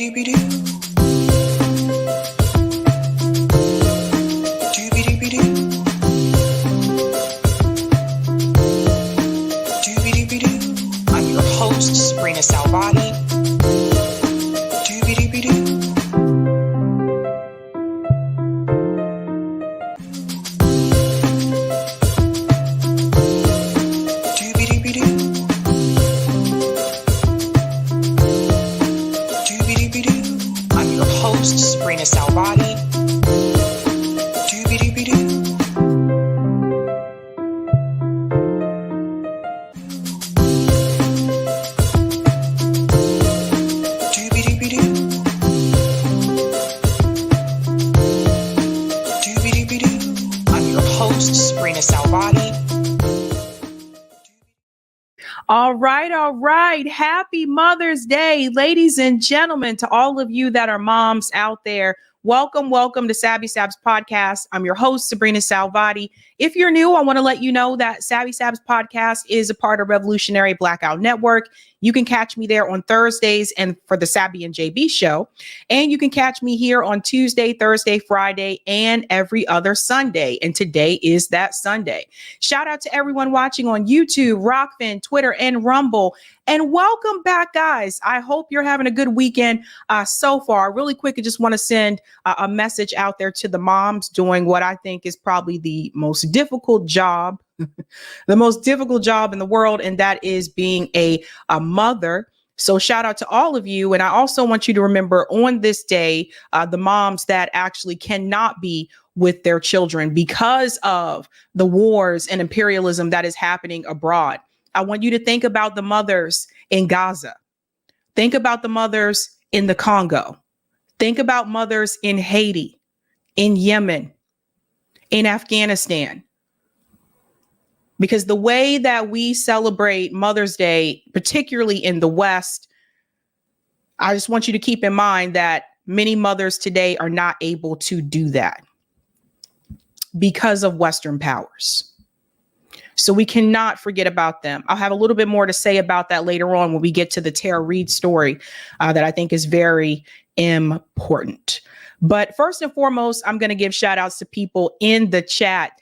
I'm your host, sabrinasalvati. I'm your host, sabrinasalvati. I'm your host, sabrinasalvati. All right. Happy Mother's Day, ladies and gentlemen, to all of you that are moms out there. Welcome to Sabs podcast. I'm your host, Sabrina Salvati. If you're new, I want to let you know that Sabs podcast is a part of Revolutionary Blackout Network. You can catch me there on Thursdays and for the Sabby and JB show. And you can catch me here on Tuesday, Thursday, Friday, and every other Sunday. And today is that Sunday. Shout out to everyone watching on YouTube, Rockfin, Twitter, and Rumble. And welcome back, guys. I hope you're having a good weekend so far. Really quick, I just want to send a message out there to the moms doing what I think is probably the most difficult job, the most difficult job in the world, and that is being a mother. So shout out to all of you. And I also want you to remember on this day, the moms that actually cannot be with their children because of the wars and imperialism that is happening abroad. I want you to think about the mothers in Gaza. Think about the mothers in the Congo. Think about mothers in Haiti, in Yemen, in Afghanistan. Because the way that we celebrate Mother's Day, particularly in the West, I just want you to keep in mind that many mothers today are not able to do that because of Western powers. So we cannot forget about them. I'll have a little bit more to say about that later on when we get to the Tara Reid story that I think is very important. But first and foremost, I'm going to give shout outs to people in the chat.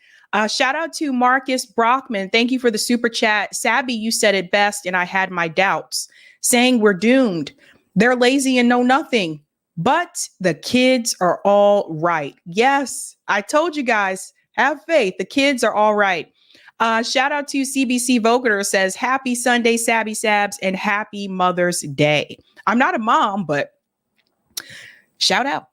Shout out to Marcus Brockman. Thank you for the super chat. Sabby, you said it best, and I had my doubts, saying we're doomed. They're lazy and know nothing, but the kids are all right. Yes, I told you guys, have faith. The kids are all right. Shout out to CBC Vogator, says happy Sunday, Sabby Sabs, and happy Mother's Day. I'm not a mom, but shout out.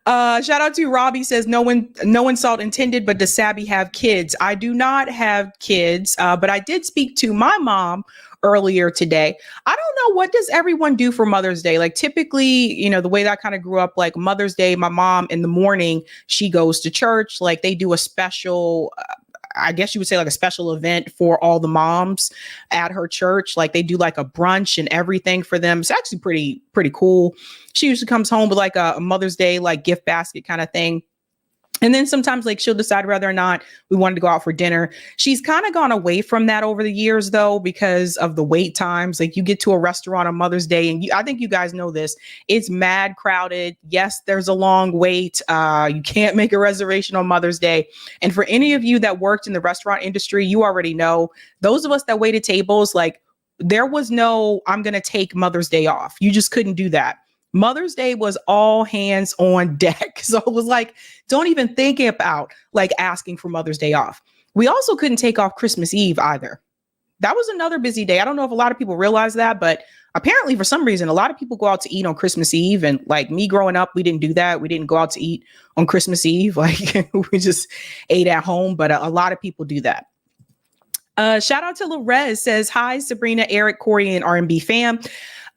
Shout out to Robbie, says no insult intended, but does Sabby have kids? I do not have kids, but I did speak to my mom earlier today. I don't know, what does everyone do for Mother's Day? Like typically, the way that I kind of grew up, like Mother's Day, my mom in the morning, she goes to church, like they do a special I guess you would say like a special event for all the moms at her church. Like they do like a brunch and everything for them. It's actually pretty cool. She usually comes home with like a Mother's Day, like gift basket kind of thing. And then sometimes like she'll decide whether or not we wanted to go out for dinner. She's kind of gone away from that over the years, though, because of the wait times. Like you get to a restaurant on Mother's Day and I think you guys know this. It's mad crowded. Yes, there's a long wait. You can't make a reservation on Mother's Day. And for any of you that worked in the restaurant industry, you already know those of us that waited tables, like there was no, I'm going to take Mother's Day off. You just couldn't do that. Mother's Day was all hands on deck. So it was like, don't even think about like asking for Mother's Day off. We also couldn't take off Christmas Eve either. That was another busy day. I don't know if a lot of people realize that, but apparently for some reason, a lot of people go out to eat on Christmas Eve. And like me growing up, we didn't do that. We didn't go out to eat on Christmas Eve. Like we just ate at home, but a lot of people do that. Shout out to Lorez, says, hi, Sabrina, Eric, Corey, and R&B fam.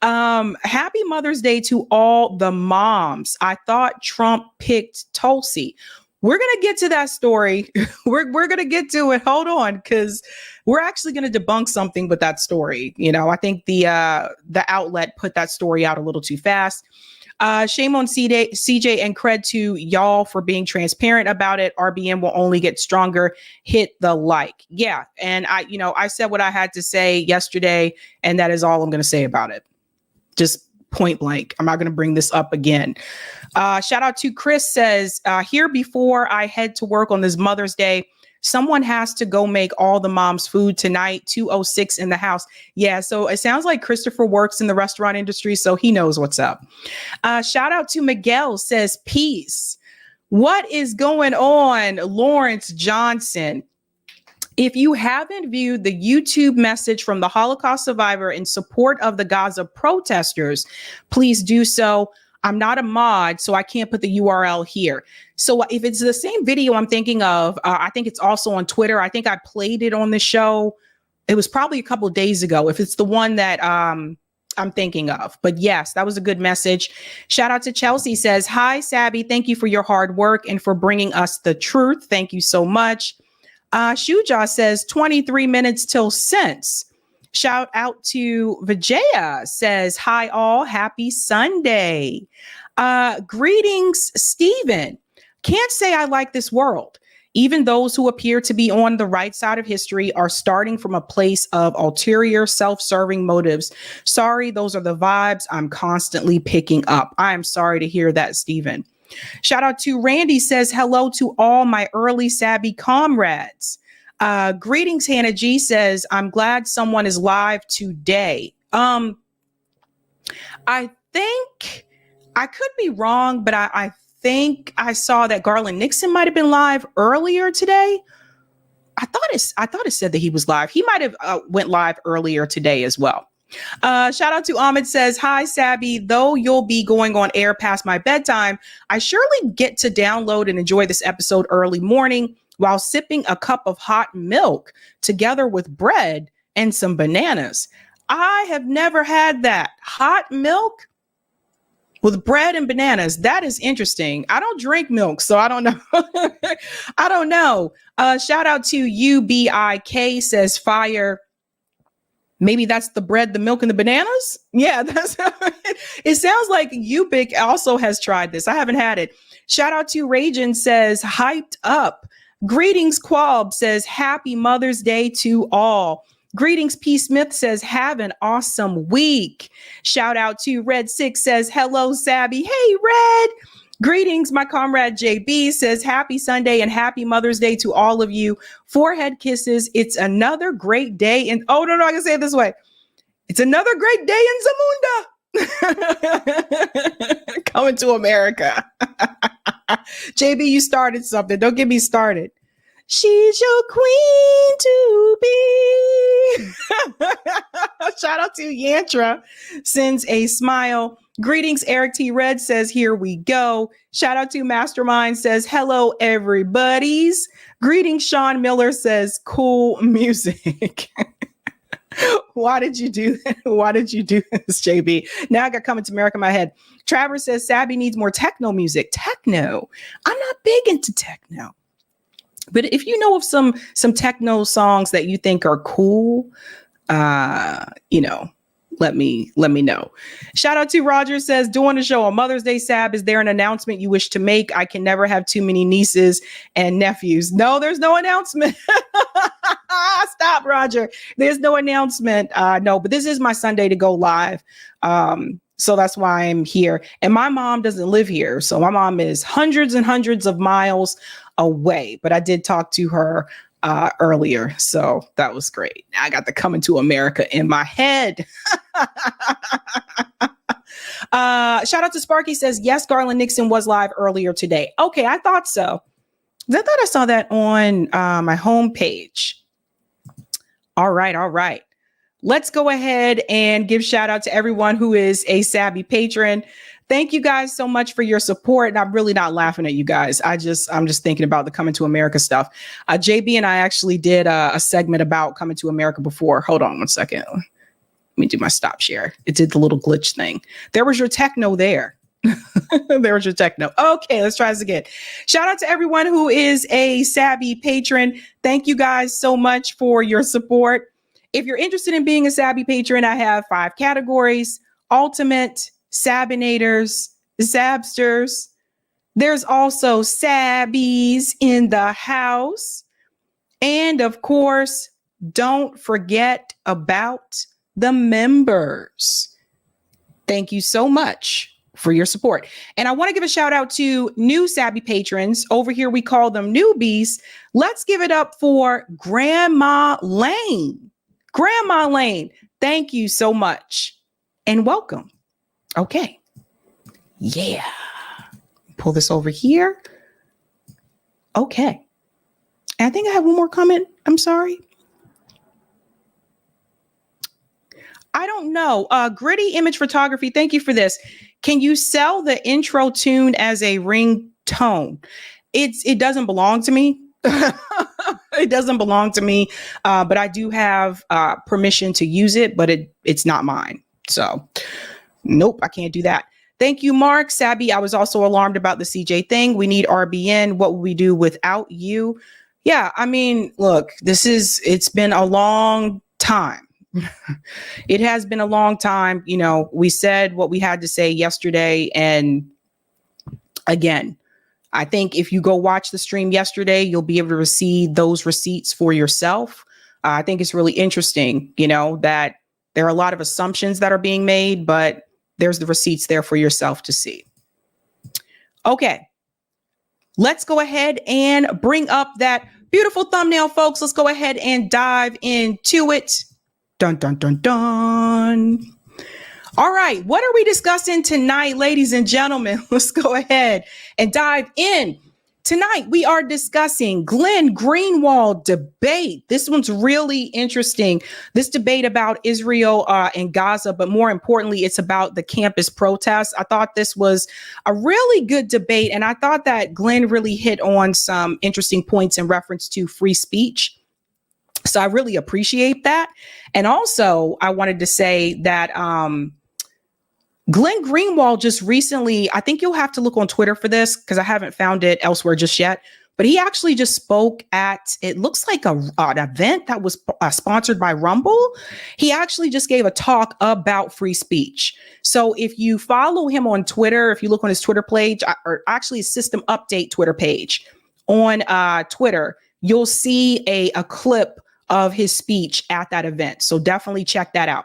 Happy Mother's Day to all the moms. I thought Trump picked Tulsi. We're going to get to that story. We're going to get to it. Hold on, because we're actually going to debunk something with that story. I think the outlet put that story out a little too fast. Shame on CJ and cred to y'all for being transparent about it. RBN will only get stronger. Hit the like. Yeah. And I said what I had to say yesterday, and that is all I'm going to say about it. Just point blank. I'm not going to bring this up again. Shout out to Chris says, here before I head to work on this Mother's Day, someone has to go make all the mom's food tonight, 2:06 in the house. Yeah, so it sounds like Christopher works in the restaurant industry, so he knows what's up. Shout out to Miguel says, peace. What is going on, Lawrence Johnson? If you haven't viewed the YouTube message from the Holocaust survivor in support of the Gaza protesters, please do so. I'm not a mod, so I can't put the URL here. So if it's the same video I'm thinking of, I think it's also on Twitter. I think I played it on the show. It was probably a couple of days ago, if it's the one that I'm thinking of. But yes, that was a good message. Shout out to Chelsea says, hi, Sabby. Thank you for your hard work and for bringing us the truth. Thank you so much. Shuja says 23 minutes till since. Shout out to Vijaya says, hi all, happy Sunday. Greetings, Stephen. Can't say I like this world. Even those who appear to be on the right side of history are starting from a place of ulterior, self-serving motives. Sorry, those are the vibes I'm constantly picking up. I am sorry to hear that, Stephen. Shout out to Randy says, hello to all my early Sabby comrades. Greetings, Hannah G says, I'm glad someone is live today. I think I could be wrong, but I think I saw that Garland Nixon might have been live earlier today. I thought it said that he was live. He might have went live earlier today as well. Shout out to Ahmed says, hi, Sabby. Though you'll be going on air past my bedtime, I surely get to download and enjoy this episode early morning while sipping a cup of hot milk together with bread and some bananas. I have never had that. Hot milk with bread and bananas. That is interesting. I don't drink milk, so I don't know. I don't know. Shout out to UBIK says, fire. Maybe that's the bread, the milk, and the bananas. Yeah, that's it sounds like Ubik also has tried this. I haven't had it. Shout out to Ragin says, hyped up. Greetings, Quab says, happy Mother's Day to all. Greetings, P. Smith says, have an awesome week. Shout out to Red 6 says, hello, Sabby. Hey, Red. Greetings, my comrade JB says, happy Sunday and happy Mother's Day to all of you. Forehead kisses. It's another great day in, oh, no, I can say it this way. It's another great day in Zamunda. Coming to America. JB, you started something. Don't get me started. She's your queen to be. Shout out to Yantra. Sends a smile. Greetings, Eric T. Red says, here we go. Shout out to Mastermind says, hello, everybody's. Greetings, Sean Miller says, cool music. Why did you do that? Why did you do this, JB? Now I got Coming to America in my head. Travers says, Sabby needs more techno music. Techno? I'm not big into techno. But if you know of some techno songs that you think are cool, let me know. Shout out to Roger says, doing the show on Mother's Day, Sab, is there an announcement you wish to make? I can never have too many nieces and nephews. No, there's no announcement. Stop, Roger. There's no announcement. No, but this is my Sunday to go live. So that's why I'm here. And my mom doesn't live here. So my mom is hundreds and hundreds of miles away. But I did talk to her earlier. So that was great. I got the Coming to America in my head. Shout out to Sparky says, yes, Garland Nixon was live earlier today. Okay, I thought so. I thought I saw that on my homepage. All right. Let's go ahead and give shout out to everyone who is a Sabby patron. Thank you guys so much for your support. And I'm really not laughing at you guys. I'm just thinking about the Coming to America stuff. JB and I actually did a segment about Coming to America before. Hold on one second. Let me do my stop share. It did the little glitch thing. There was your techno there. There was your techno. Okay, let's try this again. Shout out to everyone who is a Sabby patron. Thank you guys so much for your support. If you're interested in being a Sabby patron, I have 5 categories: Ultimate, Sabinators, Zabsters. There's also Sabbies in the house. And of course, don't forget about the members. Thank you so much for your support. And I want to give a shout out to new Sabby patrons. Over here, we call them newbies. Let's give it up for Grandma Lane. Grandma Lane, thank you so much and welcome. Okay. Yeah. Pull this over here. Okay. And I think I have one more comment. I'm sorry. I don't know. Gritty Image Photography. Thank you for this. Can you sell the intro tune as a ringtone? It doesn't belong to me. It doesn't belong to me. But I do have permission to use it, but it's not mine. So nope, I can't do that. Thank you, Mark. Sabby, I was also alarmed about the CJ thing. We need RBN. What would we do without you? Yeah, I mean, look, it's been a long time. It has been a long time. You know, we said what we had to say yesterday. And again, I think if you go watch the stream yesterday, you'll be able to receive those receipts for yourself. I think it's really interesting, you know, that there are a lot of assumptions that are being made, but there's the receipts there for yourself to see. Okay, let's go ahead and bring up that beautiful thumbnail, folks. Let's go ahead and dive into it. Dun, dun, dun, dun. All right. What are we discussing tonight, ladies and gentlemen? Let's go ahead and dive in. Tonight, we are discussing Glenn Greenwald debate. This one's really interesting. This debate about Israel and Gaza, but more importantly, it's about the campus protests. I thought this was a really good debate, and I thought that Glenn really hit on some interesting points in reference to free speech. So I really appreciate that. And also, I wanted to say that Glenn Greenwald just recently, I think you'll have to look on Twitter for this because I haven't found it elsewhere just yet, but he actually just spoke at, it looks like an event that was sponsored by Rumble. He actually just gave a talk about free speech. So if you follow him on Twitter, if you look on his Twitter page, or actually his System Update Twitter page on Twitter, you'll see a clip of his speech at that event. So definitely check that out.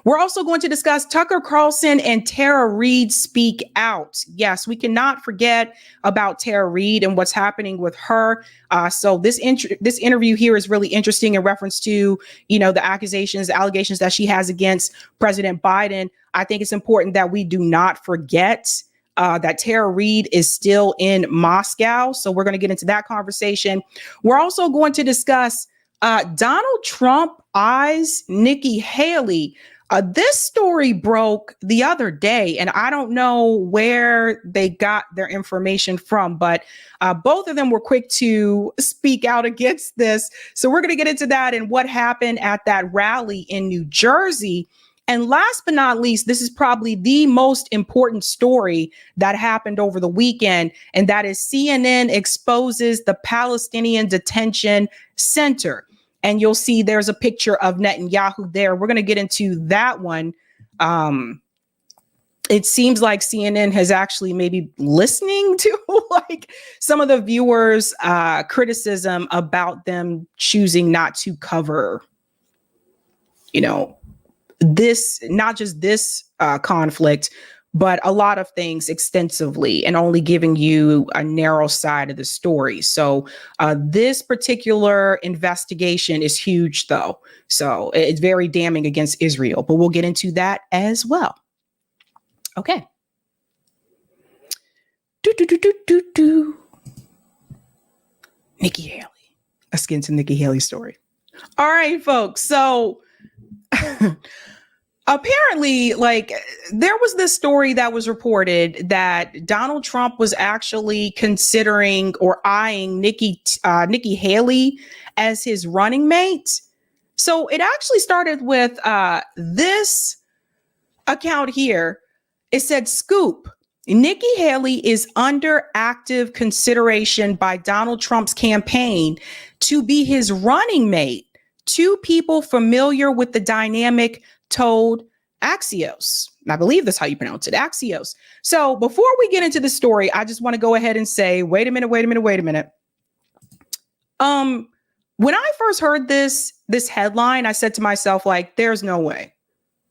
We're also going to discuss Tucker Carlson and Tara Reid speak out. Yes, we cannot forget about Tara Reid and what's happening with her. So this interview here is really interesting in reference to, you know, the allegations that she has against President Biden. I think it's important that we do not forget that Tara Reid is still in Moscow. So we're going to get into that conversation. We're also going to discuss Donald Trump eyes Nikki Haley. This story broke the other day, and I don't know where they got their information from, but both of them were quick to speak out against this. So we're going to get into that and what happened at that rally in New Jersey. And last but not least, this is probably the most important story that happened over the weekend, and that is CNN exposes the Palestinian detention center. And you'll see there's a picture of Netanyahu there. We're going to get into that one. It seems like CNN has actually maybe listening to like some of the viewers' criticism about them choosing not to cover, you know, this, not just this conflict, but a lot of things extensively and only giving you a narrow side of the story. So this particular investigation is huge, though. So it's very damning against Israel, but we'll get into that as well. Okay. Nikki Haley. Let's get into Nikki Haley's story. All right, folks. So apparently, like, there was this story that was reported that Donald Trump was actually considering or eyeing Nikki Haley as his running mate. So it actually started with this account here. It said, "Scoop, Nikki Haley is under active consideration by Donald Trump's campaign to be his running mate. Two people familiar with the dynamic told Axios." I believe that's how you pronounce it, Axios. So before we get into the story, I just want to go ahead and say, wait a minute. When I first heard this headline, I said to myself, like, there's no way.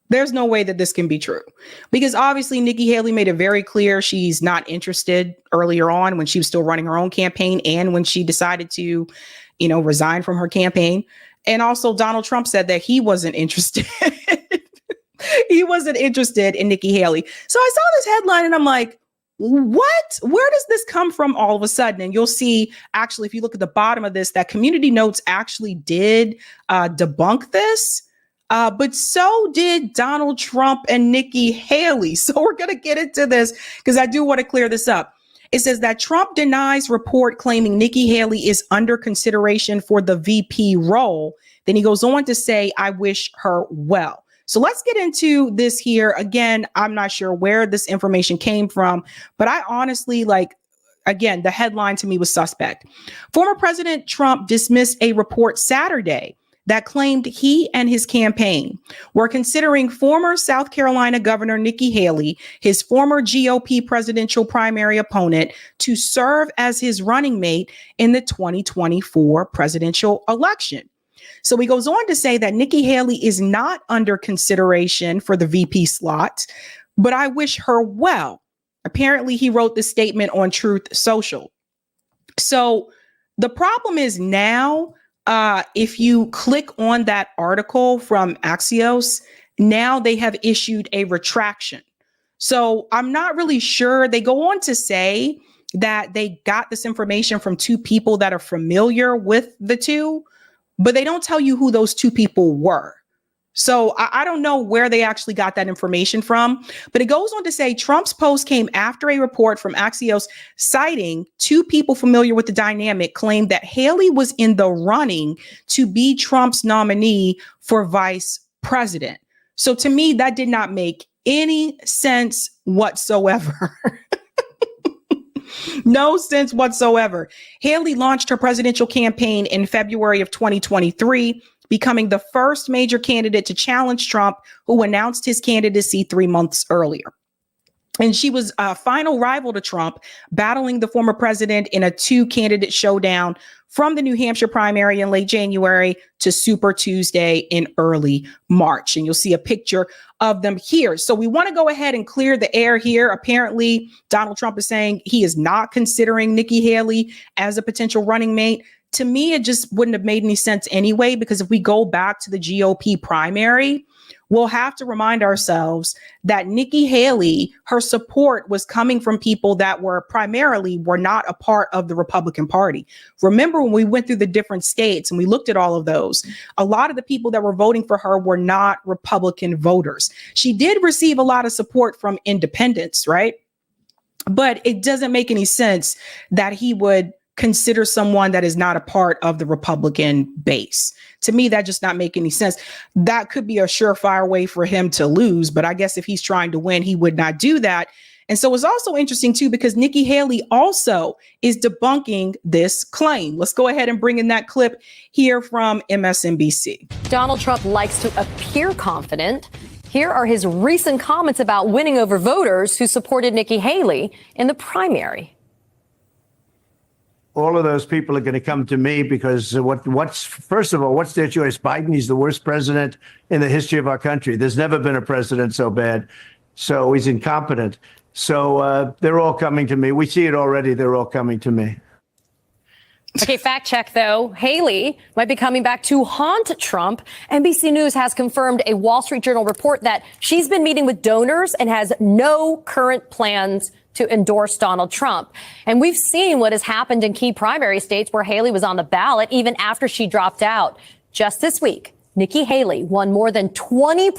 There's no way that this can be true, because obviously Nikki Haley made it very clear she's not interested earlier on when she was still running her own campaign and when she decided to, resign from her campaign. And also Donald Trump said that he wasn't interested. He wasn't interested in Nikki Haley. So I saw this headline and I'm like, what? Where does this come from all of a sudden? And you'll see, actually, if you look at the bottom of this, that Community Notes actually did debunk this. But so did Donald Trump and Nikki Haley. So we're going to get into this because I do want to clear this up. It says that Trump denies report claiming Nikki Haley is under consideration for the VP role. Then he goes on to say, I wish her well. So let's get into this here. Again, I'm not sure where this information came from, but I honestly again, the headline to me was suspect. Former President Trump dismissed a report Saturday that claimed he and his campaign were considering former South Carolina Governor Nikki Haley, his former GOP presidential primary opponent, to serve as his running mate in the 2024 presidential election. So he goes on to say that Nikki Haley is not under consideration for the VP slot, but I wish her well. Apparently, he wrote this statement on Truth Social. So the problem is now, if you click on that article from Axios, now they have issued a retraction. So I'm not really sure. They go on to say that they got this information from two people that are familiar with the two, but they don't tell you who those two people were. So I don't know where they actually got that information from, but it goes on to say Trump's post came after a report from Axios citing two people familiar with the dynamic claimed that Haley was in the running to be Trump's nominee for vice president. So to me, that did not make any sense whatsoever. No sense whatsoever. Haley launched her presidential campaign in February of 2023, becoming the first major candidate to challenge Trump, who announced his candidacy 3 months earlier. And she was a final rival to Trump, battling the former president in a two-candidate showdown from the New Hampshire primary in late January to Super Tuesday in early March. And you'll see a picture of them here. So we want to go ahead and clear the air here. Apparently, Donald Trump is saying he is not considering Nikki Haley as a potential running mate. To me, it just wouldn't have made any sense anyway, because if we go back to the GOP primary, we'll have to remind ourselves that Nikki Haley, her support was coming from people that were not a part of the Republican Party. Remember when we went through the different states and we looked at all of those, a lot of the people that were voting for her were not Republican voters. She did receive a lot of support from independents, right? But it doesn't make any sense that he would consider someone that is not a part of the Republican base. To me, that just not make any sense. That could be a surefire way for him to lose, but I guess if he's trying to win, he would not do that. And so it's also interesting too, because Nikki Haley also is debunking this claim. Let's go ahead and bring in that clip here from MSNBC. Donald Trump likes to appear confident. Here are his recent comments about winning over voters who supported Nikki Haley in the primary. All of those people are going to come to me because first of all, what's their choice? Biden, he's the worst president in the history of our country. There's never been a president so bad. So he's incompetent. So they're all coming to me. We see it already. They're all coming to me. Okay, fact check, though. Haley might be coming back to haunt Trump. NBC News has confirmed a Wall Street Journal report that she's been meeting with donors and has no current plans to endorse Donald Trump. And we've seen what has happened in key primary states where Haley was on the ballot even after she dropped out. Just this week, Nikki Haley won more than 20%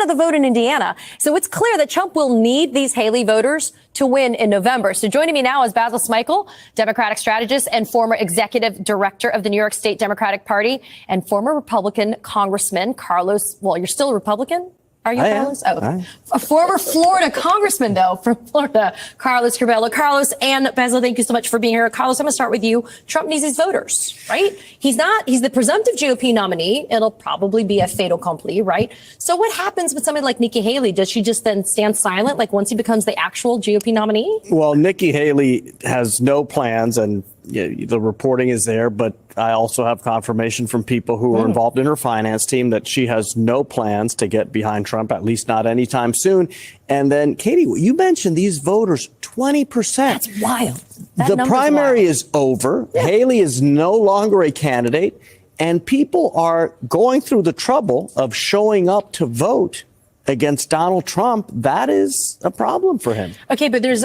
of the vote in Indiana. So it's clear that Trump will need these Haley voters to win in November. So joining me now is Basil Smikle, Democratic strategist and former executive director of the New York State Democratic Party, and former Republican Congressman Carlos. Well, you're still a Republican? Are you, Carlos? Oh, a former Florida congressman, though, from Florida, Carlos Curbelo. Carlos and Basil, thank you so much for being here. Carlos, I'm going to start with you. Trump needs his voters, right? He's the presumptive GOP nominee. It'll probably be a fait accompli, right? So what happens with somebody like Nikki Haley? Does she just then stand silent, like once he becomes the actual GOP nominee? Well, Nikki Haley has no plans and the reporting is there, but I also have confirmation from people who are involved in her finance team that she has no plans to get behind Trump, at least not anytime soon. And then, Katie, you mentioned these voters, 20%. That's wild. The primary is over. Yeah. Haley is no longer a candidate, and people are going through the trouble of showing up to vote against Donald Trump. That is a problem for him. Okay, but there's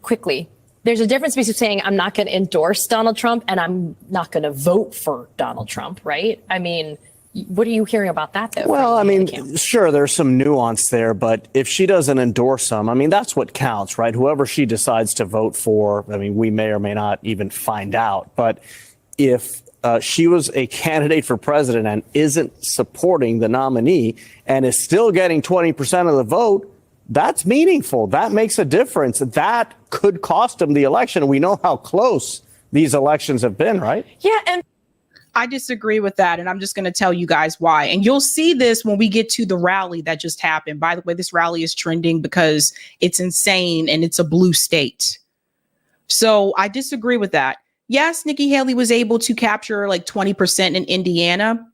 quickly. There's a difference between saying I'm not going to endorse Donald Trump and I'm not going to vote for Donald Trump, right? I mean, what are you hearing about that, though? Well, I mean, sure, there's some nuance there, but if she doesn't endorse him, I mean, that's what counts, right? Whoever she decides to vote for, I mean, we may or may not even find out. But if she was a candidate for president and isn't supporting the nominee and is still getting 20% of the vote, that's meaningful. That makes a difference. That could cost him the election. We know how close these elections have been, right? Yeah. And I disagree with that. And I'm just going to tell you guys why. And you'll see this when we get to the rally that just happened. By the way, this rally is trending because it's insane and it's a blue state. So I disagree with that. Yes, Nikki Haley was able to capture like 20% in Indiana.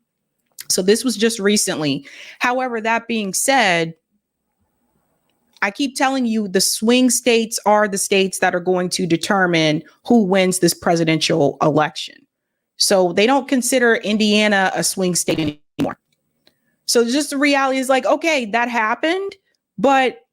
So this was just recently. However, that being said, I keep telling you the swing states are the states that are going to determine who wins this presidential election. So they don't consider Indiana a swing state anymore. So just the reality is like, okay, that happened, but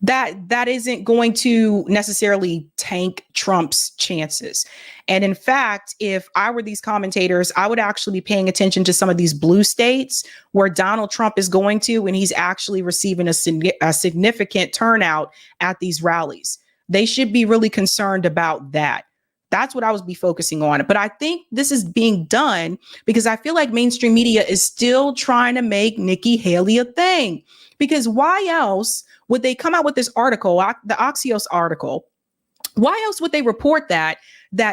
that isn't going to necessarily tank Trump's chances. And in fact, if I were these commentators, I would actually be paying attention to some of these blue states where Donald Trump is going to, and he's actually receiving a significant turnout at these rallies. They should be really concerned about that. That's what I would be focusing on. But I think this is being done because I feel like mainstream media is still trying to make Nikki Haley a thing. Because why else would they come out with this article, the Axios article? Why else would they report that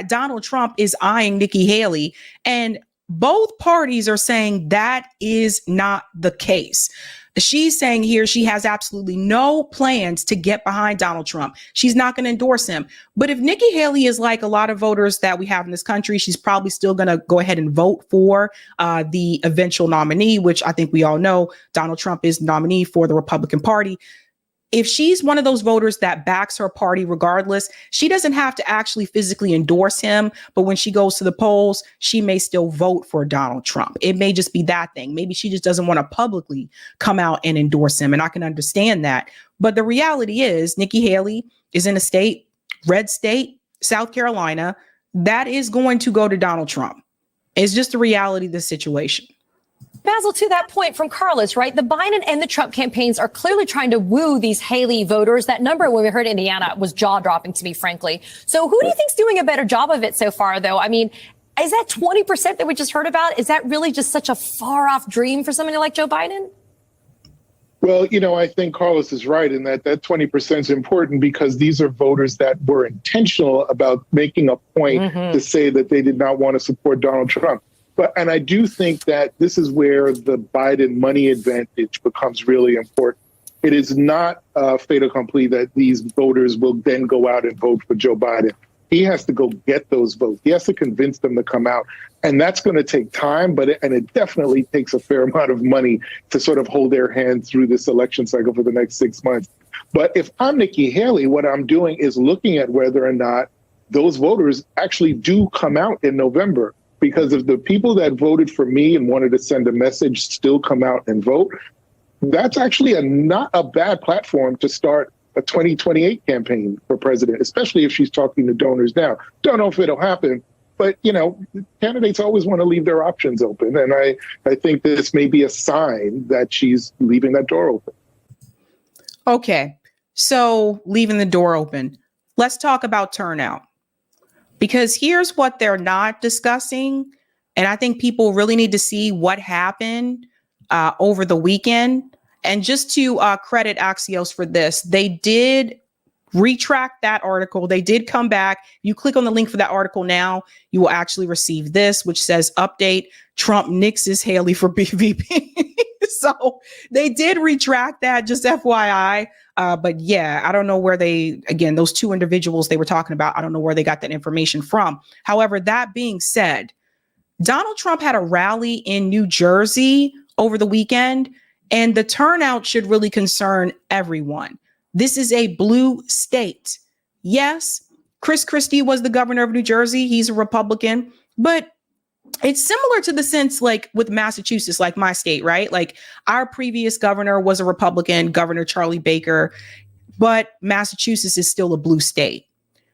Donald Trump is eyeing Nikki Haley? And both parties are saying that is not the case. She's saying here she has absolutely no plans to get behind Donald Trump. She's not going to endorse him. But if Nikki Haley is like a lot of voters that we have in this country, she's probably still going to go ahead and vote for the eventual nominee, which I think we all know Donald Trump is nominee for the Republican Party. If she's one of those voters that backs her party regardless, she doesn't have to actually physically endorse him. But when she goes to the polls, she may still vote for Donald Trump. It may just be that thing. Maybe she just doesn't want to publicly come out and endorse him. And I can understand that. But the reality is Nikki Haley is in a state, red state, South Carolina, that is going to go to Donald Trump. It's just the reality of the situation. Basil, to that point from Carlos, right? The Biden and the Trump campaigns are clearly trying to woo these Haley voters. That number when we heard Indiana was jaw-dropping to me, frankly. So who do you think's doing a better job of it so far, though? I mean, is that 20% that we just heard about? Is that really just such a far-off dream for somebody like Joe Biden? Well, you know, I think Carlos is right in that 20% is important because these are voters that were intentional about making a point to say that they did not want to support Donald Trump. And I do think that this is where the Biden money advantage becomes really important. It is not fait accompli that these voters will then go out and vote for Joe Biden. He has to go get those votes. He has to convince them to come out. And that's going to take time, but it definitely takes a fair amount of money to sort of hold their hand through this election cycle for the next 6 months. But if I'm Nikki Haley, what I'm doing is looking at whether or not those voters actually do come out in November. Because if the people that voted for me and wanted to send a message still come out and vote, that's actually not a bad platform to start a 2028 campaign for president, especially if she's talking to donors now. Don't know if it'll happen, but, you know, candidates always want to leave their options open. And I think this may be a sign that she's leaving that door open. Okay, so leaving the door open. Let's talk about turnout. Because here's what they're not discussing. And I think people really need to see what happened over the weekend. And just to credit Axios for this, they did retract that article. They did come back. You click on the link for that article now, you will actually receive this, which says update, Trump nixes Haley for BVP. So they did retract that, just FYI. But yeah, I don't know where those two individuals they were talking about, I don't know where they got that information from. However, that being said, Donald Trump had a rally in New Jersey over the weekend, and the turnout should really concern everyone. This is a blue state. Yes, Chris Christie was the governor of New Jersey. He's a Republican, but it's similar to the sense like with Massachusetts, like my state, right? Like our previous governor was a Republican, Governor Charlie Baker, but Massachusetts is still a blue state.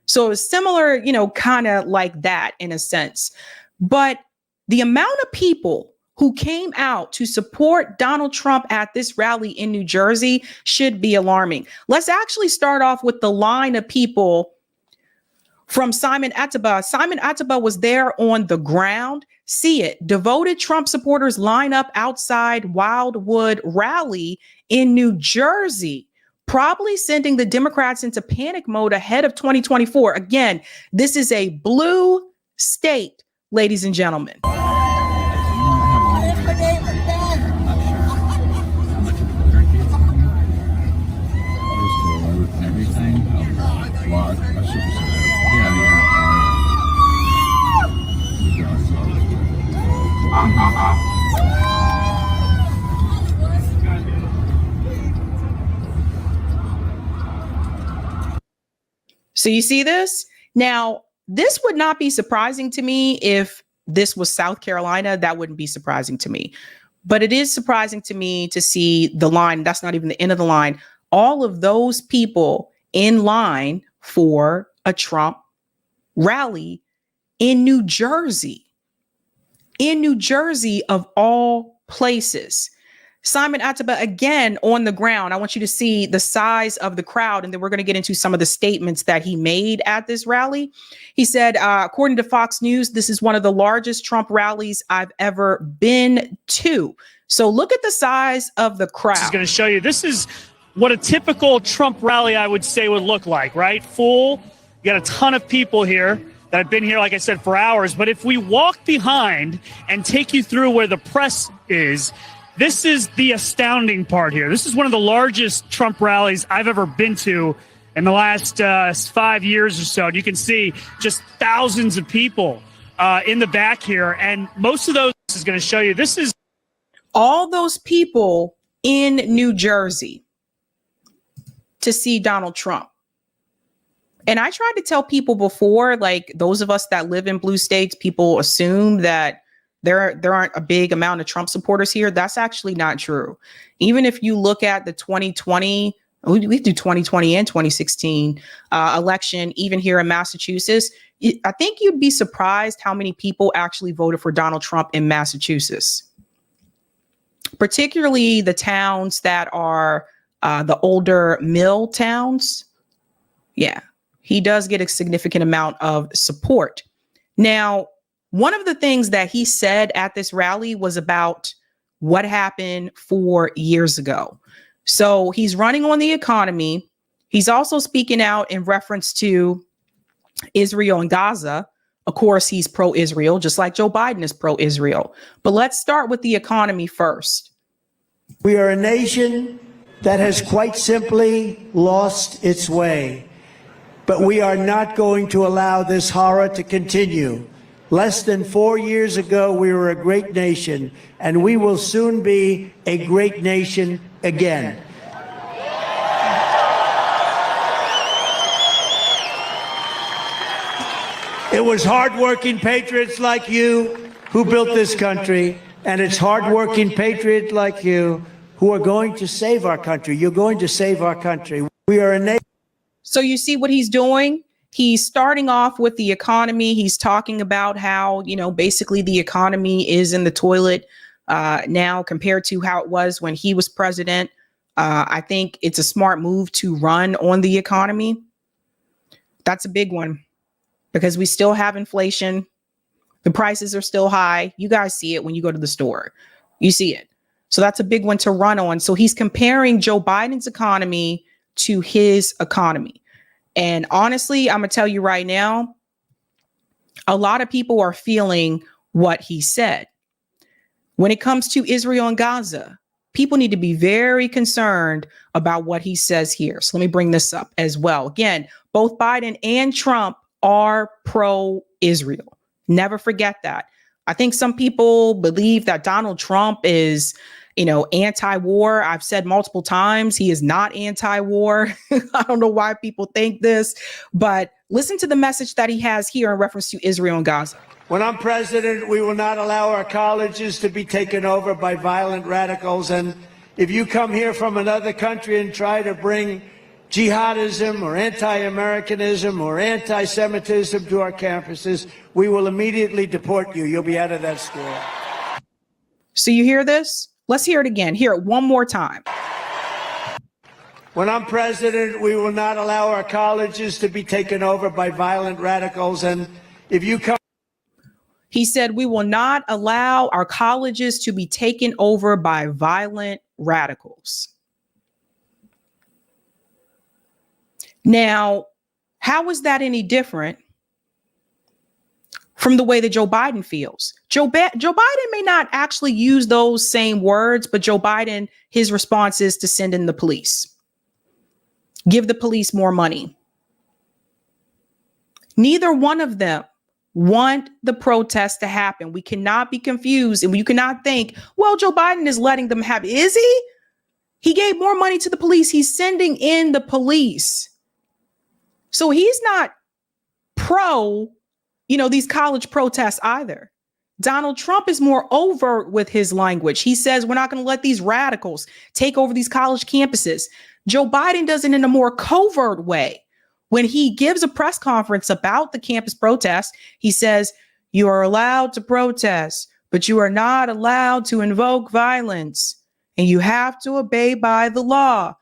So it's similar, kind of like that in a sense. But the amount of people who came out to support Donald Trump at this rally in New Jersey should be alarming. Let's actually start off with the line of people from Simon Ataba. Simon Ataba was there on the ground. See it. Devoted Trump supporters line up outside Wildwood rally in New Jersey, probably sending the Democrats into panic mode ahead of 2024. Again, this is a blue state, ladies and gentlemen. So you see this? Now, this would not be surprising to me if this was South Carolina. That wouldn't be surprising to me. But it is surprising to me to see the line. That's not even the end of the line. All of those people in line for a Trump rally in New Jersey. In New Jersey, of all places. Simon Ataba, again, on the ground. I want you to see the size of the crowd, and then we're going to get into some of the statements that he made at this rally. He said, according to Fox News, this is one of the largest Trump rallies I've ever been to. So look at the size of the crowd. This is going to show you. This is what a typical Trump rally, I would say, would look like, right? Full. You got a ton of people here that have been here, like I said, for hours. But if we walk behind and take you through where the press is, this is the astounding part here. This is one of the largest Trump rallies I've ever been to in the last 5 years or so. And you can see just thousands of people in the back here. And most of those is going to show you. This is all those people in New Jersey to see Donald Trump. And I tried to tell people before, like those of us that live in blue states, people assume that there aren't a big amount of Trump supporters here. That's actually not true. Even if you look at the 2020, we do 2020 and 2016 election, even here in Massachusetts, I think you'd be surprised how many people actually voted for Donald Trump in Massachusetts, particularly the towns that are the older mill towns. Yeah, he does get a significant amount of support. Now, one of the things that he said at this rally was about what happened 4 years ago. So he's running on the economy. He's also speaking out in reference to Israel and Gaza. Of course, he's pro-Israel, just like Joe Biden is pro-Israel. But let's start with the economy first. We are a nation that has quite simply lost its way. But we are not going to allow this horror to continue. Less than 4 years ago, we were a great nation, and we will soon be a great nation again. It was hardworking patriots like you who built this country, and it's hardworking patriots like you who are going to save our country. You're going to save our country. We are a nation. So you see what he's doing? He's starting off with the economy. He's talking about how, basically the economy is in the toilet now compared to how it was when he was president. I think it's a smart move to run on the economy. That's a big one because we still have inflation. The prices are still high. You guys see it when you go to the store. You see it. So that's a big one to run on. So he's comparing Joe Biden's economy to his economy. And honestly, I'm going to tell you right now, a lot of people are feeling what he said. When it comes to Israel and Gaza, people need to be very concerned about what he says here. So let me bring this up as well. Again, both Biden and Trump are pro-Israel. Never forget that. I think some people believe that Donald Trump is, anti-war. I've said multiple times he is not anti-war. I don't know why people think this, but listen to the message that he has here in reference to Israel and Gaza. When I'm president, we will not allow our colleges to be taken over by violent radicals. And if you come here from another country and try to bring jihadism or anti-Americanism or anti-Semitism to our campuses, we will immediately deport you. You'll be out of that school. So you hear this? Let's hear it again. Hear it one more time. When I'm president, we will not allow our colleges to be taken over by violent radicals. And if you come... He said, we will not allow our colleges to be taken over by violent radicals. Now, how is that any different from the way that Joe Biden feels? Joe Biden may not actually use those same words, but Joe Biden, his response is to send in the police. Give the police more money. Neither one of them want the protest to happen. We cannot be confused, and you cannot think, well, Joe Biden is letting them have. Is he? He gave more money to the police. He's sending in the police. So he's not pro, these college protests either. Donald Trump is more overt with his language. He says, we're not going to let these radicals take over these college campuses. Joe Biden does it in a more covert way. When he gives a press conference about the campus protest, he says, you are allowed to protest, but you are not allowed to invoke violence, and you have to obey by the law.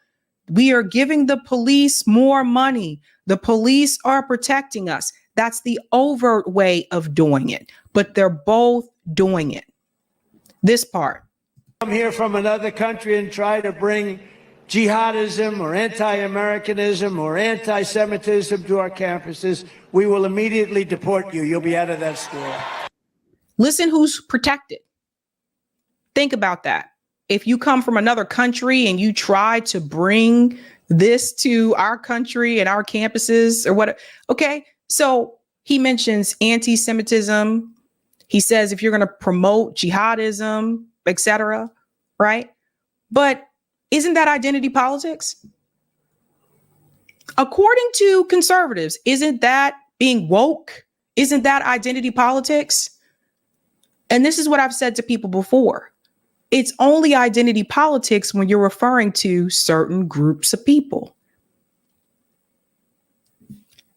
We are giving the police more money. The police are protecting us. That's the overt way of doing it, but they're both doing it. This part. Come here from another country and try to bring jihadism or anti-Americanism or anti-Semitism to our campuses, we will immediately deport you. You'll be out of that school. Listen who's protected. Think about that. If you come from another country and you try to bring this to our country and our campuses or what, okay. So he mentions anti-Semitism. He says, if you're going to promote jihadism, etc., right? But isn't that identity politics? According to conservatives, isn't that being woke? Isn't that identity politics? And this is what I've said to people before. It's only identity politics when you're referring to certain groups of people.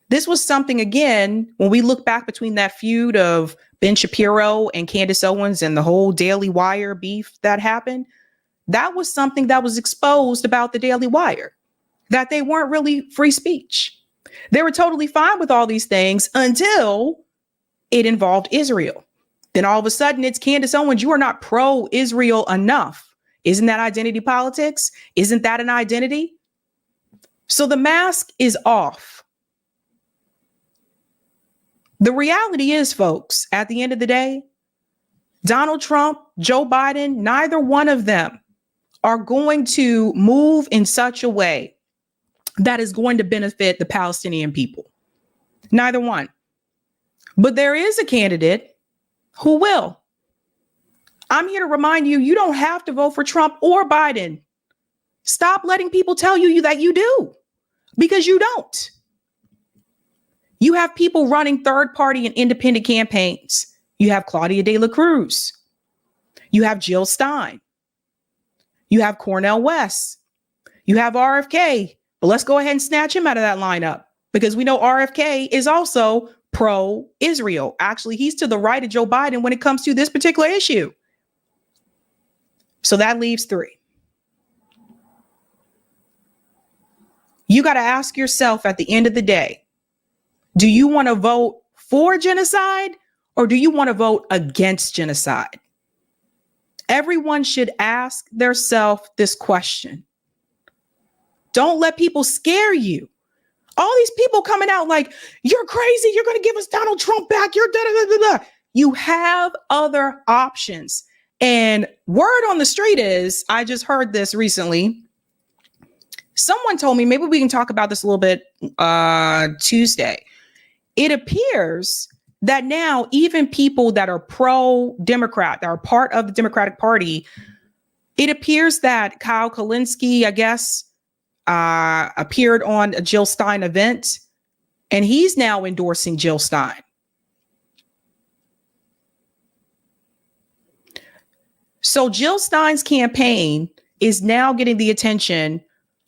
This was something, again, when we look back between that feud of Ben Shapiro and Candace Owens and the whole Daily Wire beef that happened, that was something that was exposed about the Daily Wire, that they weren't really free speech. They were totally fine with all these things until it involved Israel. Then all of a sudden it's Candace Owens, you are not pro-Israel enough. Isn't that identity politics? Isn't that an identity? So the mask is off. The reality is, folks, at the end of the day, Donald Trump, Joe Biden, neither one of them are going to move in such a way that is going to benefit the Palestinian people. Neither one. But there is a candidate who will. I'm here to remind you, you don't have to vote for Trump or Biden. Stop letting people tell you that you do, because you don't. You have people running third party and independent campaigns. You have Claudia de la Cruz. You have Jill Stein. You have Cornel West. You have RFK. But let's go ahead and snatch him out of that lineup, because we know RFK is also pro-Israel. Actually, he's to the right of Joe Biden when it comes to this particular issue. So that leaves three. You got to ask yourself at the end of the day, do you want to vote for genocide or do you want to vote against genocide? Everyone should ask themselves this question. Don't let people scare you. All these people coming out like, you're crazy. You're going to give us Donald Trump back. You're da da da da da. You have other options. And word on the street is, I just heard this recently. Someone told me, maybe we can talk about this a little bit Tuesday. It appears that now even people that are pro-Democrat, that are part of the Democratic Party, it appears that Kyle Kulinski, I guess, appeared on a Jill Stein event, and he's now endorsing Jill Stein. So Jill Stein's campaign is now getting the attention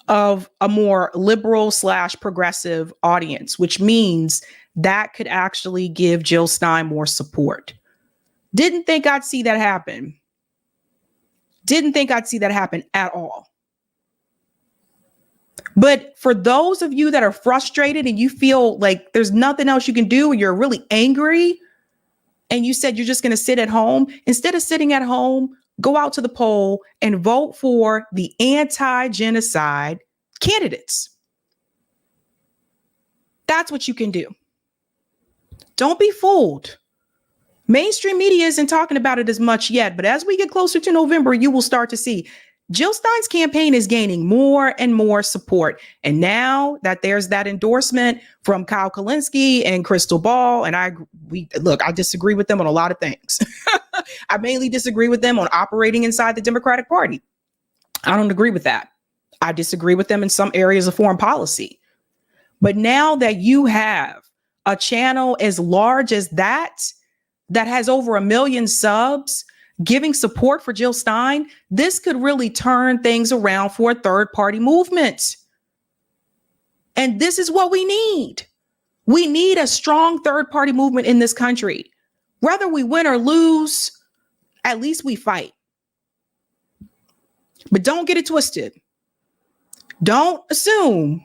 of a more liberal / progressive audience, which means that could actually give Jill Stein more support. Didn't think I'd see that happen. Didn't think I'd see that happen at all. But for those of you that are frustrated and you feel like there's nothing else you can do, and you're really angry, and you said you're just going to sit at home, instead of sitting at home, go out to the poll and vote for the anti-genocide candidates. That's what you can do. Don't be fooled. Mainstream media isn't talking about it as much yet, but as we get closer to November, you will start to see Jill Stein's campaign is gaining more and more support. And now that there's that endorsement from Kyle Kulinski and Crystal Ball, and I disagree with them on a lot of things. I mainly disagree with them on operating inside the Democratic Party. I don't agree with that. I disagree with them in some areas of foreign policy. But now that you have a channel as large as that has over 1 million subs, giving support for Jill Stein, this could really turn things around for a third party movement. And this is what we need. We need a strong third party movement in this country. Whether we win or lose, at least we fight. But don't get it twisted. Don't assume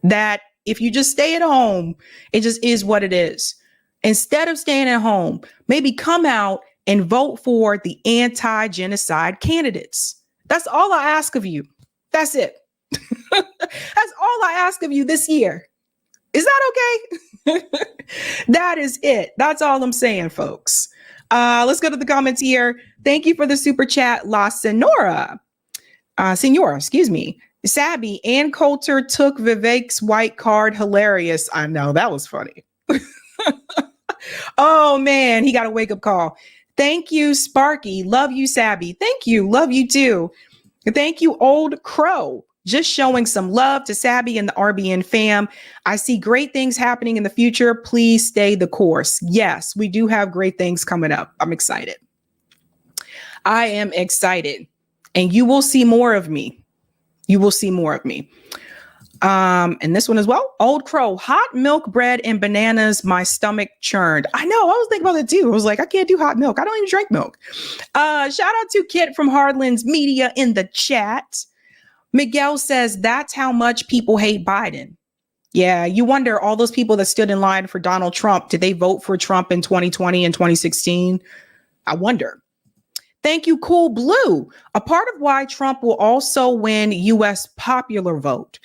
that if you just stay at home, it just is what it is. Instead of staying at home, maybe come out and vote for the anti-genocide candidates. That's all I ask of you. That's it. That's all I ask of you this year. Is that okay? That is it. That's all I'm saying, folks. Let's go to the comments here. Thank you for the super chat, La Senora. Senora, excuse me. Sabby, Ann Coulter took Vivek's white card. Hilarious. I know, that was funny. Oh, man, he got a wake-up call. Thank you, Sparky. Love you, Sabby. Thank you. Love you, too. Thank you, Old Crow. Just showing some love to Sabby and the RBN fam. I see great things happening in the future. Please stay the course. Yes, we do have great things coming up. I'm excited. I am excited. And you will see more of me. You will see more of me. And this one as well. Old Crow, hot milk, bread, and bananas. My stomach churned. I know. I was thinking about that too. I was like, I can't do hot milk. I don't even drink milk. Shout out to Kit from Hardlands Media in the chat. Miguel says that's how much people hate Biden. Yeah, you wonder, all those people that stood in line for Donald Trump, did they vote for Trump in 2020 and 2016? I wonder. Thank you, Cool Blue. A part of why Trump will also win U.S. popular vote.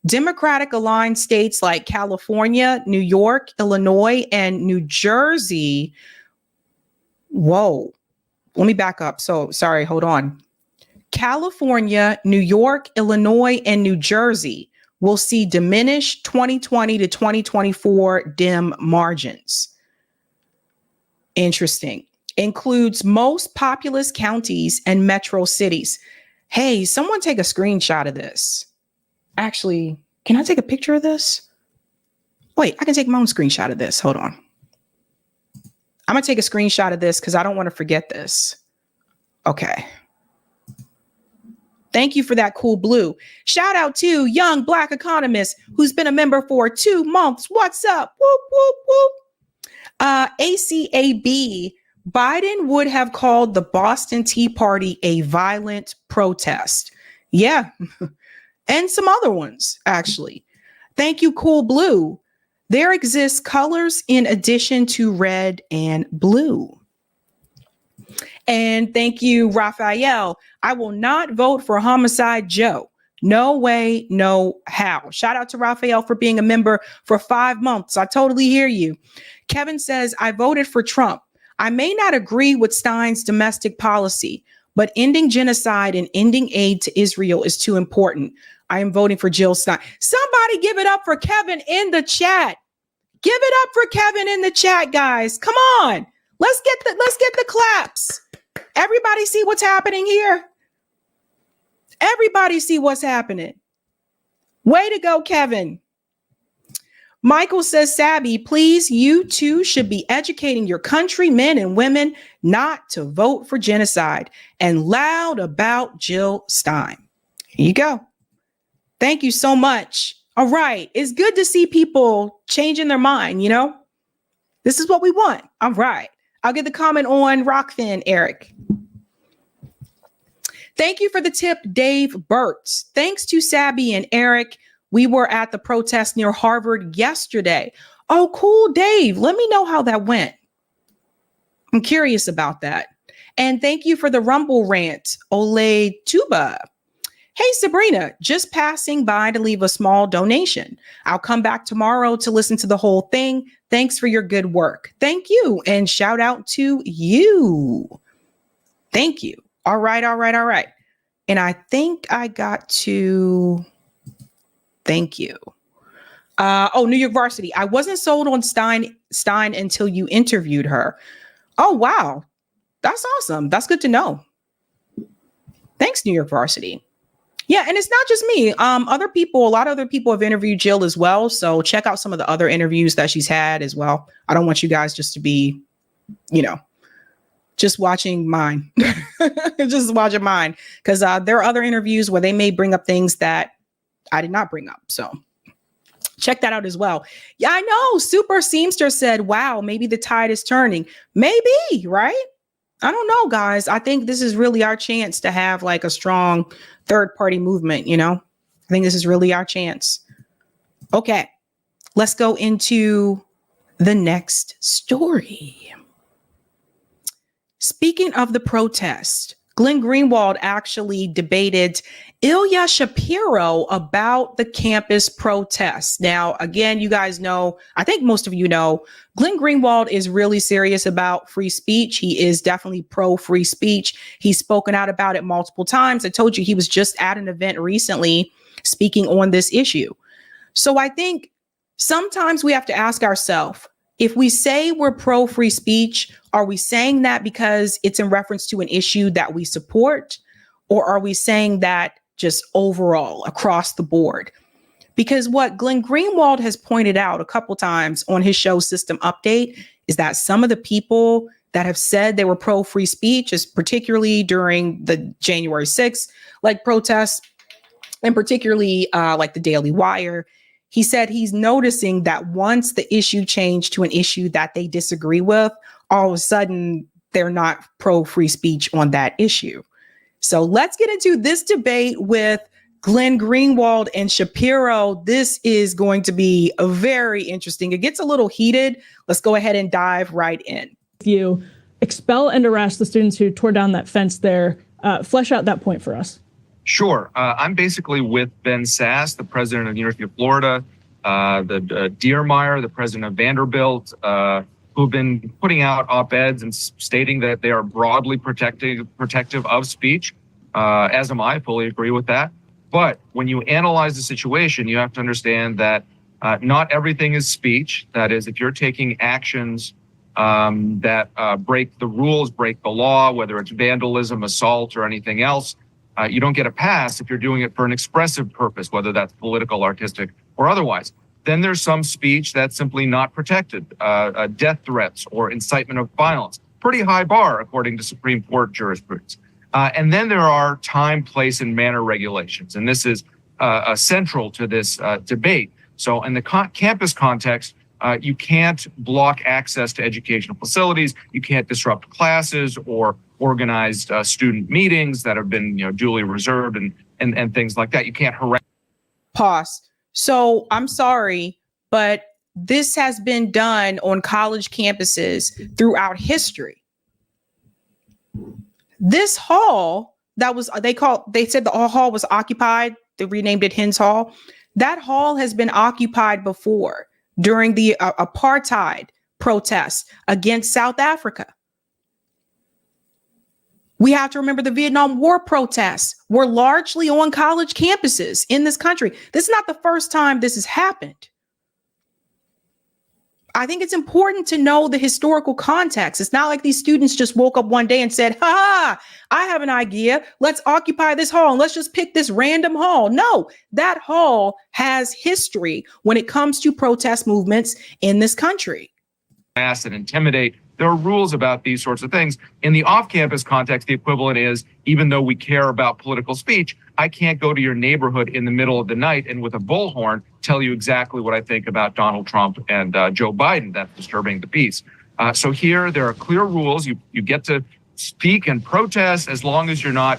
Democratic aligned states like California, New York, Illinois, and New Jersey. Whoa, let me back up. So sorry, hold on. California, New York, Illinois, and New Jersey will see diminished 2020 to 2024 dim margins. Interesting. Includes most populous counties and metro cities. Hey, someone take a screenshot of this. Actually, can I take a picture of this? Wait, I can take my own screenshot of this. Hold on. I'm going to take a screenshot of this because I don't want to forget this. Okay. Thank you for that, Cool Blue. Shout out to Young Black Economist who's been a member for 2 months. What's up? Whoop, whoop, whoop. ACAB, Biden would have called the Boston Tea Party a violent protest. Yeah. And some other ones, actually. Thank you, Cool Blue. There exists colors in addition to red and blue. And thank you, Raphael. I will not vote for Homicide Joe. No way, no how. Shout out to Raphael for being a member for 5 months. I totally hear you. Kevin says, I voted for Trump. I may not agree with Stein's domestic policy, but ending genocide and ending aid to Israel is too important. I am voting for Jill Stein. Somebody give it up for Kevin in the chat. Give it up for Kevin in the chat, guys. Come on. Let's get the claps. Everybody see what's happening here? Everybody see what's happening. Way to go, Kevin. Michael says, Sabby, please, you too should be educating your countrymen and women not to vote for genocide, and loud about Jill Stein. Here you go. Thank you so much. All right. It's good to see people changing their mind, you know? This is what we want. All right. I'll get the comment on Rockfin, Eric. Thank you for the tip, Dave Burtz. Thanks to Sabby and Eric. We were at the protest near Harvard yesterday. Oh, cool, Dave. Let me know how that went. I'm curious about that. And thank you for the Rumble rant, Ole Tuba. Hey, Sabrina, just passing by to leave a small donation. I'll come back tomorrow to listen to the whole thing. Thanks for your good work. Thank you. And shout out to you. Thank you. All right. And I think I got to... Thank you. New York Varsity. I wasn't sold on Stein until you interviewed her. Oh, wow. That's awesome. That's good to know. Thanks, New York Varsity. Yeah, and it's not just me. A lot of other people have interviewed Jill as well. So check out some of the other interviews that she's had as well. I don't want you guys just to be, just watching mine. Just watching mine. Because there are other interviews where they may bring up things that I did not bring up. So check that out as well. Yeah, I know. Super Seamster said, wow, maybe the tide is turning. Maybe, right? I don't know, guys. I think this is really our chance to have like a strong third party movement. I think this is really our chance. Okay, let's go into the next story. Speaking of the protest, Glenn Greenwald actually debated Ilya Shapiro about the campus protests. Now, again, you guys know, I think most of you know, Glenn Greenwald is really serious about free speech. He is definitely pro free speech. He's spoken out about it multiple times. I told you he was just at an event recently speaking on this issue. So I think sometimes we have to ask ourselves, if we say we're pro free speech, are we saying that because it's in reference to an issue that we support? Or are we saying that just overall across the board? Because what Glenn Greenwald has pointed out a couple times on his show System Update is that some of the people that have said they were pro free speech, is particularly during the January 6th protests, and particularly like the Daily Wire, he said he's noticing that once the issue changed to an issue that they disagree with, all of a sudden they're not pro free speech on that issue. So let's get into this debate with Glenn Greenwald and Shapiro. This is going to be very interesting. It gets a little heated. Let's go ahead and dive right in. If you expel and arrest the students who tore down that fence there, flesh out that point for us. Sure. I'm basically with Ben Sass, the president of the University of Florida, the Diermeyer, the president of Vanderbilt, who've been putting out op-eds and stating that they are broadly protective of speech, as am I. Fully agree with that. But when you analyze the situation, you have to understand that not everything is speech. That is, if you're taking actions that break the rules, break the law, whether it's vandalism, assault, or anything else, you don't get a pass if you're doing it for an expressive purpose, whether that's political, artistic, or otherwise. Then there's some speech that's simply not protected, death threats or incitement of violence. Pretty high bar, according to Supreme Court jurisprudence. And then there are time, place, and manner regulations. And this is central to this debate. So in the campus context, you can't block access to educational facilities. You can't disrupt classes or organized student meetings that have been duly reserved and things like that. You can't harass. Pause. So I'm sorry, but this has been done on college campuses throughout history. This hall that was, they said the hall was occupied. They renamed it Hens Hall. That hall has been occupied before during the apartheid protests against South Africa. We have to remember the Vietnam War protests were largely on college campuses in this country. This is not the first time this has happened. I think it's important to know the historical context. It's not like these students just woke up one day and said, ha, I have an idea. Let's occupy this hall and let's just pick this random hall. No, that hall has history when it comes to protest movements in this country. And intimidate. There are rules about these sorts of things. In the off-campus context, the equivalent is, even though we care about political speech, I can't go to your neighborhood in the middle of the night and with a bullhorn tell you exactly what I think about Donald Trump and Joe Biden. That's disturbing the peace. So here, there are clear rules. You get to speak and protest as long as you're not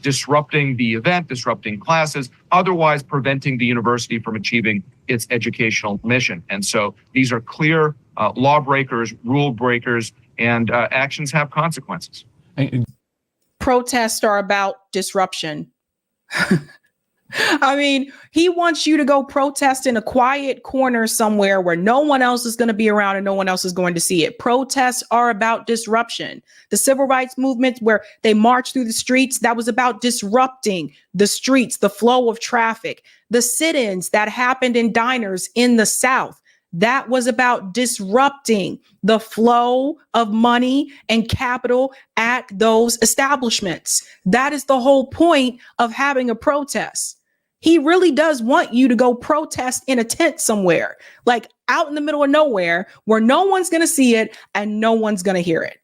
disrupting the event, disrupting classes, otherwise preventing the university from achieving its educational mission. And so these are clear lawbreakers, rule breakers, and actions have consequences. Protests are about disruption. I mean, he wants you to go protest in a quiet corner somewhere where no one else is going to be around and no one else is going to see it. Protests are about disruption. The civil rights movement where they marched through the streets, that was about disrupting the streets, the flow of traffic. The sit-ins that happened in diners in the South, that was about disrupting the flow of money and capital at those establishments. That is the whole point of having a protest. He really does want you to go protest in a tent somewhere, like out in the middle of nowhere where no one's going to see it and no one's going to hear it.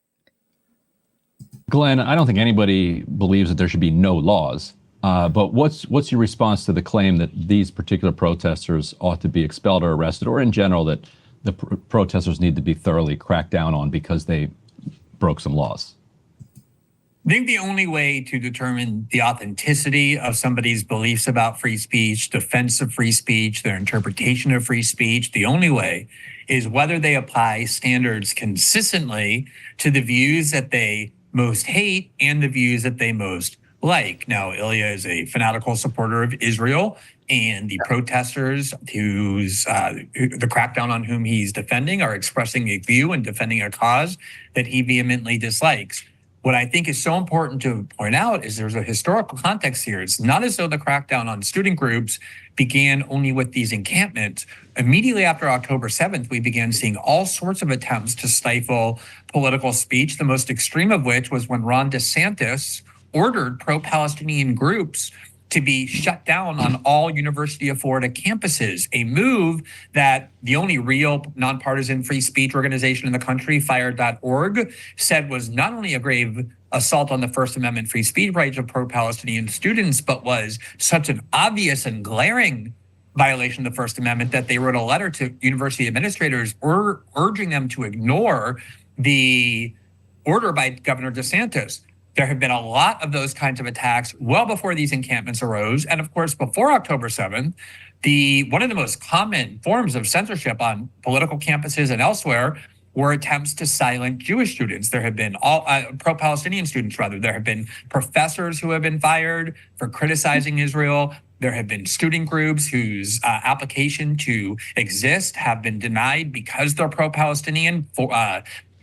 Glenn, I don't think anybody believes that there should be no laws. But what's your response to the claim that these particular protesters ought to be expelled or arrested, or in general that the protesters need to be thoroughly cracked down on because they broke some laws? I think the only way to determine the authenticity of somebody's beliefs about free speech, defense of free speech, their interpretation of free speech, the only way is whether they apply standards consistently to the views that they most hate and the views that they most like. Now, Ilya is a fanatical supporter of Israel, and the protesters the crackdown on whom he's defending are expressing a view and defending a cause that he vehemently dislikes. What I think is so important to point out is there's a historical context here. It's not as though the crackdown on student groups began only with these encampments. Immediately after October 7th, we began seeing all sorts of attempts to stifle political speech, the most extreme of which was when Ron DeSantis ordered pro-Palestinian groups to be shut down on all University of Florida campuses, a move that the only real nonpartisan free speech organization in the country, fire.org, said was not only a grave assault on the First Amendment free speech rights of pro-Palestinian students, but was such an obvious and glaring violation of the First Amendment that they wrote a letter to university administrators urging them to ignore the order by Governor DeSantis. There have been a lot of those kinds of attacks well before these encampments arose. And of course, before October 7th, one of the most common forms of censorship on political campuses and elsewhere were attempts to silence Jewish students. There have been pro-Palestinian students, rather. There have been professors who have been fired for criticizing Israel. There have been student groups whose application to exist have been denied because they're pro-Palestinian.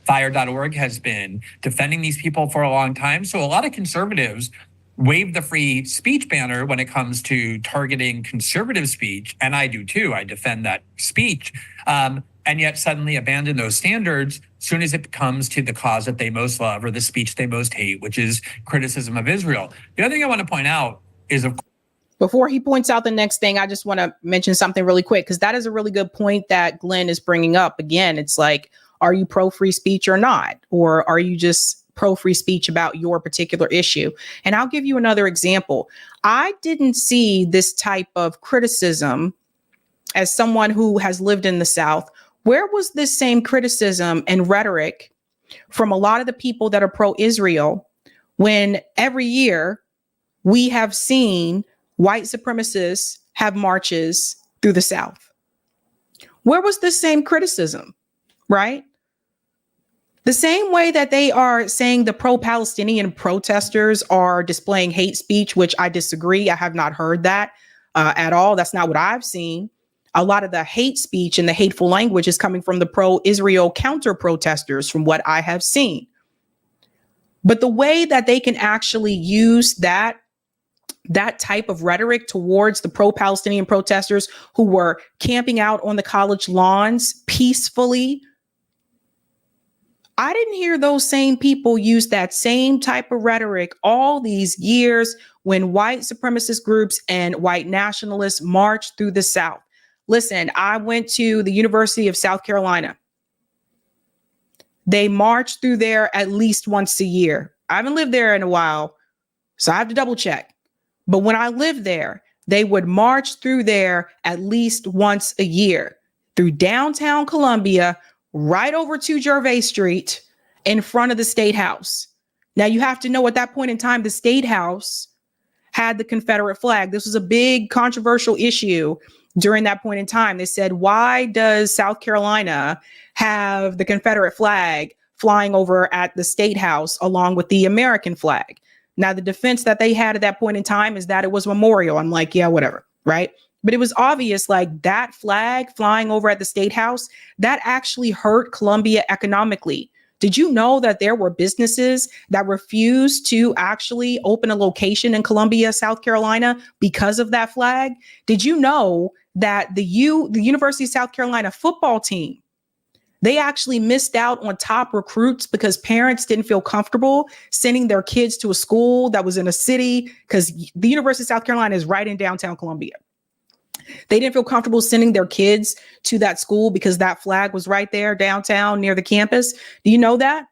Fire.org has been defending these people for a long time. So a lot of conservatives wave the free speech banner when it comes to targeting conservative speech. And I do too. I defend that speech. And yet suddenly abandon those standards as soon as it comes to the cause that they most love or the speech they most hate, which is criticism of Israel. The other thing I want to point out is, before he points out the next thing, I just want to mention something really quick, because that is a really good point that Glenn is bringing up. Again, it's like, are you pro-free speech or not? Or are you just pro-free speech about your particular issue? And I'll give you another example. I didn't see this type of criticism as someone who has lived in the South. Where was this same criticism and rhetoric from a lot of the people that are pro-Israel when every year we have seen white supremacists have marches through the South? Where was this same criticism, right? The same way that they are saying the pro-Palestinian protesters are displaying hate speech, which I disagree. I have not heard that at all. That's not what I've seen. A lot of the hate speech and the hateful language is coming from the pro-Israel counter protesters, from what I have seen. But the way that they can actually use that type of rhetoric towards the pro-Palestinian protesters who were camping out on the college lawns peacefully, I didn't hear those same people use that same type of rhetoric all these years when white supremacist groups and white nationalists marched through the South. Listen, I went to the University of South Carolina. They march through there at least once a year. I haven't lived there in a while, so I have to double check. But when I lived there, they would march through there at least once a year through downtown Columbia, right over to Gervais Street in front of the State House. Now, you have to know at that point in time, the State House had the Confederate flag. This was a big controversial issue during that point in time. They said, why does South Carolina have the Confederate flag flying over at the State House along with the American flag? Now, the defense that they had at that point in time is that it was memorial. I'm like, yeah, whatever, right? But it was obvious, like, that flag flying over at the State House, that actually hurt Columbia economically. Did you know that there were businesses that refused to actually open a location in Columbia, South Carolina because of that flag? Did you know that the University of South Carolina football team, they actually missed out on top recruits because parents didn't feel comfortable sending their kids to a school that was in a city, because the University of South Carolina is right in downtown Columbia. They didn't feel comfortable sending their kids to that school because that flag was right there downtown near the campus. Do you know that?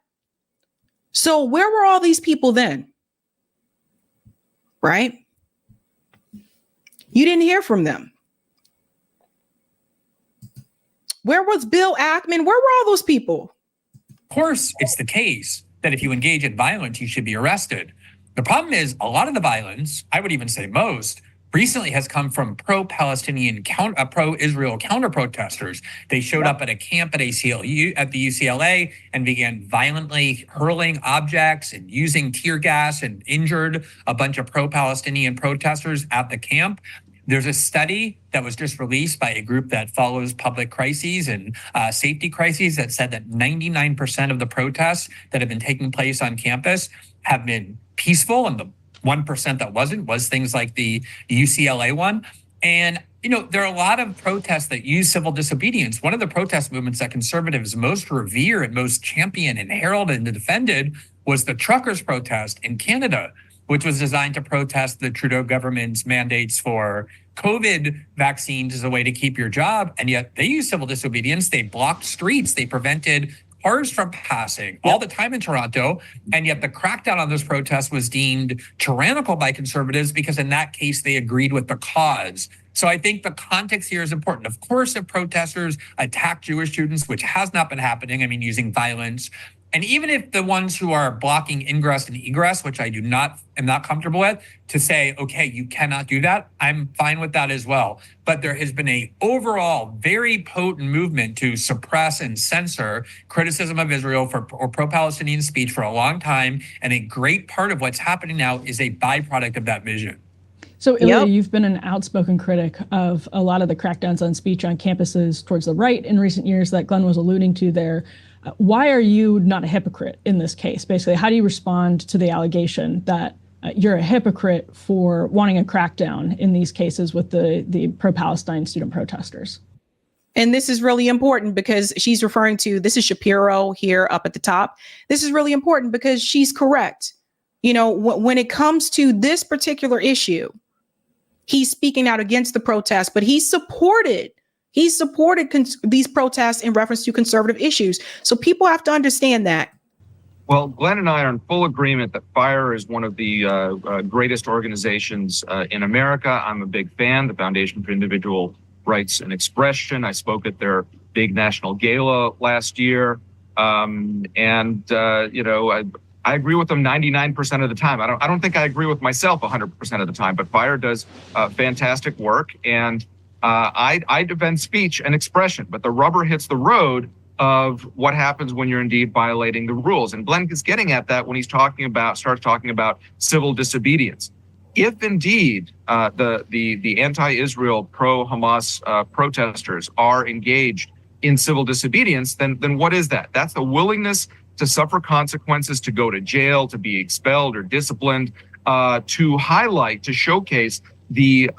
So where were all these people then? Right? You didn't hear from them. Where was Bill Ackman? Where were all those people? Of course, it's the case that if you engage in violence, you should be arrested. The problem is a lot of the violence, I would even say most, recently has come from pro-Palestinian, pro-Israel counter-protesters. They showed up at a camp at the UCLA and began violently hurling objects and using tear gas and injured a bunch of pro-Palestinian protesters at the camp. There's a study that was just released by a group that follows public crises and safety crises that said that 99% of the protests that have been taking place on campus have been peaceful, and the 1% that was things like the UCLA one. And, you know, there are a lot of protests that use civil disobedience. One of the protest movements that conservatives most revere and most champion and heralded and defended was the truckers' protest in Canada, which was designed to protest the Trudeau government's mandates for COVID vaccines as a way to keep your job. And yet they used civil disobedience. They blocked streets. They prevented cars from passing all the time in Toronto. And yet the crackdown on those protests was deemed tyrannical by conservatives because in that case, they agreed with the cause. So I think the context here is important. Of course, if protesters attack Jewish students, which has not been happening, I mean, using violence, and even if the ones who are blocking ingress and egress, which I am not comfortable with, to say, okay, you cannot do that, I'm fine with that as well. But there has been a overall very potent movement to suppress and censor criticism of Israel or pro-Palestinian speech for a long time. And a great part of what's happening now is a byproduct of that vision. So, Ilya, you've been an outspoken critic of a lot of the crackdowns on speech on campuses towards the right in recent years that Glenn was alluding to there. Why are you not a hypocrite in this case? Basically, how do you respond to the allegation that you're a hypocrite for wanting a crackdown in these cases with the pro-Palestine student protesters? And this is really important because she's referring to, this is Shapiro here up at the top. This is really important because she's correct. You know, when it comes to this particular issue, he's speaking out against the protest, but he supported these protests in reference to conservative issues. So people have to understand that. Well, Glenn and I are in full agreement that FIRE is one of the greatest organizations in America. I'm a big fan, the Foundation for Individual Rights and Expression. I spoke at their big national gala last year. I agree with them 99% of the time. I don't think I agree with myself 100% of the time, but FIRE does fantastic work. And I defend speech and expression, but the rubber hits the road of what happens when you're indeed violating the rules. And Glenn is getting at that when he starts talking about civil disobedience. If indeed the anti-Israel, pro-Hamas protesters are engaged in civil disobedience, then what is that? That's a willingness to suffer consequences, to go to jail, to be expelled or disciplined, to highlight, to showcase the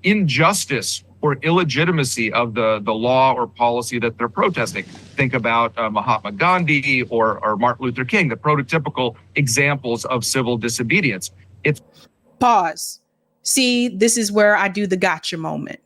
injustice or illegitimacy of the law or policy that they're protesting. Think about Mahatma Gandhi or Martin Luther King, the prototypical examples of civil disobedience. It's Pause. See, this is where I do the gotcha moment.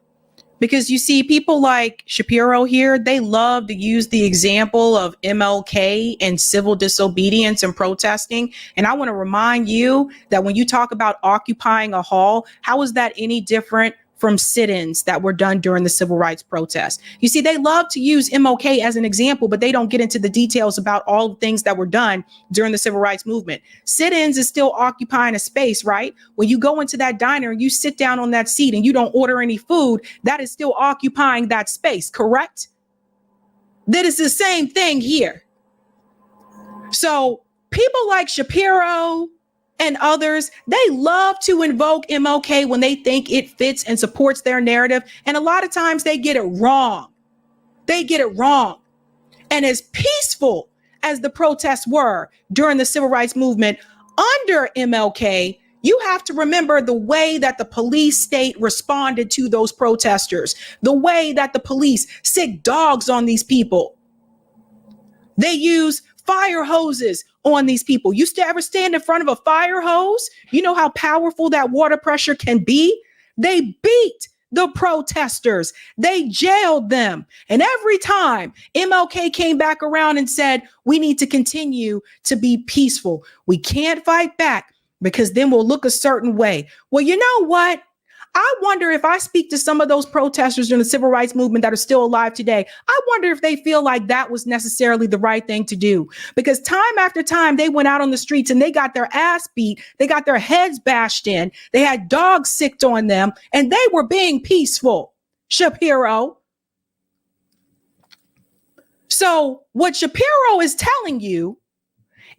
Because you see, people like Shapiro here, they love to use the example of MLK and civil disobedience and protesting. And I want to remind you that when you talk about occupying a hall, how is that any different from sit-ins that were done during the civil rights protests? You see, they love to use MLK as an example, but they don't get into the details about all the things that were done during the civil rights movement. Sit-ins is still occupying a space, right? When you go into that diner and you sit down on that seat and you don't order any food, that is still occupying that space, correct? That is the same thing here. So people like Shapiro and others, they love to invoke MLK when they think it fits and supports their narrative. And a lot of times they get it wrong. They get it wrong. And as peaceful as the protests were during the civil rights movement under MLK, you have to remember the way that the police state responded to those protesters, the way that the police sick dogs on these people. They use fire hoses on these people. You ever stand in front of a fire hose? You know how powerful that water pressure can be? They beat the protesters. They jailed them. And every time MLK came back around and said, we need to continue to be peaceful. We can't fight back because then we'll look a certain way. Well, you know what? I wonder if I speak to some of those protesters during the civil rights movement that are still alive today, I wonder if they feel like that was necessarily the right thing to do. Because time after time, they went out on the streets and they got their ass beat. They got their heads bashed in. They had dogs sicked on them and they were being peaceful. Shapiro. So what Shapiro is telling you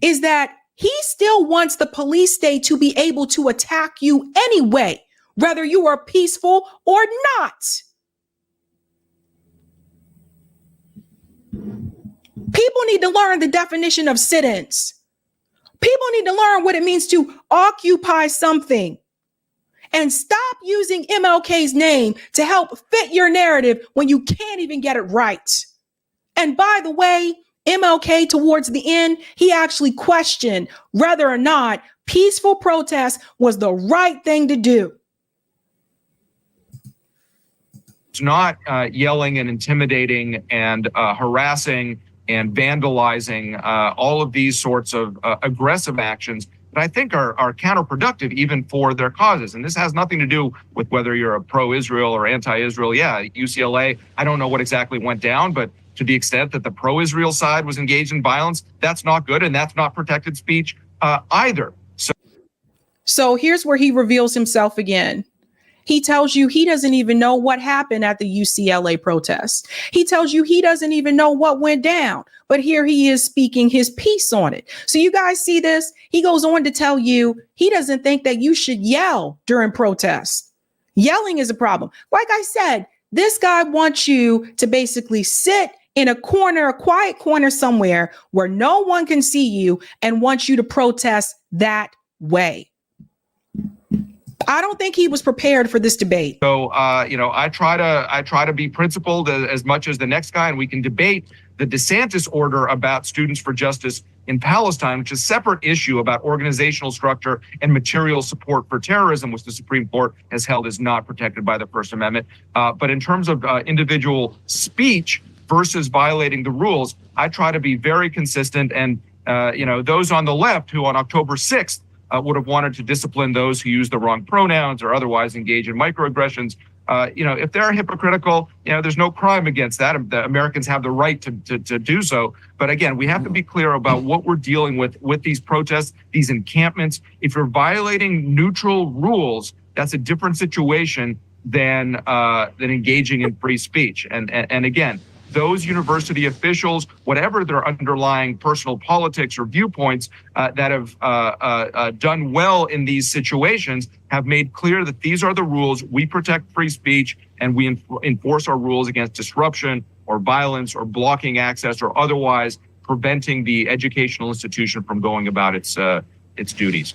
is that he still wants the police state to be able to attack you anyway, whether you are peaceful or not. People need to learn the definition of sit-ins. People need to learn what it means to occupy something and stop using MLK's name to help fit your narrative when you can't even get it right. And by the way, MLK towards the end, he actually questioned whether or not peaceful protest was the right thing to do. It's not yelling and intimidating and harassing and vandalizing, all of these sorts of aggressive actions that I think are counterproductive even for their causes. And this has nothing to do with whether you're a pro-Israel or anti-Israel. Yeah, UCLA, I don't know what exactly went down, but to the extent that the pro-Israel side was engaged in violence, that's not good, and that's not protected speech either. So here's where he reveals himself again. He tells you he doesn't even know what happened at the UCLA protest. He tells you he doesn't even know what went down, but here he is speaking his piece on it. So you guys see this? He goes on to tell you he doesn't think that you should yell during protests. Yelling is a problem. Like I said, this guy wants you to basically sit in a corner, a quiet corner somewhere where no one can see you and wants you to protest that way. I don't think he was prepared for this debate. So, I try to be principled as much as the next guy, and we can debate the DeSantis order about Students for Justice in Palestine, which is a separate issue about organizational structure and material support for terrorism, which the Supreme Court has held is not protected by the First Amendment. But in terms of individual speech versus violating the rules, I try to be very consistent. And, those on the left who on October 6th would have wanted to discipline those who use the wrong pronouns or otherwise engage in microaggressions. If they're hypocritical, there's no crime against that. The Americans have the right to do so. But again, we have to be clear about what we're dealing with these protests, these encampments. If you're violating neutral rules, that's a different situation than engaging in free speech. And again, those university officials, whatever their underlying personal politics or viewpoints that have done well in these situations, have made clear that these are the rules. We protect free speech and we enforce our rules against disruption or violence or blocking access or otherwise preventing the educational institution from going about its duties.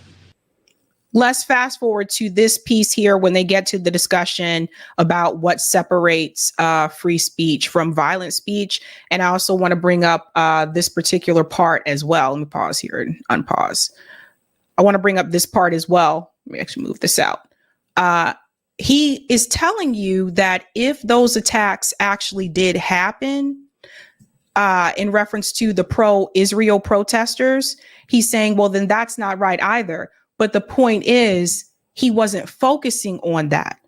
Let's fast forward to this piece here when they get to the discussion about what separates free speech from violent speech. And I also want to bring up this particular part as well. Let me pause here and unpause. I want to bring up this part as well. Let me actually move this out. He is telling you that if those attacks actually did happen, in reference to the pro-Israel protesters, he's saying, well, then that's not right either. But the point is, he wasn't focusing on that.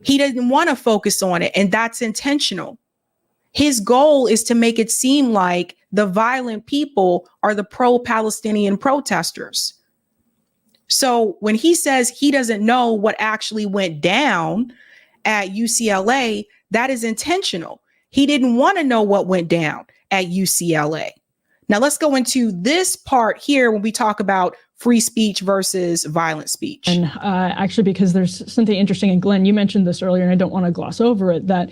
He didn't want to focus on it, and that's intentional. His goal is to make it seem like the violent people are the pro-Palestinian protesters. So when he says he doesn't know what actually went down at UCLA, that is intentional. He didn't want to know what went down at UCLA. Now let's go into this part here when we talk about free speech versus violent speech. And actually, because there's something interesting, and Glenn, you mentioned this earlier, and I don't want to gloss over it, that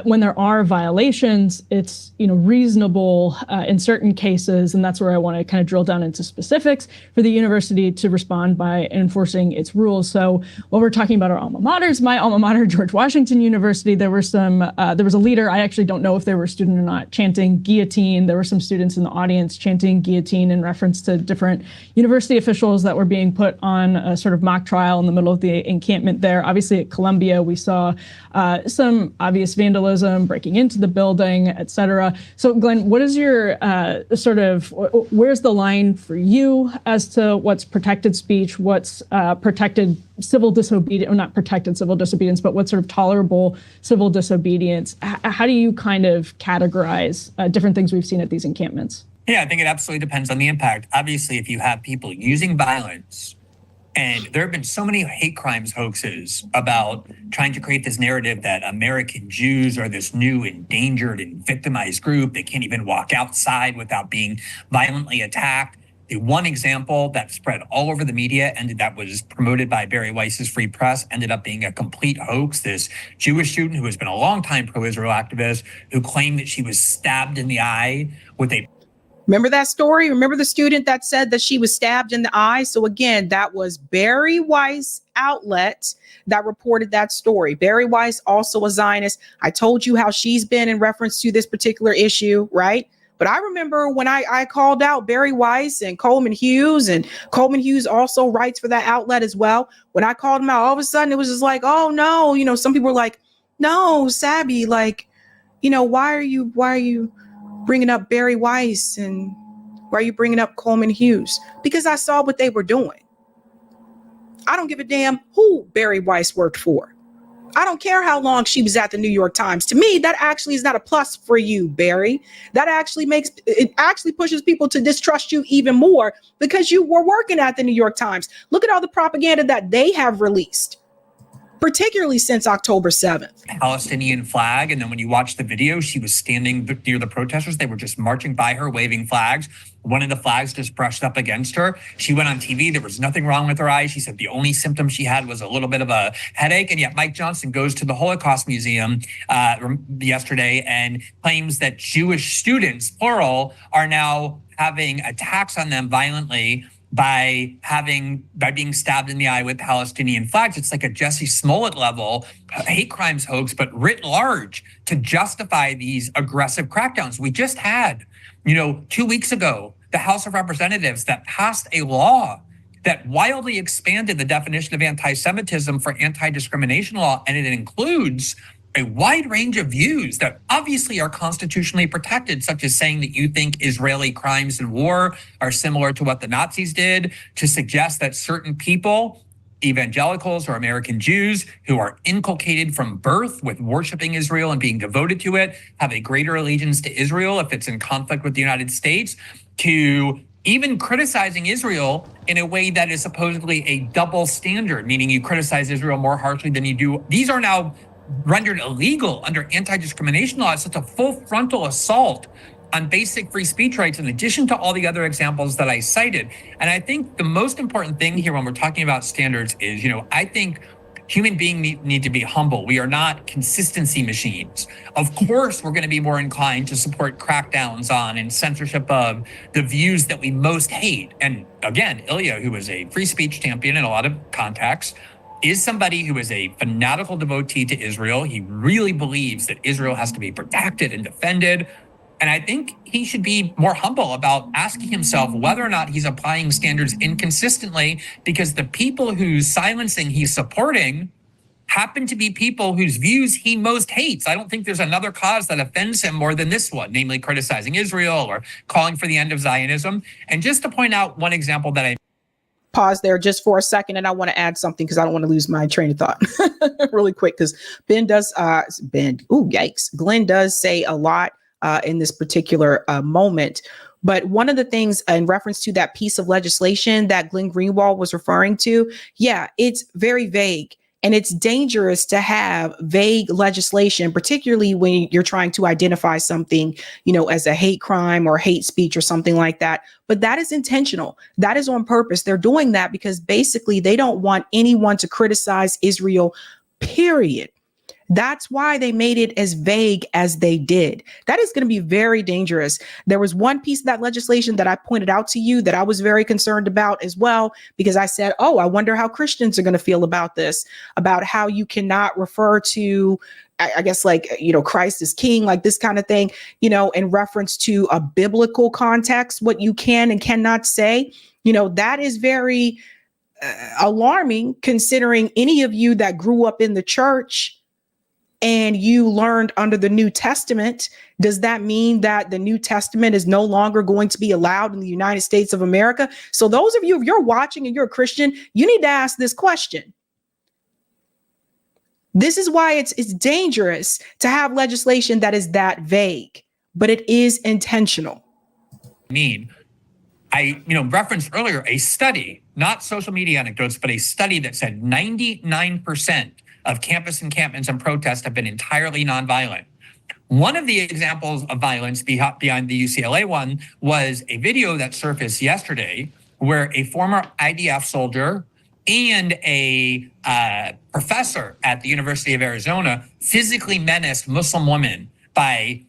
when there are violations, it's reasonable in certain cases, and that's where I want to kind of drill down into specifics, for the university to respond by enforcing its rules. So while we're talking about our alma maters, my alma mater, George Washington University, there was a leader, I actually don't know if they were a student or not, chanting guillotine. There were some students in the audience chanting guillotine in reference to different university officials that were being put on a sort of mock trial in the middle of the encampment there. Obviously at Columbia, we saw some obvious vandalism, breaking into the building, et cetera. So Glenn, what is your where's the line for you as to what's protected speech, what's protected civil disobedience, or not protected civil disobedience, but what's sort of tolerable civil disobedience? How do you kind of categorize different things we've seen at these encampments? Yeah, I think it absolutely depends on the impact. Obviously, if you have people using violence, and there have been so many hate crimes hoaxes about trying to create this narrative that American Jews are this new endangered and victimized group. They can't even walk outside without being violently attacked. The one example that spread all over the media and that was promoted by Barry Weiss's Free Press ended up being a complete hoax. This Jewish student who has been a longtime pro-Israel activist who claimed that she was stabbed in the eye with a... Remember that story? Remember the student that said that she was stabbed in the eye? So again, that was Barry Weiss outlet that reported that story. Barry Weiss, also a Zionist. I told you how she's been in reference to this particular issue, right? But I remember when I called out Barry Weiss and Coleman Hughes, and Coleman Hughes also writes for that outlet as well. When I called him out, all of a sudden it was just like, oh no, some people were like, no, Sabby, like, why are you bringing up Barry Weiss, and why are you bringing up Coleman Hughes? Because I saw what they were doing. I don't give a damn who Barry Weiss worked for. I don't care how long she was at the New York Times. To me, that actually is not a plus for you, Barry. That actually pushes people to distrust you even more because you were working at the New York Times. Look at all the propaganda that they have released, particularly since October 7th. Palestinian flag. And then when you watch the video, she was standing near the protesters. They were just marching by her, waving flags. One of the flags just brushed up against her. She went on TV. There was nothing wrong with her eye. She said the only symptom she had was a little bit of a headache. And yet Mike Johnson goes to the Holocaust Museum yesterday and claims that Jewish students, plural, are now having attacks on them violently by being stabbed in the eye with Palestinian flags. It's like a Jussie Smollett level hate crimes hoax, but writ large to justify these aggressive crackdowns. We just had, 2 weeks ago, the House of Representatives that passed a law that wildly expanded the definition of anti-Semitism for anti-discrimination law, and it includes a wide range of views that obviously are constitutionally protected, such as saying that you think Israeli crimes and war are similar to what the Nazis did, to suggest that certain people, evangelicals or American Jews, who are inculcated from birth with worshiping Israel and being devoted to it, have a greater allegiance to Israel if it's in conflict with the United States, to even criticizing Israel in a way that is supposedly a double standard, meaning you criticize Israel more harshly than you do. These are now rendered illegal under anti-discrimination law. It's such a full frontal assault on basic free speech rights, in addition to all the other examples that I cited. And I think the most important thing here when we're talking about standards is, I think Human beings need to be humble. We are not consistency machines. Of course, we're going to be more inclined to support crackdowns on and censorship of the views that we most hate. And again, Ilya, who is a free speech champion in a lot of contexts, is somebody who is a fanatical devotee to Israel. He really believes that Israel has to be protected and defended. And I think he should be more humble about asking himself whether or not he's applying standards inconsistently, because the people whose silencing he's supporting happen to be people whose views he most hates. I don't think there's another cause that offends him more than this one, namely criticizing Israel or calling for the end of Zionism. And just to point out one example that I pause there just for a second, and I want to add something because I don't want to lose my train of thought really quick, because Glenn does say a lot in this particular moment. But one of the things in reference to that piece of legislation that Glenn Greenwald was referring to, yeah, it's very vague. And it's dangerous to have vague legislation, particularly when you're trying to identify something, as a hate crime or hate speech or something like that. But that is intentional. That is on purpose. They're doing that because basically they don't want anyone to criticize Israel, period. That's why they made it as vague as they did. That is going to be very dangerous. There was one piece of that legislation that I pointed out to you that I was very concerned about as well, because I said, I wonder how Christians are going to feel about this, about how you cannot refer to, I guess, Christ is king, like this kind of thing, in reference to a biblical context, what you can and cannot say. That is very alarming, considering any of you that grew up in the church and you learned under the New Testament. Does that mean that the New Testament is no longer going to be allowed in the United States of America? So those of you, if you're watching and you're a Christian, you need to ask this question. This is why it's dangerous to have legislation that is that vague, but it is intentional. I referenced earlier a study, not social media anecdotes, but a study that said 99% of campus encampments and protests have been entirely nonviolent. One of the examples of violence behind the UCLA one was a video that surfaced yesterday where a former IDF soldier and a professor at the University of Arizona physically menaced Muslim women by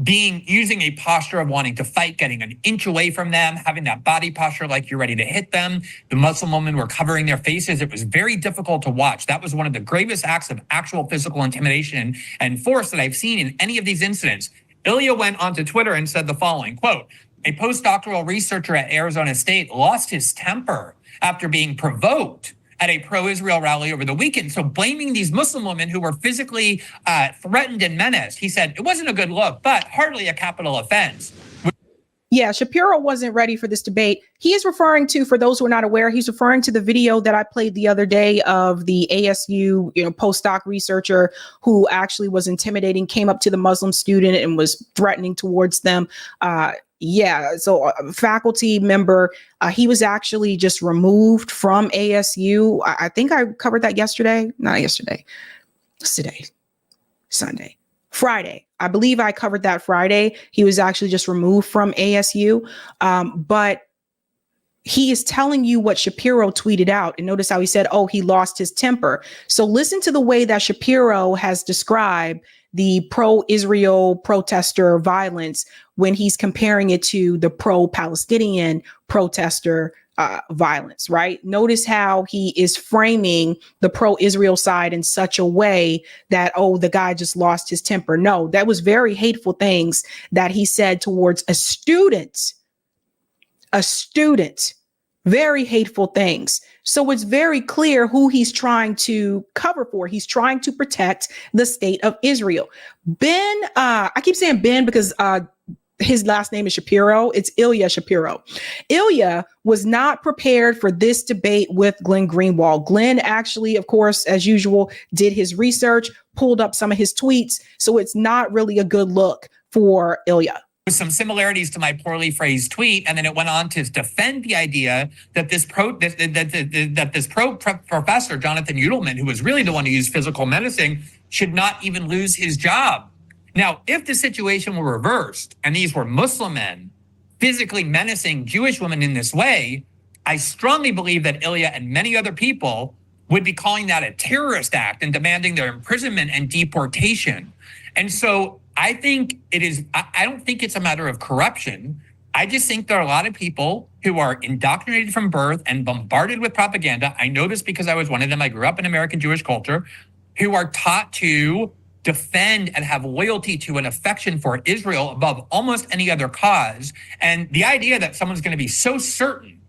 using a posture of wanting to fight, getting an inch away from them, having that body posture like you're ready to hit them. The Muslim women were covering their faces. It was very difficult to watch. That was one of the gravest acts of actual physical intimidation and force that I've seen in any of these incidents. Ilya went onto Twitter and said the following, quote, "A postdoctoral researcher at Arizona State lost his temper after being provoked at a pro-Israel rally over the weekend." So blaming these Muslim women who were physically threatened and menaced, he said it wasn't a good look, but hardly a capital offense. Yeah, Shapiro wasn't ready for this debate. He is referring to, for those who are not aware, he's referring to the video that I played the other day of the ASU, postdoc researcher who actually was intimidating, came up to the Muslim student and was threatening towards them. So a faculty member, he was actually just removed from ASU. I think I covered that yesterday. Not yesterday. It's today. Sunday. Friday. I believe I covered that Friday. He was actually just removed from ASU. But he is telling you what Shapiro tweeted out. And notice how he said, he lost his temper. So listen to the way that Shapiro has described the pro-Israel protester violence when he's comparing it to the pro-Palestinian protester violence, right? Notice how he is framing the pro-Israel side in such a way that, the guy just lost his temper. No, that was very hateful things that he said towards a student, very hateful things. So it's very clear who he's trying to cover for. He's trying to protect the state of Israel. I keep saying Ben because his last name is Shapiro. It's Ilya Shapiro. Ilya was not prepared for this debate with Glenn Greenwald. Glenn actually, of course, as usual, did his research, pulled up some of his tweets. So it's not really a good look for Ilya. Some similarities to my poorly phrased tweet, and then it went on to defend the idea that this professor Jonathan Udelman, who was really the one who used physical menacing, should not even lose his job. Now, if the situation were reversed and these were Muslim men physically menacing Jewish women in this way, I strongly believe that Ilya and many other people would be calling that a terrorist act and demanding their imprisonment and deportation. And so I think I don't think it's a matter of corruption. I just think there are a lot of people who are indoctrinated from birth and bombarded with propaganda. I know this because I was one of them. I grew up in American Jewish culture, who are taught to defend and have loyalty to an affection for Israel above almost any other cause. And the idea that someone's going to be so certain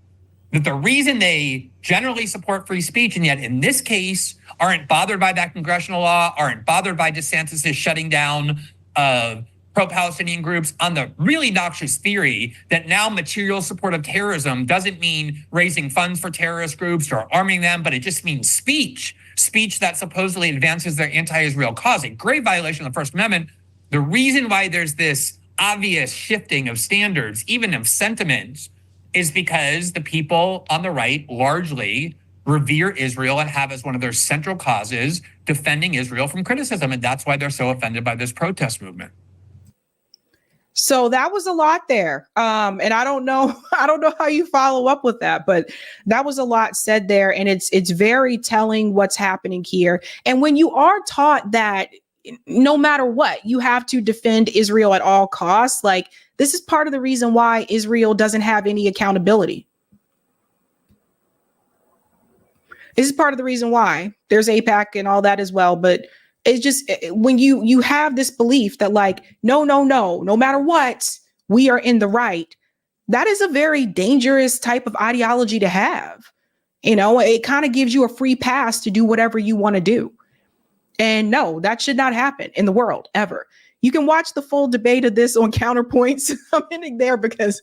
that the reason they generally support free speech, and yet in this case aren't bothered by that congressional law, aren't bothered by DeSantis' shutting down pro-Palestinian groups on the really noxious theory that now material support of terrorism doesn't mean raising funds for terrorist groups or arming them, but it just means speech that supposedly advances their anti-Israel cause, a grave violation of the First Amendment. The reason why there's this obvious shifting of standards, even of sentiments, is because the people on the right largely revere Israel and have as one of their central causes defending Israel from criticism. And that's why they're so offended by this protest movement. So that was a lot there. And I don't know how you follow up with that, but that was a lot said there. And it's very telling what's happening here. And when you are taught that no matter what, you have to defend Israel at all costs, like this is part of the reason why Israel doesn't have any accountability. This is part of the reason why there's AIPAC and all that as well. But it's just when you have this belief that like, no matter what, we are in the right. That is a very dangerous type of ideology to have. You know, it kind of gives you a free pass to do whatever you want to do. And no, that should not happen in the world ever. You can watch the full debate of this on Counterpoints. I'm ending there because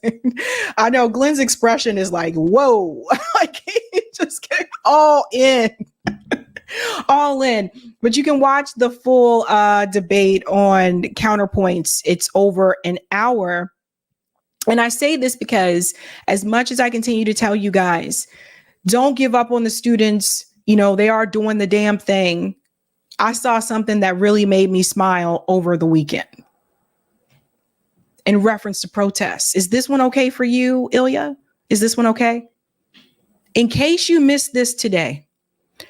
I know Glenn's expression is like, whoa, like he just get all in. All in. But you can watch the full debate on Counterpoints. It's over an hour. And I say this because as much as I continue to tell you guys, don't give up on the students. You know, they are doing the damn thing. I saw something that really made me smile over the weekend in reference to protests. Is this one okay for you, Ilya? Is this one okay? In case you missed this today,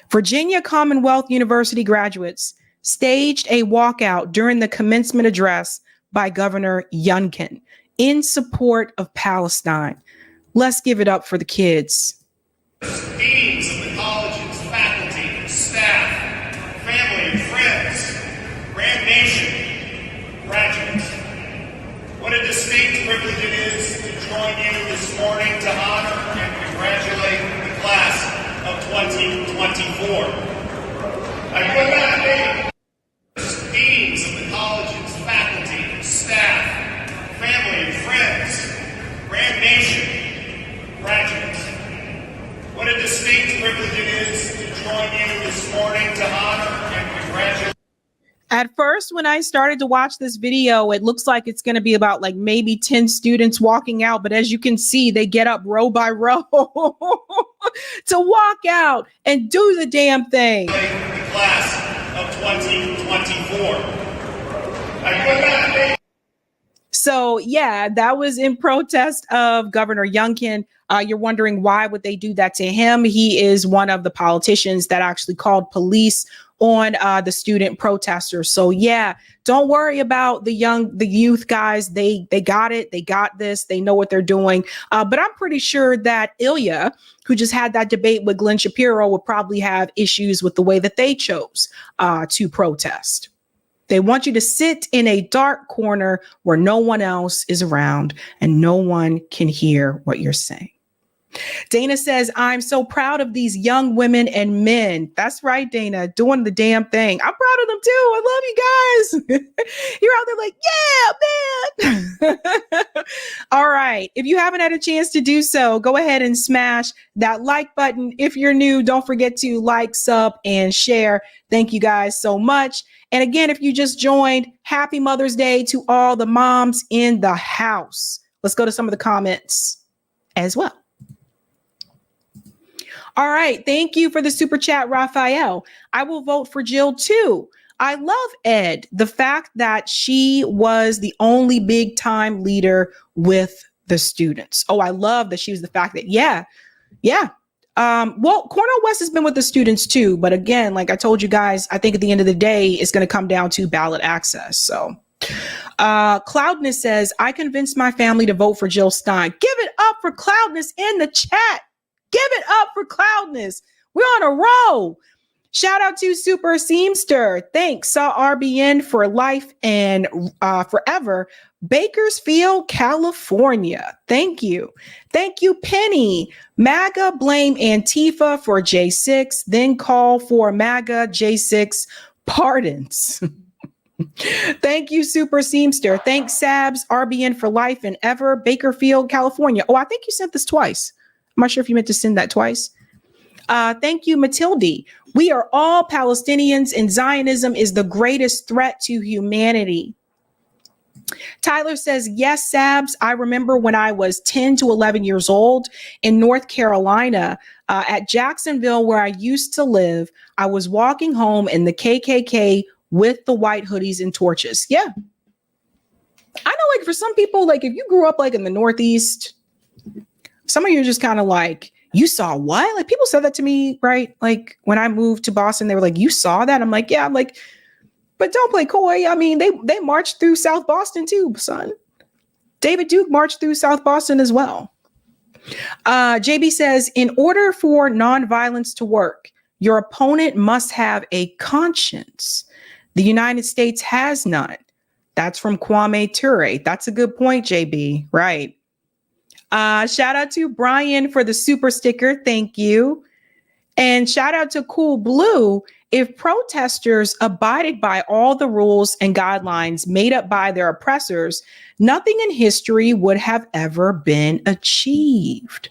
Virginia Commonwealth University graduates staged a walkout during the commencement address by Governor Youngkin in support of Palestine. Let's give it up for the kids. Deans of the colleges, faculty, staff, family and friends, Grand Nation, graduates. What a distinct privilege it is to join you this morning to honor and congratulate the class of 2024. Deans of the colleges, faculty, staff, family and friends, Grand Nation, graduates. What a distinct privilege it is to join you this morning to honor and congratulate. At first, when I started to watch this video, it looks like it's going to be about like maybe 10 students walking out. But as you can see, they get up row by row to walk out and do the damn thing. The class of 2024. So, yeah, that was in protest of Governor Youngkin. You're wondering why would they do that to him? He is one of the politicians that actually called police on the student protesters. So yeah, don't worry about the youth guys. They got it. They got this. They know what they're doing. But I'm pretty sure that Ilya, who just had that debate with Glenn Shapiro, would probably have issues with the way that they chose to protest. They want you to sit in a dark corner where no one else is around and no one can hear what you're saying. Dana says, I'm so proud of these young women and men. That's right, Dana, doing the damn thing. I'm proud of them too. I love you guys. You're out there like, yeah, man. All right. If you haven't had a chance to do so, go ahead and smash that like button. If you're new, don't forget to like, sub, and share. Thank you guys so much. And again, if you just joined, happy Mother's Day to all the moms in the house. Let's go to some of the comments as well. All right. Thank you for the super chat, Raphael. I will vote for Jill too. I love Ed. The fact that she was the only big time leader with the students. Oh, I love that she was the fact that, Well, Cornel West has been with the students too, but again, like I told you guys, I think at the end of the day, it's going to come down to ballot access. So, Cloudness says, I convinced my family to vote for Jill Stein. Give it up for Cloudness in the chat. Give it up for Cloudness. We're on a roll. Shout out to Super Seamster. Thanks. Saw RBN for life and forever. Bakersfield, California. Thank you. Thank you, Penny. MAGA blame Antifa for J6, then call for MAGA J6 pardons. Thank you, Super Seamster. Thanks, Sabs, RBN for life and ever. Bakerfield, California. Oh, I think you sent this twice. I'm not sure if you meant to send that twice. Thank you, Matilde. We are all Palestinians, and Zionism is the greatest threat to humanity. Tyler says, yes, Sabs. I remember when I was 10 to 11 years old in North Carolina at Jacksonville, where I used to live. I was walking home in the KKK with the white hoodies and torches. Yeah. I know, like, for some people, like, if you grew up like in the Northeast, some of you are just kind of like, you saw what? Like, people said that to me, right? Like, when I moved to Boston, they were like, you saw that? I'm like, yeah. I'm like, but don't play coy. I mean, they marched through South Boston too, son. David Duke marched through South Boston as well. JB says, in order for nonviolence to work, your opponent must have a conscience. The United States has none. That's from Kwame Ture. That's a good point, JB. Right. Shout out to Brian for the super sticker. Thank you. And shout out to Cool Blue. If protesters abided by all the rules and guidelines made up by their oppressors, nothing in history would have ever been achieved.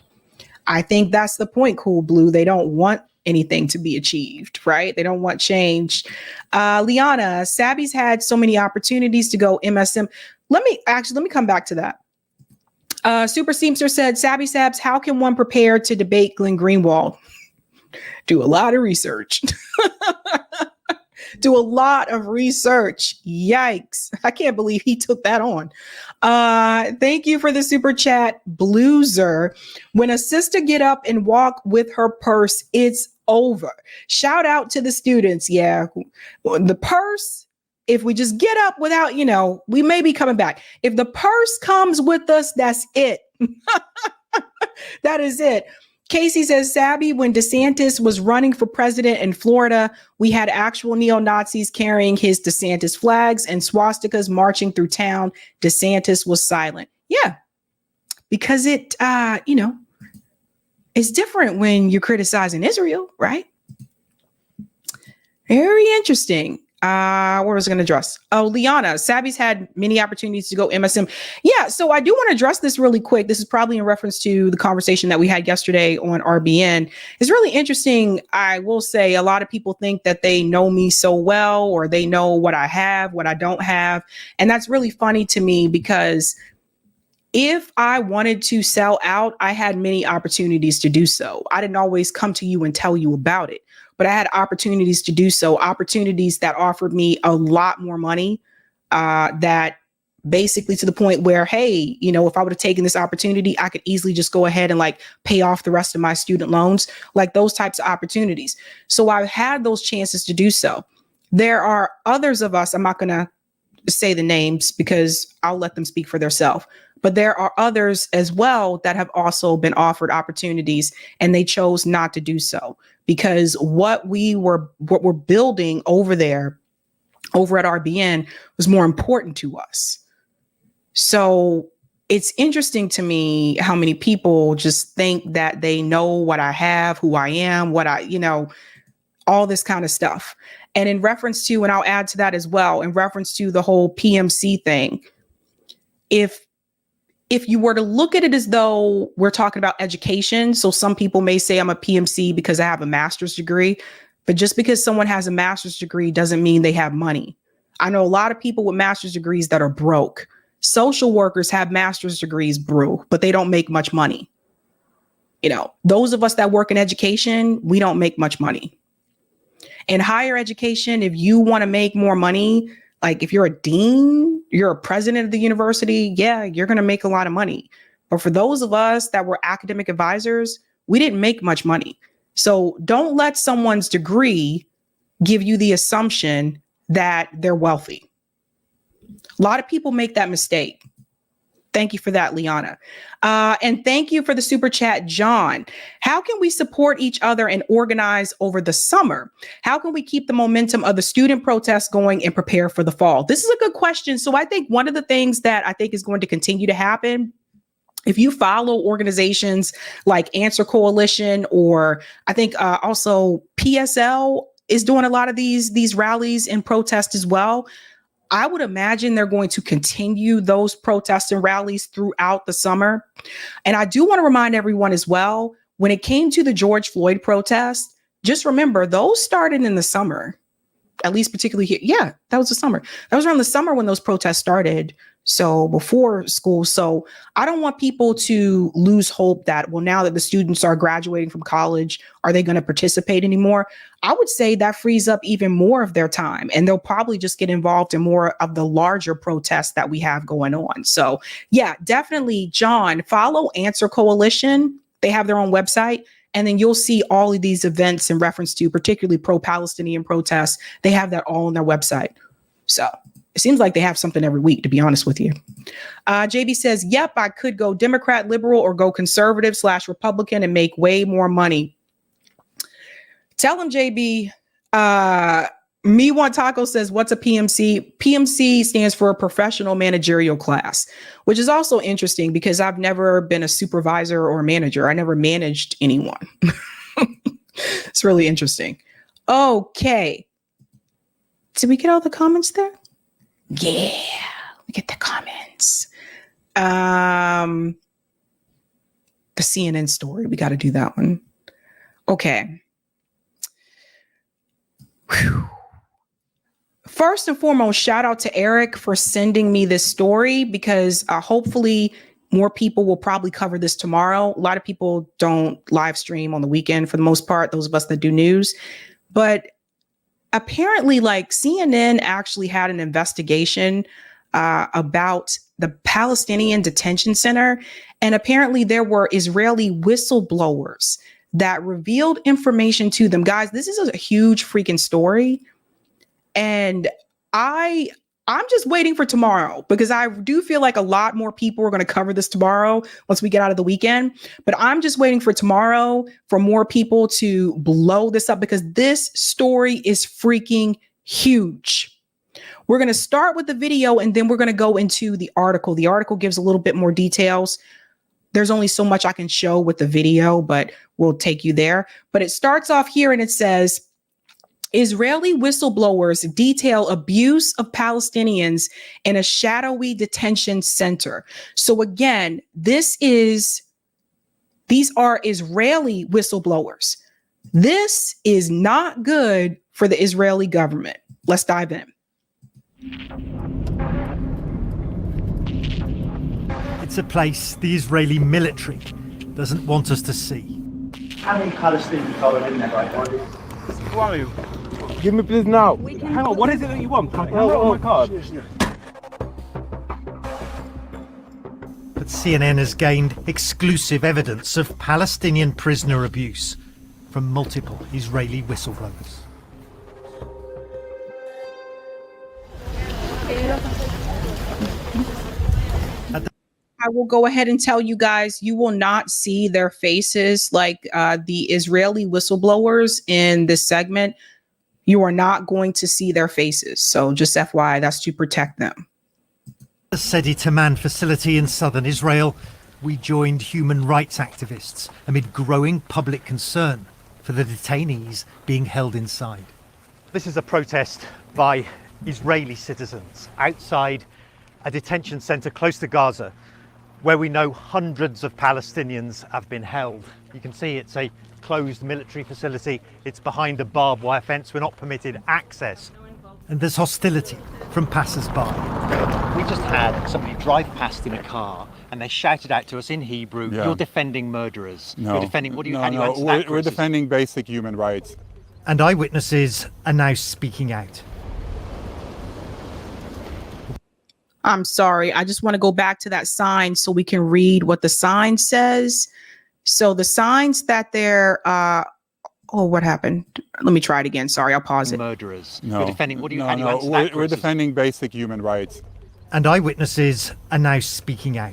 I think that's the point, Cool Blue. They don't want anything to be achieved, right? They don't want change. Liana, Sabby's had so many opportunities to go MSM. Let me come back to that. Super Seamster said, Sabby Sabs, how can one prepare to debate Glenn Greenwald? Do a lot of research. Do a lot of research. Yikes. I can't believe he took that on. Thank you for the super chat, Blueser. When a sister get up and walk with her purse, it's over. Shout out to the students. Yeah. The purse, if we just get up without, we may be coming back. If the purse comes with us, that's it. That is it. Casey says, Sabby, when DeSantis was running for president in Florida, we had actual neo-Nazis carrying his DeSantis flags and swastikas marching through town. DeSantis was silent. Yeah, because it, it's different when you're criticizing Israel, right? Very interesting. What was I going to address? Oh, Liana, Sabby's had many opportunities to go MSM. Yeah, so I do want to address this really quick. This is probably in reference to the conversation that we had yesterday on RBN. It's really interesting. I will say a lot of people think that they know me so well, or they know what I have, what I don't have. And that's really funny to me, because if I wanted to sell out, I had many opportunities to do so. I didn't always come to you and tell you about it, but I had opportunities to do so, opportunities that offered me a lot more money, that basically to the point where, hey, if I would have taken this opportunity, I could easily just go ahead and like pay off the rest of my student loans, like those types of opportunities. So I've had those chances to do so. There are others of us, I'm not going to say the names because I'll let them speak for themselves. But there are others as well that have also been offered opportunities, and they chose not to do so because what we're building over there, over at RBN, was more important to us. So it's interesting to me how many people just think that they know what I have, who I am, all this kind of stuff. And in reference to, and I'll add to that as well, in reference to the whole PMC thing, if you were to look at it as though we're talking about education, so some people may say I'm a PMC because I have a master's degree, but just because someone has a master's degree doesn't mean they have money. I know a lot of people with master's degrees that are broke. Social workers have master's degrees, but they don't make much money. Those of us that work in education, we don't make much money. In higher education, if you want to make more money, like if you're a dean, you're a president of the university, yeah, you're going to make a lot of money. But for those of us that were academic advisors, we didn't make much money. So don't let someone's degree give you the assumption that they're wealthy. A lot of people make that mistake. Thank you for that, Liana. And thank you for the super chat, John. How can we support each other and organize over the summer? How can we keep the momentum of the student protests going and prepare for the fall? This is a good question. So I think one of the things that I think is going to continue to happen, if you follow organizations like Answer Coalition, or I think also PSL is doing a lot of these rallies and protests as well, I would imagine they're going to continue those protests and rallies throughout the summer. And I do want to remind everyone as well, when it came to the George Floyd protest, just remember those started in the summer, at least particularly here. Yeah, that was the summer. That was around the summer when those protests started. So before school. So I don't want people to lose hope that, well, now that the students are graduating from college, are they going to participate anymore? I would say that frees up even more of their time, and they'll probably just get involved in more of the larger protests that we have going on. So yeah, definitely, John, follow Answer Coalition. They have their own website, and then you'll see all of these events in reference to particularly pro-Palestinian protests. They have that all on their website. So it seems like they have something every week, to be honest with you. JB says, yep, I could go Democrat, liberal, or go conservative / Republican and make way more money. Tell him, JB. Me Want Taco says, what's a PMC? PMC stands for a professional managerial class, which is also interesting because I've never been a supervisor or a manager. I never managed anyone. It's really interesting. Okay. Did we get all the comments there? Yeah, we get the comments. The CNN story, we got to do that one. Okay. Whew. First and foremost, shout out to Eric for sending me this story, because hopefully more people will probably cover this tomorrow. A lot of people don't live stream on the weekend for the most part, those of us that do news. But apparently, like, CNN actually had an investigation about the Palestinian detention center. And apparently there were Israeli whistleblowers that revealed information to them. Guys, this is a huge freaking story. And I'm just waiting for tomorrow, because I do feel like a lot more people are going to cover this tomorrow once we get out of the weekend. But I'm just waiting for tomorrow for more people to blow this up, because this story is freaking huge. We're going to start with the video, and then we're going to go into the article. The article gives a little bit more details. There's only so much I can show with the video, but we'll take you there. But it starts off here and it says, Israeli whistleblowers detail abuse of Palestinians in a shadowy detention center. So again, these are Israeli whistleblowers. This is not good for the Israeli government. Let's dive in. It's a place the Israeli military doesn't want us to see. How many Palestinians are in there right now? Who are you? Give me please now. Hang on, what is it that you want? Can I have my card? But CNN has gained exclusive evidence of Palestinian prisoner abuse from multiple Israeli whistleblowers. I will go ahead and tell you guys, you will not see their faces like the Israeli whistleblowers in this segment. You are not going to see their faces. So just FYI, that's to protect them. At the Sedi Taman facility in southern Israel, we joined human rights activists amid growing public concern for the detainees being held inside. This is a protest by Israeli citizens outside a detention center close to Gaza, where we know hundreds of Palestinians have been held. You can see it's a closed military facility. It's behind a barbed wire fence. We're not permitted access. And there's hostility from passers-by. We just had somebody drive past in a car and they shouted out to us in Hebrew, you're defending murderers. No. You're defending, what do you, no, how do you no. answer that We're defending basic human rights. And eyewitnesses are now speaking out. I'm sorry. I just want to go back to that sign so we can read what the sign says. So the signs that they're, what happened? Let me try it again. Sorry, I'll pause it. Murderers. No, We're defending, what do you, no, how do you no. answer that, We're criticism? defending basic human rights. And eyewitnesses are now speaking out.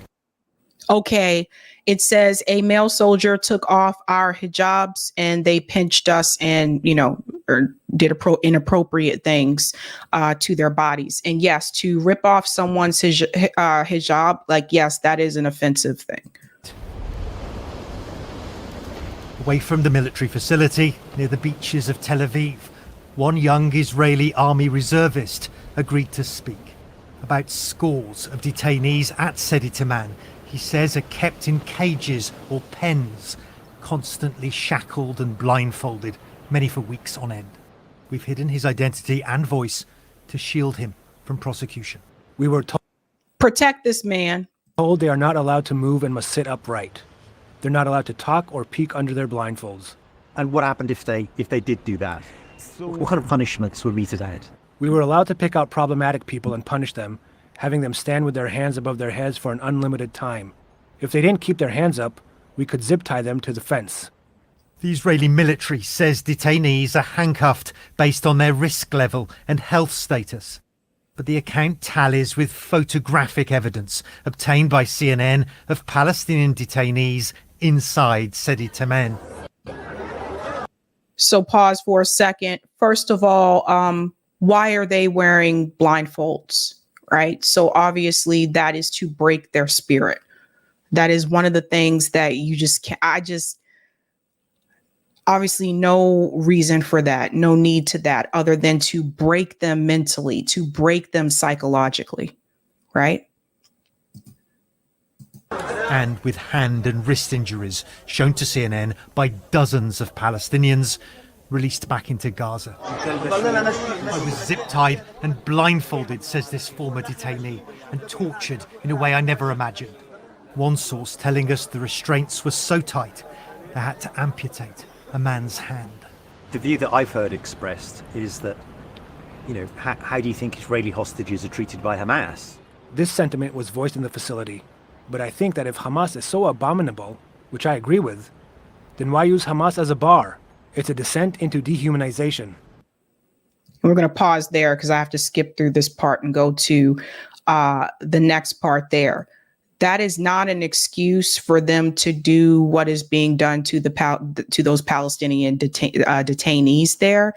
Okay, it says a male soldier took off our hijabs and they pinched us and, or did inappropriate things to their bodies. And yes, to rip off someone's hijab, like, yes, that is an offensive thing. Away from the military facility near the beaches of Tel Aviv, one young Israeli army reservist agreed to speak about scores of detainees at Sedi Taman. He says are kept in cages or pens, constantly shackled and blindfolded, many for weeks on end. We've hidden his identity and voice to shield him from prosecution. We were protect this man. Told they are not allowed to move and must sit upright. They're not allowed to talk or peek under their blindfolds. And what happened if they did do that? What kind of punishments were meted out? We were allowed to pick out problematic people and punish them, having them stand with their hands above their heads for an unlimited time. If they didn't keep their hands up, we could zip tie them to the fence. The Israeli military says detainees are handcuffed based on their risk level and health status. But the account tallies with photographic evidence obtained by CNN of Palestinian detainees inside Sedi Taman. So pause for a second. First of all, why are they wearing blindfolds, right? So obviously that is to break their spirit. That is one of the things that you just can't, obviously no reason for that, no need to that other than to break them mentally, to break them psychologically, right? And with hand and wrist injuries shown to CNN by dozens of Palestinians released back into Gaza. I was zip-tied and blindfolded, says this former detainee, and tortured in a way I never imagined. One source telling us the restraints were so tight they had to amputate a man's hand. The view that I've heard expressed is that, how do you think Israeli hostages are treated by Hamas? This sentiment was voiced in the facility, but I think that if Hamas is so abominable, which I agree with, then why use Hamas as a bar? It's a descent into dehumanization. We're going to pause there because I have to skip through this part and go to the next part there. That is not an excuse for them to do what is being done to those Palestinian detainees there.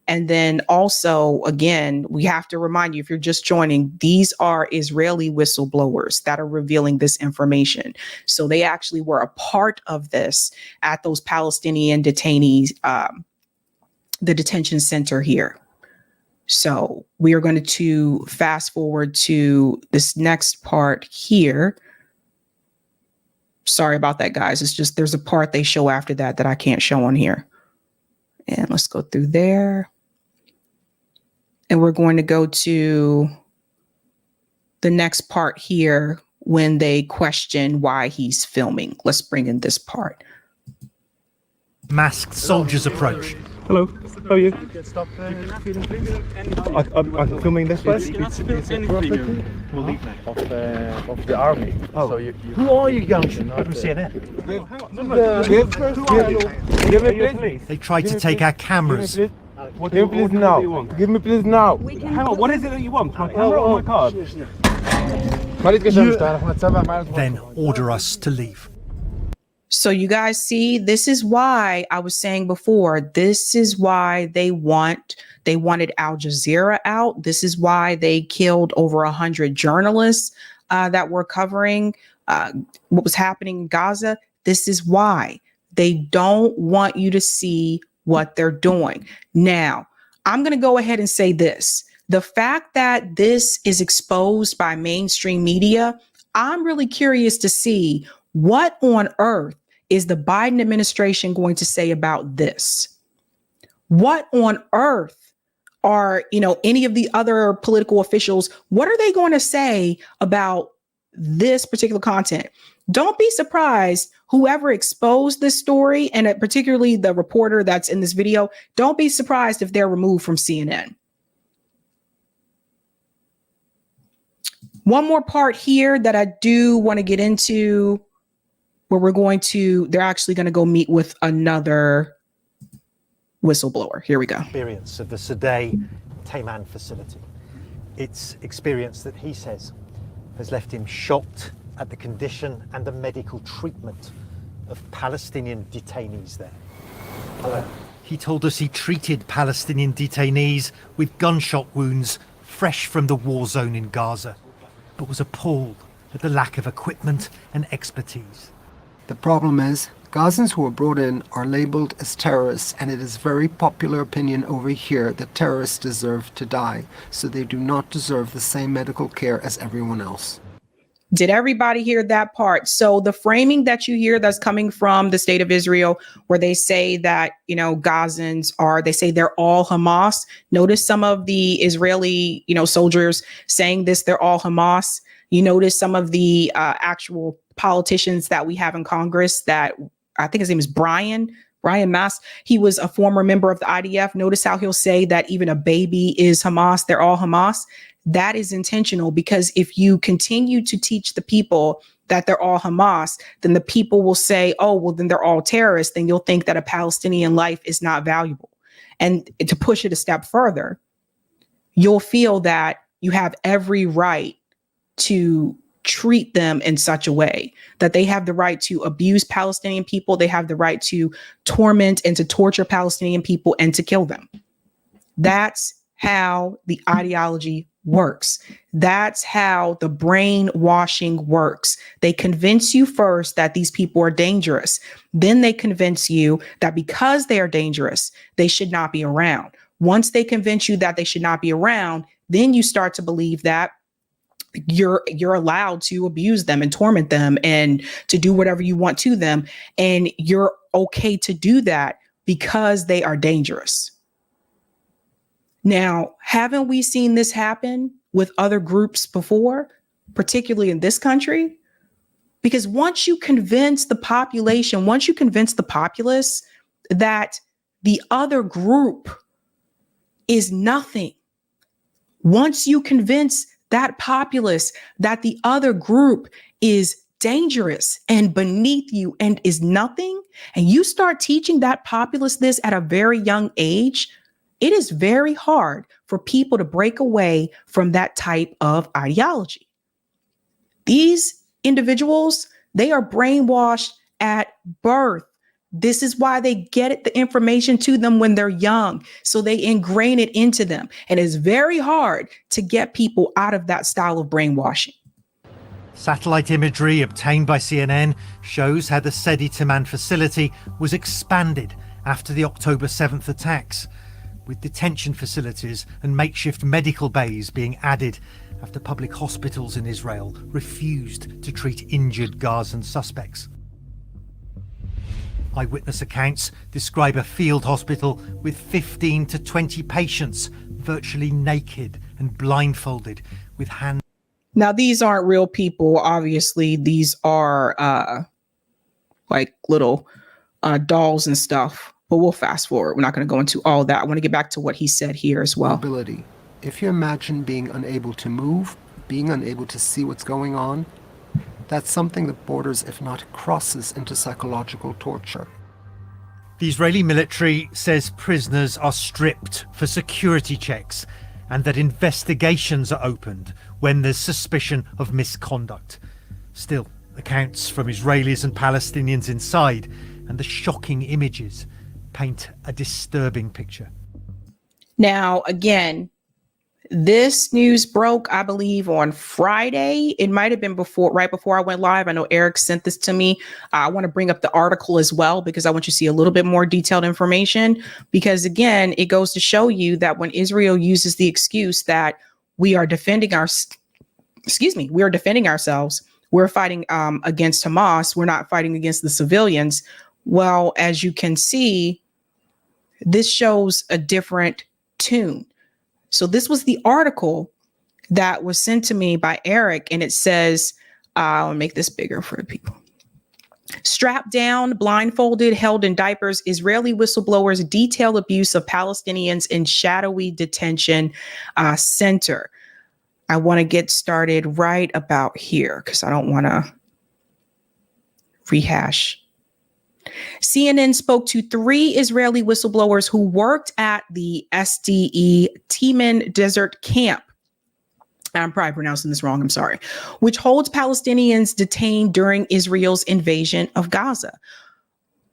And then also, again, we have to remind you, if you're just joining, these are Israeli whistleblowers that are revealing this information. So they actually were a part of this at those Palestinian detainees, the detention center here. So we are going to fast forward to this next part here. Sorry about that, guys. It's just there's a part they show after that I can't show on here. And let's go through there. And we're going to go to the next part here when they question why he's filming. Let's bring in this part. Masked soldiers approach. Hello, how are you? I'm filming this place. It's a property of the army. Oh. So who are you, youngsters? From CNN. Give me, please. They tried to take our cameras. Give me please now. Give me please now. Hang on, what is it that you want? My camera or my card? Then order us to leave. So you guys see, this is why I was saying before, this is why they wanted Al Jazeera out. This is why they killed over 100 journalists that were covering what was happening in Gaza. This is why they don't want you to see what they're doing. Now, I'm going to go ahead and say this. The fact that this is exposed by mainstream media, I'm really curious to see what on earth is the Biden administration going to say about this? What on earth are, any of the other political officials, what are they going to say about this particular content? Don't be surprised, whoever exposed this story, and particularly the reporter that's in this video, don't be surprised if they're removed from CNN. One more part here that I do want to get into. where they're actually going to go meet with another whistleblower. Here we go. Experience of the Sadeh Tayman facility. It's experience that he says has left him shocked at the condition and the medical treatment of Palestinian detainees there. Hello. He told us he treated Palestinian detainees with gunshot wounds fresh from the war zone in Gaza, but was appalled at the lack of equipment and expertise. The problem is, Gazans who are brought in are labeled as terrorists, and it is very popular opinion over here that terrorists deserve to die, so they do not deserve the same medical care as everyone else. Did everybody hear that part? So the framing that you hear that's coming from the state of Israel, where they say that, Gazans they say they're all Hamas. Notice some of the Israeli, soldiers saying this, they're all Hamas. You notice some of the actual politicians that we have in Congress that I think his name is Brian Mast. He was a former member of the IDF. Notice how he'll say that even a baby is Hamas. They're all Hamas. That is intentional, because if you continue to teach the people that they're all Hamas, then the people will say, oh, well, then they're all terrorists. Then you'll think that a Palestinian life is not valuable. And to push it a step further, you'll feel that you have every right to treat them in such a way that they have the right to abuse Palestinian people. They have the right to torment and to torture Palestinian people and to kill them. That's how the ideology works. That's how the brainwashing works. They convince you first that these people are dangerous. Then they convince you that because they are dangerous, they should not be around. Once they convince you that they should not be around, then you start to believe that you're allowed to abuse them and torment them and to do whatever you want to them. And you're okay to do that because they are dangerous. Now, haven't we seen this happen with other groups before, particularly in this country? Because once you convince the population, once you convince the populace that the other group is nothing, once you convince that populace that the other group is dangerous and beneath you and is nothing, and you start teaching that populace this at a very young age, it is very hard for people to break away from that type of ideology. These individuals, they are brainwashed at birth. This is why they get the information to them when they're young, so they ingrain it into them. And it's very hard to get people out of that style of brainwashing. Satellite imagery obtained by CNN shows how the Sedi Taman facility was expanded after the October 7th attacks, with detention facilities and makeshift medical bays being added after public hospitals in Israel refused to treat injured Gazan suspects. Eyewitness accounts describe a field hospital with 15 to 20 patients, virtually naked and blindfolded, with hands. Now, these aren't real people. Obviously, these are like little dolls and stuff. But we'll fast forward. We're not going to go into all that. I want to get back to what he said here as well. Ability. If you imagine being unable to move, being unable to see what's going on, that's something that borders, if not crosses, into psychological torture. The Israeli military says prisoners are stripped for security checks and that investigations are opened when there's suspicion of misconduct. Still, accounts from Israelis and Palestinians inside and the shocking images paint a disturbing picture. Now, again, this news broke, I believe, on Friday. It might have been right before I went live. I know Eric sent this to me. I want to bring up the article as well, because I want you to see a little bit more detailed information. Because again, it goes to show you that when Israel uses the excuse that we are defending ourselves, we're fighting against Hamas, we're not fighting against the civilians. Well, as you can see, this shows a different tune. So this was the article that was sent to me by Eric, and it says, I'll make this bigger for people. Strapped down, blindfolded, held in diapers, Israeli whistleblowers detail abuse of Palestinians in shadowy detention center. I want to get started right about here because I don't want to rehash. CNN spoke to 3 Israeli whistleblowers who worked at the SDE Teman Desert Camp. I'm probably pronouncing this wrong, I'm sorry, which holds Palestinians detained during Israel's invasion of Gaza.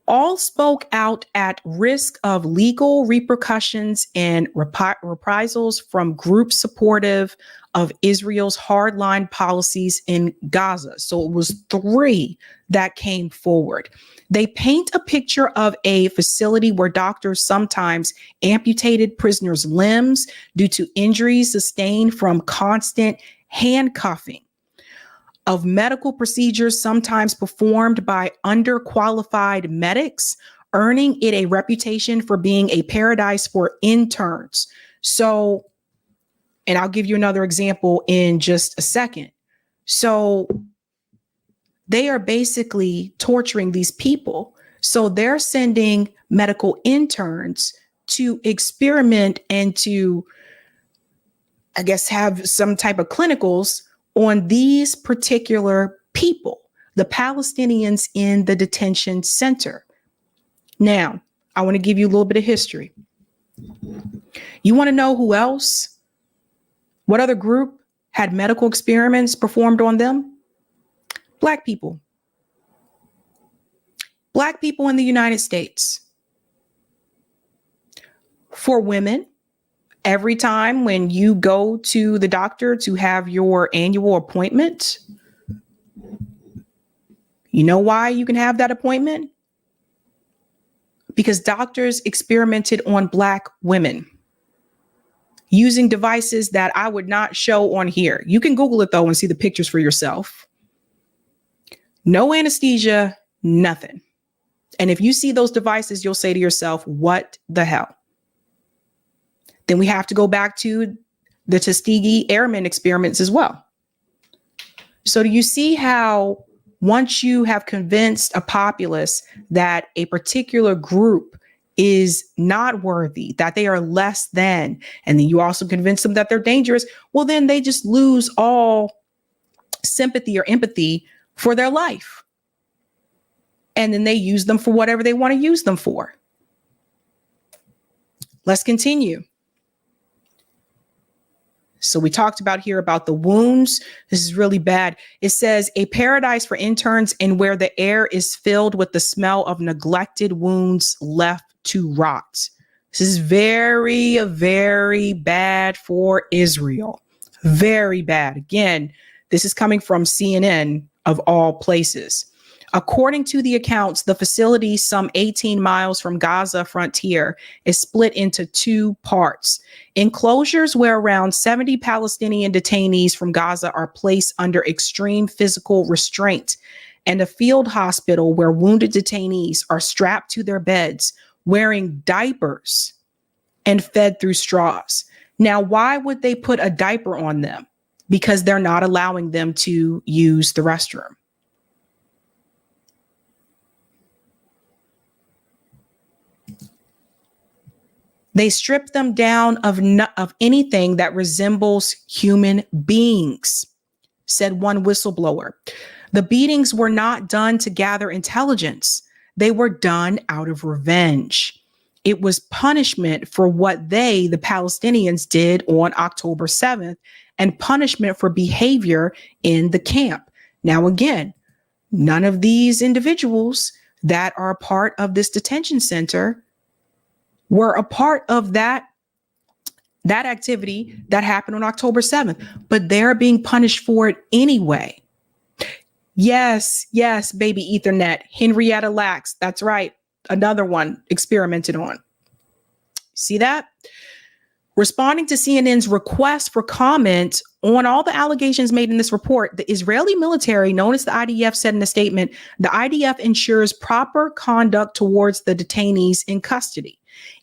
All spoke out at risk of legal repercussions and reprisals from groups supportive of Israel's hardline policies in Gaza. So it was 3 that came forward. They paint a picture of a facility where doctors sometimes amputated prisoners' limbs due to injuries sustained from constant handcuffing, of medical procedures sometimes performed by underqualified medics, earning it a reputation for being a paradise for interns. So, and I'll give you another example in just a second. So they are basically torturing these people. So they're sending medical interns to experiment and to, I guess, have some type of clinicals on these particular people, the Palestinians in the detention center. Now, I want to give you a little bit of history. You want to know who else? What other group had medical experiments performed on them? Black people. Black people in the United States. For women, every time when you go to the doctor to have your annual appointment, you know why you can have that appointment? Because doctors experimented on Black women using devices that I would not show on here. You can Google it though and see the pictures for yourself. No anesthesia, nothing. And if you see those devices, you'll say to yourself, what the hell? Then we have to go back to the Tuskegee Airmen experiments as well. So do you see how once you have convinced a populace that a particular group is not worthy, that they are less than, and then you also convince them that they're dangerous, well, then they just lose all sympathy or empathy for their life. And then they use them for whatever they want to use them for. Let's continue. So we talked about here about the wounds. This is really bad. It says a paradise for interns and where the air is filled with the smell of neglected wounds left to rot. This is very, very bad for Israel. Very bad. Again, this is coming from CNN of all places. According to the accounts, the facility, some 18 miles from Gaza frontier, is split into 2 parts. Enclosures where around 70 Palestinian detainees from Gaza are placed under extreme physical restraint, and a field hospital where wounded detainees are strapped to their beds, wearing diapers and fed through straws. Now, why would they put a diaper on them? Because they're not allowing them to use the restroom. They strip them down of anything that resembles human beings, said one whistleblower. The beatings were not done to gather intelligence. They were done out of revenge. It was punishment for what they, the Palestinians, did on October 7th and punishment for behavior in the camp. Now, again, none of these individuals that are a part of this detention center were a part of that activity that happened on October 7th, but they're being punished for it anyway. Yes, baby Ethernet, Henrietta Lacks. That's right. Another one experimented on. See that? Responding to CNN's request for comment on all the allegations made in this report, the Israeli military, known as the IDF, said in a statement, the IDF ensures proper conduct towards the detainees in custody.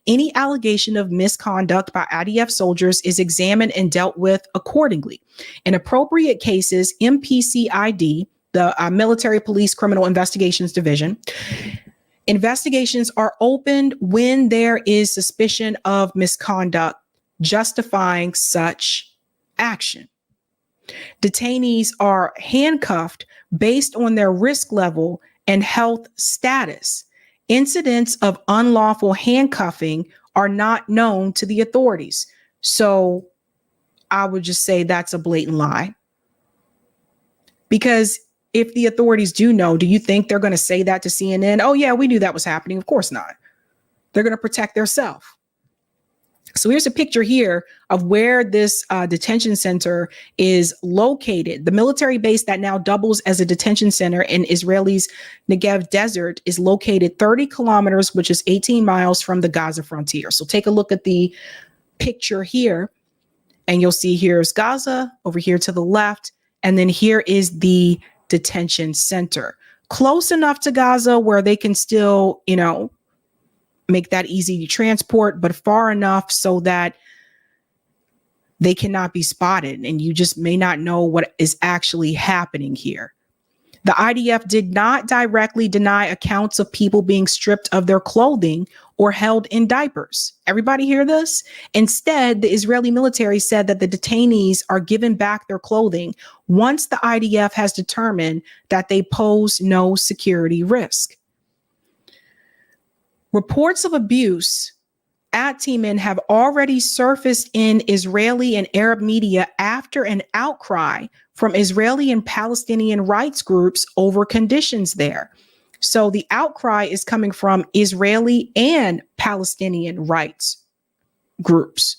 Any allegation of misconduct by IDF soldiers is examined and dealt with accordingly. In appropriate cases, MPCID, the Military Police Criminal Investigations Division, investigations are opened when there is suspicion of misconduct justifying such action. Detainees are handcuffed based on their risk level and health status. Incidents of unlawful handcuffing are not known to the authorities. So I would just say that's a blatant lie. Because if the authorities do know, do you think they're going to say that to CNN? Oh, yeah, we knew that was happening. Of course not. They're going to protect themselves. So here's a picture here of where this detention center is located. The military base that now doubles as a detention center in Israel's Negev desert is located 30 kilometers, which is 18 miles from the Gaza frontier. So take a look at the picture here, and you'll see here's Gaza over here to the left. And then here is the detention center, close enough to Gaza where they can still, make that easy to transport, but far enough so that they cannot be spotted and you just may not know what is actually happening here. The IDF did not directly deny accounts of people being stripped of their clothing or held in diapers. Everybody hear this? Instead, the Israeli military said that the detainees are given back their clothing once the IDF has determined that they pose no security risk. Reports of abuse at Teeman have already surfaced in Israeli and Arab media after an outcry from Israeli and Palestinian rights groups over conditions there. So the outcry is coming from Israeli and Palestinian rights groups.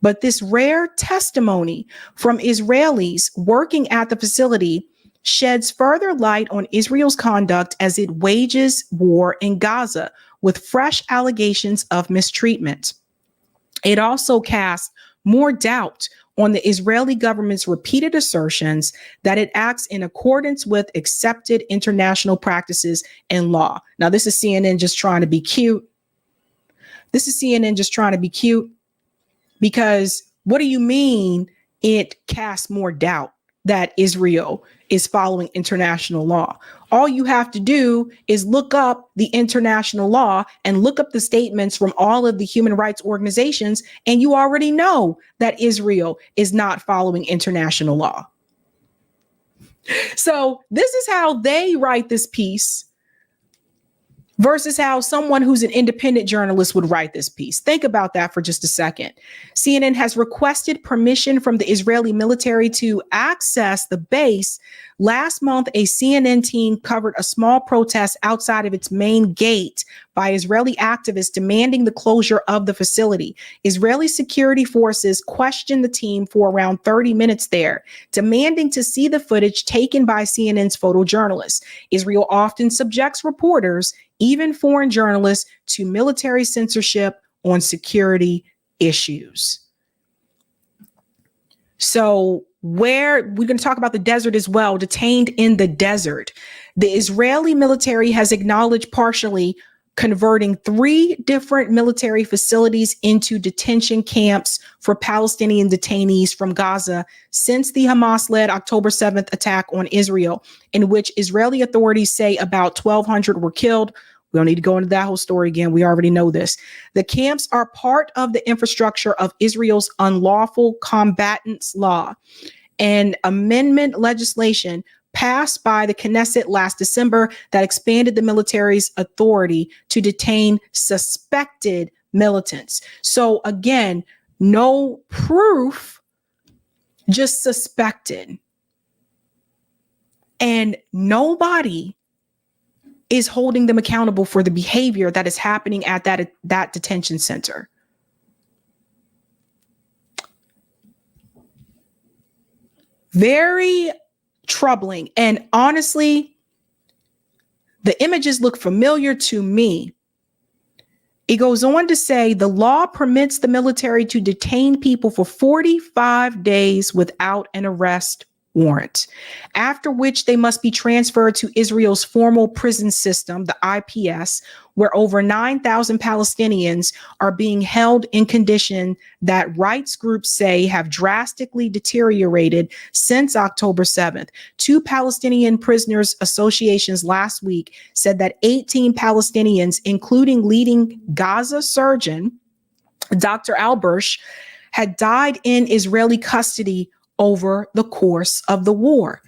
But this rare testimony from Israelis working at the facility sheds further light on Israel's conduct as it wages war in Gaza with fresh allegations of mistreatment. It also casts more doubt on the Israeli government's repeated assertions that it acts in accordance with accepted international practices and law. Now, this is CNN just trying to be cute. Because what do you mean it casts more doubt that Israel is following international law? All you have to do is look up the international law and look up the statements from all of the human rights organizations, and you already know that Israel is not following international law. So this is how they write this piece versus how someone who's an independent journalist would write this piece. Think about that for just a second. CNN has requested permission from the Israeli military to access the base. Last month, a CNN team covered a small protest outside of its main gate by Israeli activists demanding the closure of the facility. Israeli security forces questioned the team for around 30 minutes there, demanding to see the footage taken by CNN's photojournalists. Israel often subjects reporters, even foreign journalists, to military censorship on security issues. So we're going to talk about the desert as well, detained in the desert. The Israeli military has acknowledged partially converting 3 different military facilities into detention camps for Palestinian detainees from Gaza since the Hamas-led October 7th attack on Israel, in which Israeli authorities say about 1,200 were killed. We don't need to go into that whole story again. We already know this. The camps are part of the infrastructure of Israel's unlawful combatants law, and amendment legislation passed by the Knesset last December that expanded the military's authority to detain suspected militants. So again, no proof, just suspected. And nobody is holding them accountable for the behavior that is happening at that detention center. Very troubling. And honestly, the images look familiar to me. It goes on to say the law permits the military to detain people for 45 days without an arrest warrant, after which they must be transferred to Israel's formal prison system, the IPS, where over 9,000 Palestinians are being held in conditions that rights groups say have drastically deteriorated since October 7th. 2 Palestinian prisoners associations last week said that 18 Palestinians, including leading Gaza surgeon Dr. Albersh, had died in Israeli custody over the course of the war.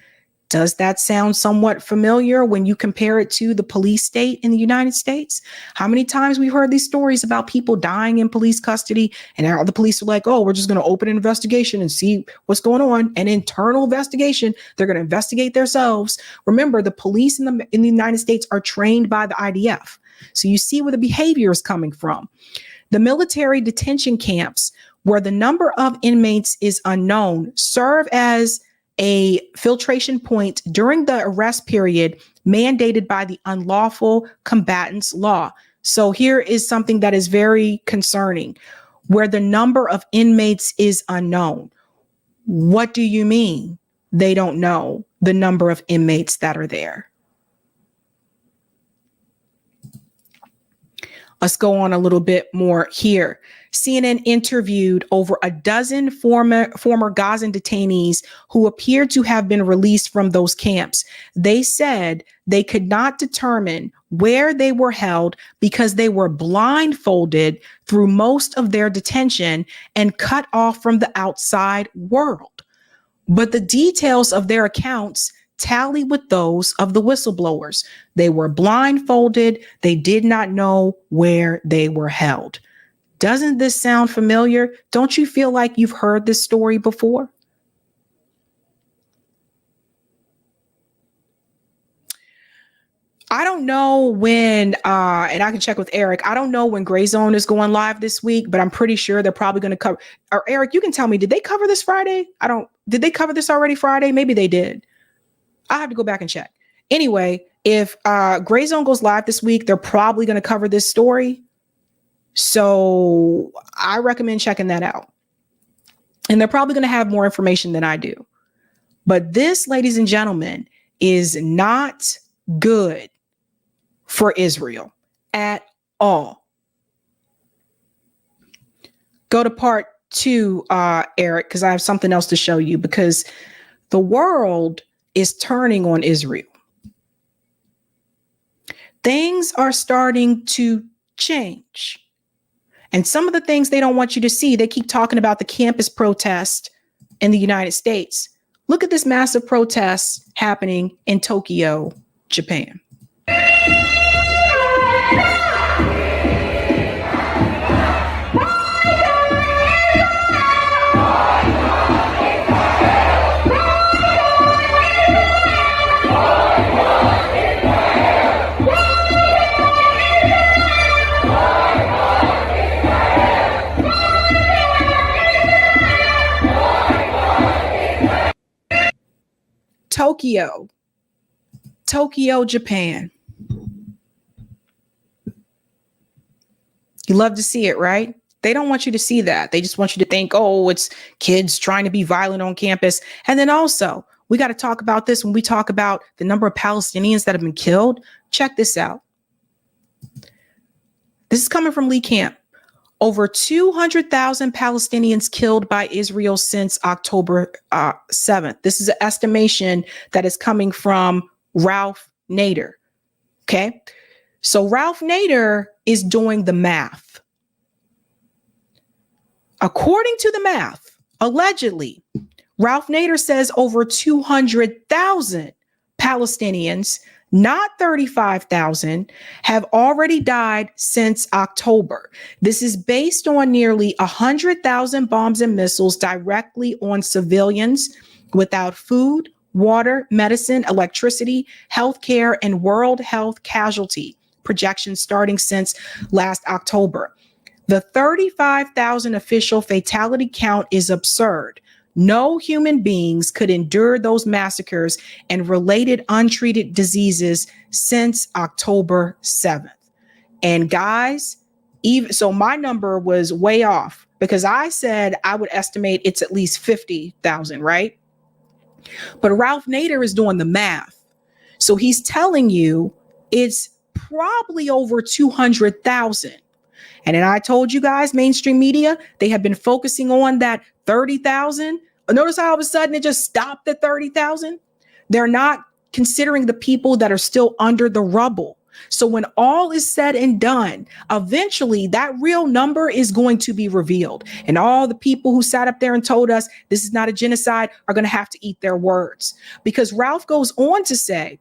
Does that sound somewhat familiar when you compare it to the police state in the United States? How many times we've heard these stories about people dying in police custody, and now the police are like, oh, we're just going to open an investigation and see what's going on. An internal investigation. They're going to investigate themselves. Remember, the police in the United States are trained by the IDF. So you see where the behavior is coming from. The military detention camps, where the number of inmates is unknown, serve as a filtration point during the arrest period mandated by the Unlawful Combatants Law. So here is something that is very concerning, where the number of inmates is unknown. What do you mean they don't know the number of inmates that are there? Let's go on a little bit more here. CNN interviewed over a dozen former Gazan detainees who appeared to have been released from those camps. They said they could not determine where they were held because they were blindfolded through most of their detention and cut off from the outside world. But the details of their accounts tally with those of the whistleblowers. They were blindfolded. They did not know where they were held. Doesn't this sound familiar? Don't you feel like you've heard this story before? I don't know when, and I can check with Eric. I don't know when Gray Zone is going live this week, but I'm pretty sure they're probably going to cover. Or Eric, you can tell me, did they cover this Friday? Did they cover this already Friday? Maybe they did. I have to go back and check. Anyway, if Gray Zone goes live this week, they're probably going to cover this story. So I recommend checking that out. And they're probably going to have more information than I do. But this, ladies and gentlemen, is not good for Israel at all. Go to part 2, Eric, because I have something else to show you, because the world is turning on Israel. Things are starting to change. And some of the things they don't want you to see, they keep talking about the campus protest in the United States. Look at this massive protest happening in Tokyo, Japan. Tokyo, Japan. You love to see it, right? They don't want you to see that. They just want you to think, oh, it's kids trying to be violent on campus. And then also, we got to talk about this when we talk about the number of Palestinians that have been killed. Check this out. This is coming from Lee Camp. Over 200,000 Palestinians killed by Israel since October 7th. This is an estimation that is coming from Ralph Nader. Okay. So Ralph Nader is doing the math. According to the math, allegedly, Ralph Nader says over 200,000 Palestinians, not 35,000, have already died since October. This is based on nearly 100,000 bombs and missiles directly on civilians without food, water, medicine, electricity, healthcare, and World Health casualty projections starting since last October. The 35,000 official fatality count is absurd. No human beings could endure those massacres and related untreated diseases since October 7th. And guys, even so, my number was way off because I said I would estimate it's at least 50,000, right? But Ralph Nader is doing the math. So he's telling you it's probably over 200,000. And then I told you guys, mainstream media, they have been focusing on that 30,000. Notice how all of a sudden it just stopped at 30,000. They're not considering the people that are still under the rubble. So when all is said and done, eventually that real number is going to be revealed. And all the people who sat up there and told us this is not a genocide are going to have to eat their words. Because Ralph goes on to say,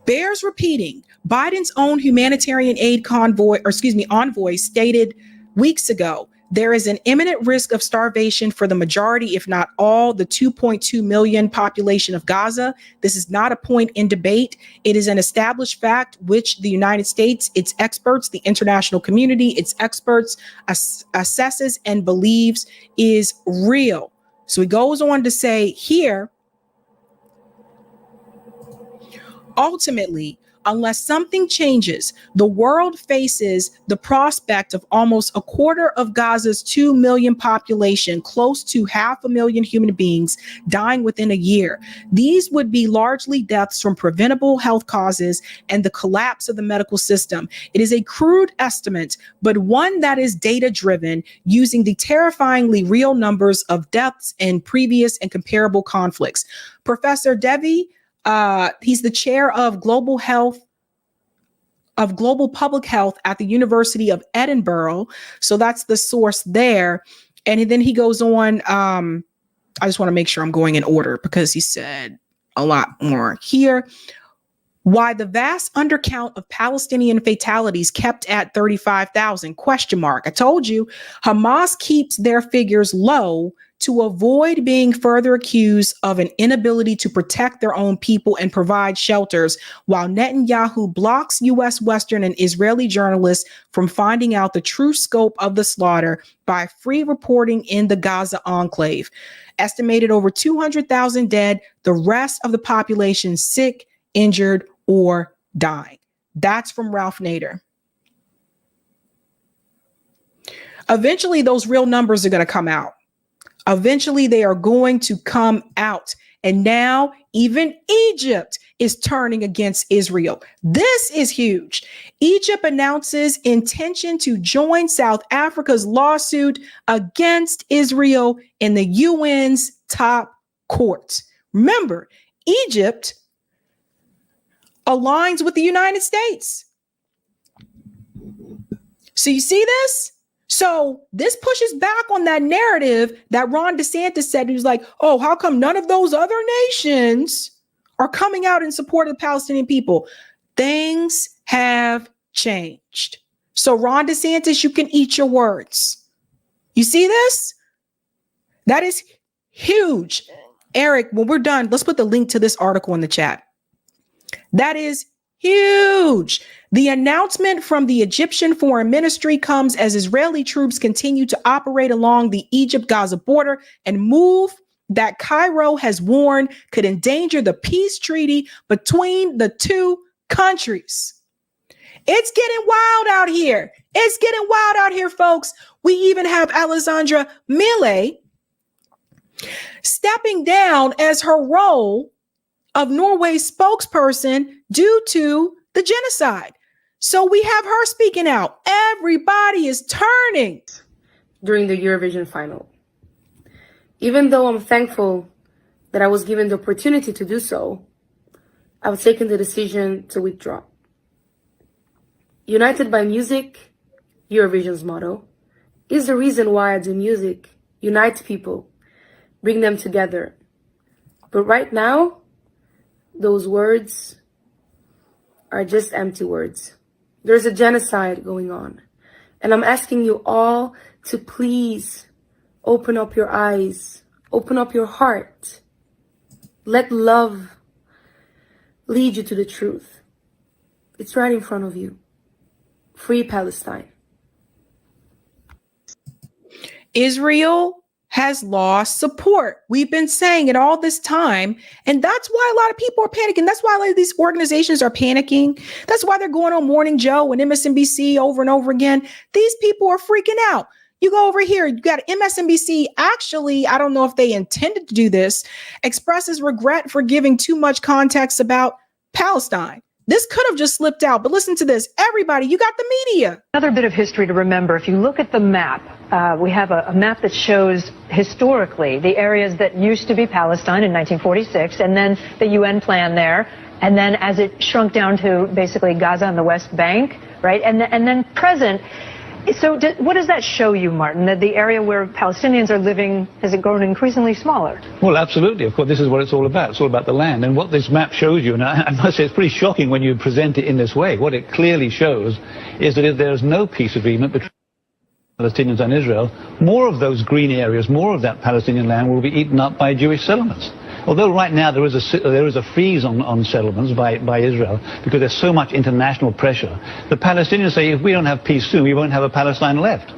bears repeating, Biden's own humanitarian aid envoy stated weeks ago, there is an imminent risk of starvation for the majority, if not all, the 2.2 million population of Gaza. This is not a point in debate. It is an established fact which the United States, its experts, the international community, its experts assesses and believes is real. So he goes on to say here, ultimately, unless something changes, the world faces the prospect of almost a quarter of Gaza's 2 million population, close to 500,000 human beings, dying within a year. These would be largely deaths from preventable health causes and the collapse of the medical system. It is a crude estimate, but one that is data-driven, using the terrifyingly real numbers of deaths in previous and comparable conflicts. Professor Devi, he's the chair of global public health at the University of Edinburgh. So that's the source there. And then he goes on. I just want to make sure I'm going in order because he said a lot more here. Why the vast undercount of Palestinian fatalities kept at 35,000? ? I told you, Hamas keeps their figures low to avoid being further accused of an inability to protect their own people and provide shelters, while Netanyahu blocks U.S., Western, and Israeli journalists from finding out the true scope of the slaughter by free reporting in the Gaza enclave. Estimated over 200,000 dead, the rest of the population sick, injured, or dying. That's from Ralph Nader. Eventually, those real numbers are going to come out. Eventually, they are going to come out. And now even Egypt is turning against Israel. This is huge. Egypt announces intention to join South Africa's lawsuit against Israel in the UN's top court. Remember, Egypt aligns with the United States. So you see this? So this pushes back on that narrative that Ron DeSantis said. He was like, oh, how come none of those other nations are coming out in support of the Palestinian people? Things have changed. So Ron DeSantis, you can eat your words. You see this? That is huge. Eric, when we're done, let's put the link to this article in the chat. That is huge. The announcement from the Egyptian Foreign Ministry comes as Israeli troops continue to operate along the Egypt-Gaza border and move that Cairo has warned could endanger the peace treaty between the two countries. It's getting wild out here. It's getting wild out here, folks. We even have Alexandra Millet stepping down as her role of Norway's spokesperson due to the genocide. So we have her speaking out. Everybody is turning. During the Eurovision final. Even though I'm thankful that I was given the opportunity to do so, I've taken the decision to withdraw. United by music, Eurovision's motto, is the reason why I do music. Unite people, bring them together. But right now, those words are just empty words. There's a genocide going on. And I'm asking you all to please open up your eyes, open up your heart. Let love lead you to the truth. It's right in front of you. Free Palestine. Israel has lost support. We've been saying it all this time. And that's why a lot of people are panicking. That's why a lot of these organizations are panicking. That's why they're going on Morning Joe and MSNBC over and over again. These people are freaking out. You go over here, you got MSNBC. Actually, I don't know if they intended to do this, expresses regret for giving too much context about Palestine. This could have just slipped out, but listen to this. Everybody, you got the media. Another bit of history to remember. If you look at the map, we have a map that shows historically the areas that used to be Palestine in 1946, and then the UN plan there, and then as it shrunk down to basically Gaza and the West Bank, right? And then present. So what does that show you, Martin, that the area where Palestinians are living, has it grown increasingly smaller? Well, absolutely. Of course, this is what it's all about. It's all about the land. And what this map shows you, and I must say it's pretty shocking when you present it in this way, what it clearly shows is that if there is no peace agreement between Palestinians and Israel, more of those green areas, more of that Palestinian land will be eaten up by Jewish settlements. Although right now there is a freeze on settlements by Israel because there's so much international pressure, the Palestinians say if we don't have peace soon, we won't have a Palestine left.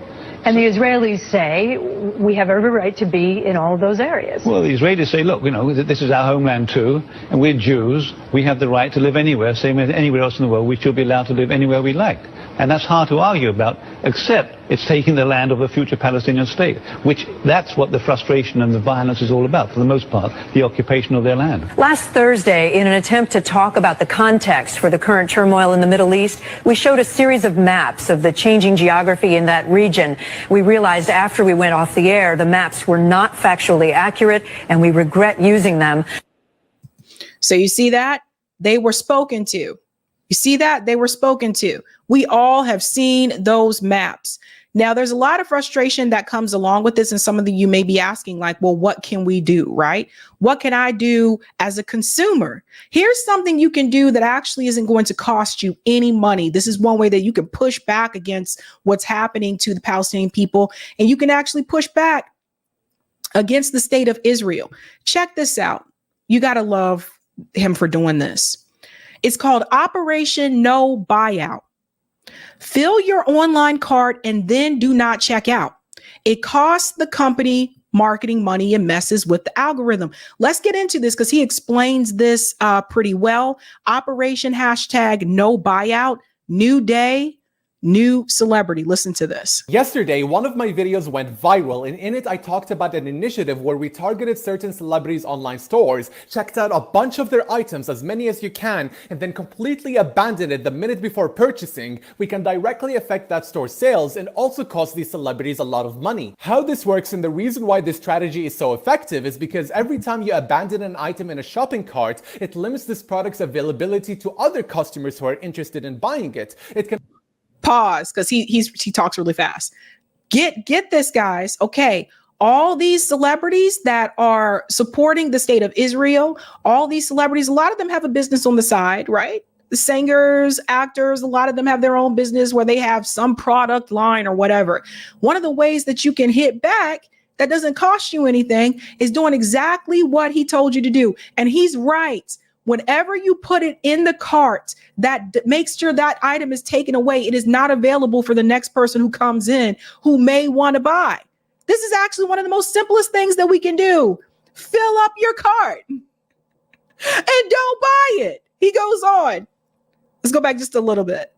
And the Israelis say we have every right to be in all of those areas. Well, the Israelis say, look, this is our homeland too, and we're Jews. We have the right to live anywhere, same as anywhere else in the world. We should be allowed to live anywhere we like. And that's hard to argue about, except it's taking the land of a future Palestinian state, which that's what the frustration and the violence is all about, for the most part, the occupation of their land. Last Thursday, in an attempt to talk about the context for the current turmoil in the Middle East, we showed a series of maps of the changing geography in that region. We realized after we went off the air, the maps were not factually accurate, and we regret using them. So you see that? They were spoken to. You see that? They were spoken to. We all have seen those maps. Now, there's a lot of frustration that comes along with this. And some of you may be asking, like, well, what can we do, right? What can I do as a consumer? Here's something you can do that actually isn't going to cost you any money. This is one way that you can push back against what's happening to the Palestinian people. And you can actually push back against the state of Israel. Check this out. You got to love him for doing this. It's called Operation No Buyout. Fill your online cart and then do not check out. It costs the company marketing money and messes with the algorithm. Let's get into this because he explains this pretty well. Operation #No Buyout, new day, new celebrity. Listen to this. Yesterday, one of my videos went viral, and in it I talked about an initiative where we targeted certain celebrities' online stores, checked out a bunch of their items, as many as you can, and then completely abandoned it the minute before purchasing. We can directly affect that store's sales and also cost these celebrities a lot of money. How this works and the reason why this strategy is so effective is because every time you abandon an item in a shopping cart, it limits this product's availability to other customers who are interested in buying it. It can pause because he talks really fast. Get this, guys. Okay. All these celebrities that are supporting the state of Israel, all these celebrities, a lot of them have a business on the side, right? The singers, actors, a lot of them have their own business where they have some product line or whatever. One of the ways that you can hit back that doesn't cost you anything is doing exactly what he told you to do. And he's right. Whenever you put it in the cart, that makes sure that item is taken away. It is not available for the next person who comes in who may want to buy. This is actually one of the most simplest things that we can do. Fill up your cart and don't buy it. He goes on. Let's go back just a little bit.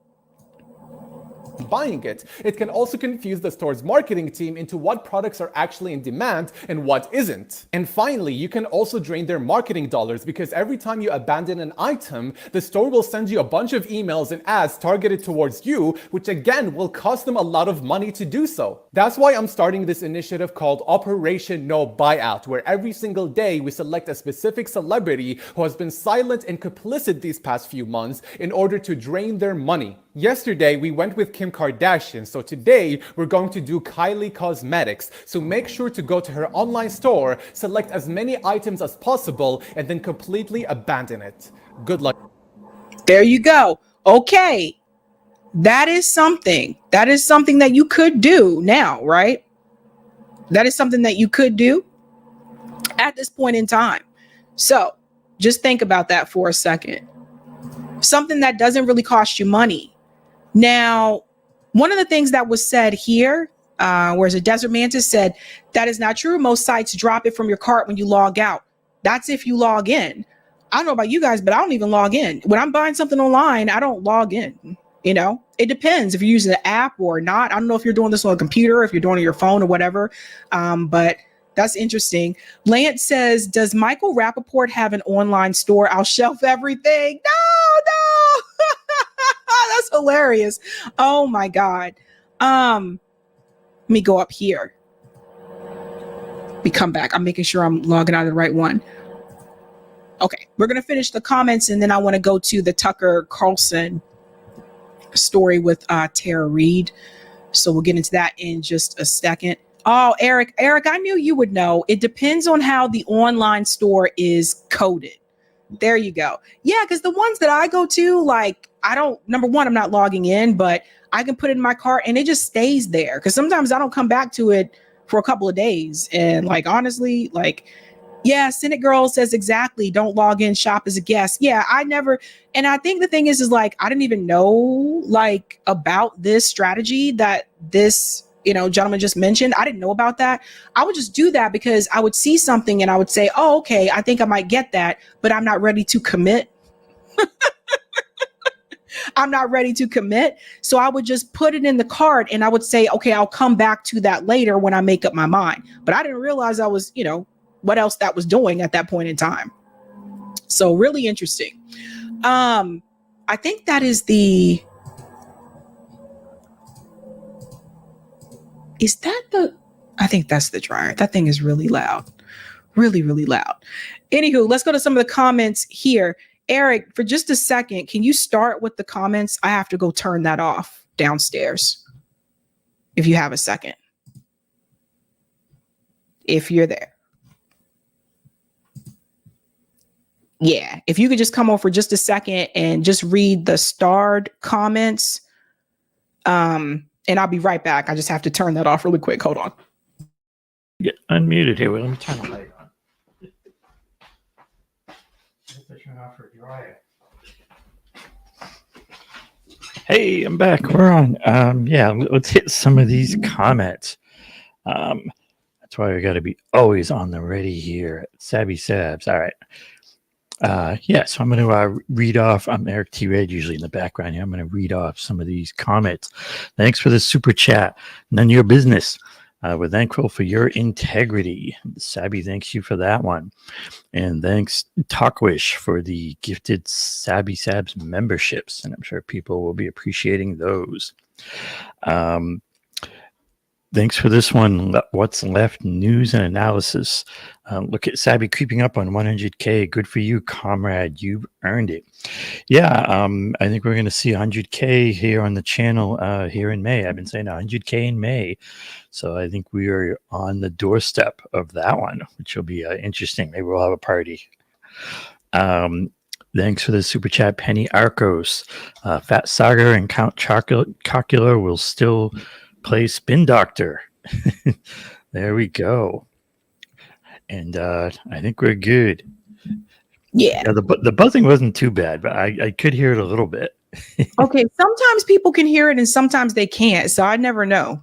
Buying it. It can also confuse the store's marketing team into what products are actually in demand and what isn't. And finally, you can also drain their marketing dollars because every time you abandon an item, the store will send you a bunch of emails and ads targeted towards you, which again will cost them a lot of money to do so. That's why I'm starting this initiative called Operation No Buyout, where every single day we select a specific celebrity who has been silent and complicit these past few months in order to drain their money. Yesterday, we went with Kim Kardashian, so today we're going to do Kylie Cosmetics. So make sure to go to her online store, select as many items as possible, and then completely abandon it. Good luck. There you go. Okay. That is something that you could do now, right? That is something that you could do at this point in time. So just think about that for a second. Something that doesn't really cost you money. Now, one of the things that was said here, whereas a Desert Mantis said, that is not true. Most sites drop it from your cart when you log out. That's if you log in. I don't know about you guys, but I don't even log in. When I'm buying something online, I don't log in. You know, it depends if you're using the app or not. I don't know if you're doing this on a computer, if you're doing it on your phone or whatever. But that's interesting. Lance says, does Michael Rappaport have an online store? I'll shelf everything. No. That's hilarious. Oh my God. Let me go up here. We come back. I'm making sure I'm logging out of the right one. Okay, we're going to finish the comments, and then I want to go to the Tucker Carlson story with Tara Reid. So we'll get into that in just a second. Oh, Eric, I knew you would know. It depends on how the online store is coded. There you go. Yeah, because the ones that I go to, like, number one, I'm not logging in, but I can put it in my cart and it just stays there. Because sometimes I don't come back to it for a couple of days. And like, honestly, like, yeah, Senate Girl says exactly. Don't log in, shop as a guest. Yeah, I never. And I think the thing is like, I didn't even know like about this strategy that this, gentleman just mentioned. I didn't know about that. I would just do that because I would see something and I would say, oh, okay, I think I might get that, but I'm not ready to commit. I'm not ready to commit. So I would just put it in the cart and I would say, okay, I'll come back to that later when I make up my mind. But I didn't realize I was, what else that was doing at that point in time. So really interesting. I think that is I think that's the dryer. That thing is really loud. Really, really loud. Anywho, let's go to some of the comments here. Eric, for just a second, can you start with the comments? I have to go turn that off downstairs. If you have a second. If you're there. Yeah, if you could just come on for just a second and just read the starred comments. And I'll be right back. I just have to turn that off really quick. Hold on. Get unmuted here. Well, let me turn the light on. Turn off her dryer. Hey, I'm back. We're on. Yeah, let's hit some of these comments. That's why we got to be always on the ready here. Sabby Sabs. All right. So I'm going to read off. I'm Eric T. Red, usually in the background here. I'm going to read off some of these comments. Thanks for the super chat. None of your business. We're thankful for your integrity. Sabby, thanks you for that one. And thanks, Talkwish, for the gifted Sabby Sabs memberships. And I'm sure people will be appreciating those. Thanks for this one. What's left? News and analysis. Look at Sabby creeping up on 100K. Good for you, comrade. You've earned it. Yeah, I think we're going to see 100K here on the channel here in May. I've been saying 100K in May. So I think we are on the doorstep of that one, which will be interesting. Maybe we'll have a party. Thanks for the super chat, Penny Arcos. Fat Saga and Count Chocula will still play Spin Doctor. There we go. And I think we're good. Yeah. The buzzing wasn't too bad, but I could hear it a little bit. Okay. Sometimes people can hear it and sometimes they can't. So I never know.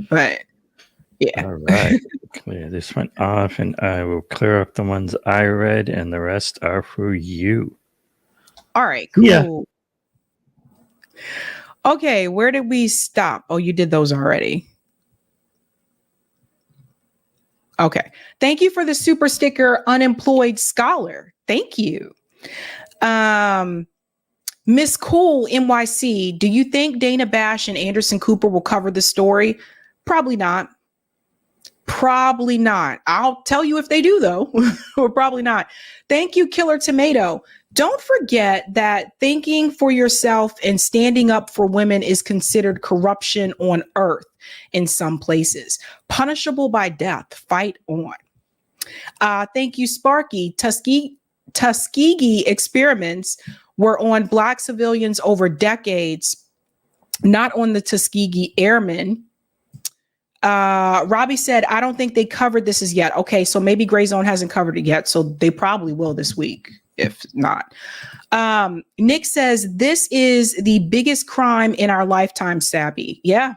But yeah. All right. Clear this one off and I will clear up the ones I read and the rest are for you. All right. Cool. Yeah. Okay, where did we stop? Oh, you did those already. Okay. Thank you for the super sticker, unemployed scholar. Thank you. Miss Cool NYC, do you think Dana Bash and Anderson Cooper will cover the story? Probably not. Probably not. I'll tell you if they do, though. Or probably not. Thank you, Killer Tomato. Don't forget that thinking for yourself and standing up for women is considered corruption on earth in some places. Punishable by death. Fight on. Thank you, Sparky. Tuskegee experiments were on Black civilians over decades, not on the Tuskegee Airmen. Robbie said, I don't think they covered this as yet. Okay, so maybe Gray Zone hasn't covered it yet, so they probably will this week. If not. Nick says, this is the biggest crime in our lifetime, Sabby. Yeah,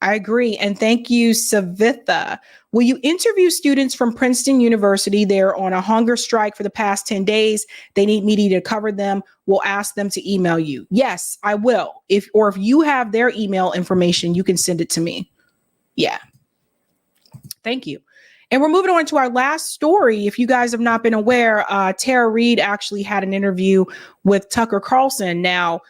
I agree. And thank you, Savitha. Will you interview students from Princeton University? They're on a hunger strike for the past 10 days. They need me to cover them. We'll ask them to email you. Yes, I will. If you have their email information, you can send it to me. Yeah. Thank you. And we're moving on to our last story. If you guys have not been aware, Tara Reid actually had an interview with Tucker Carlson. Now,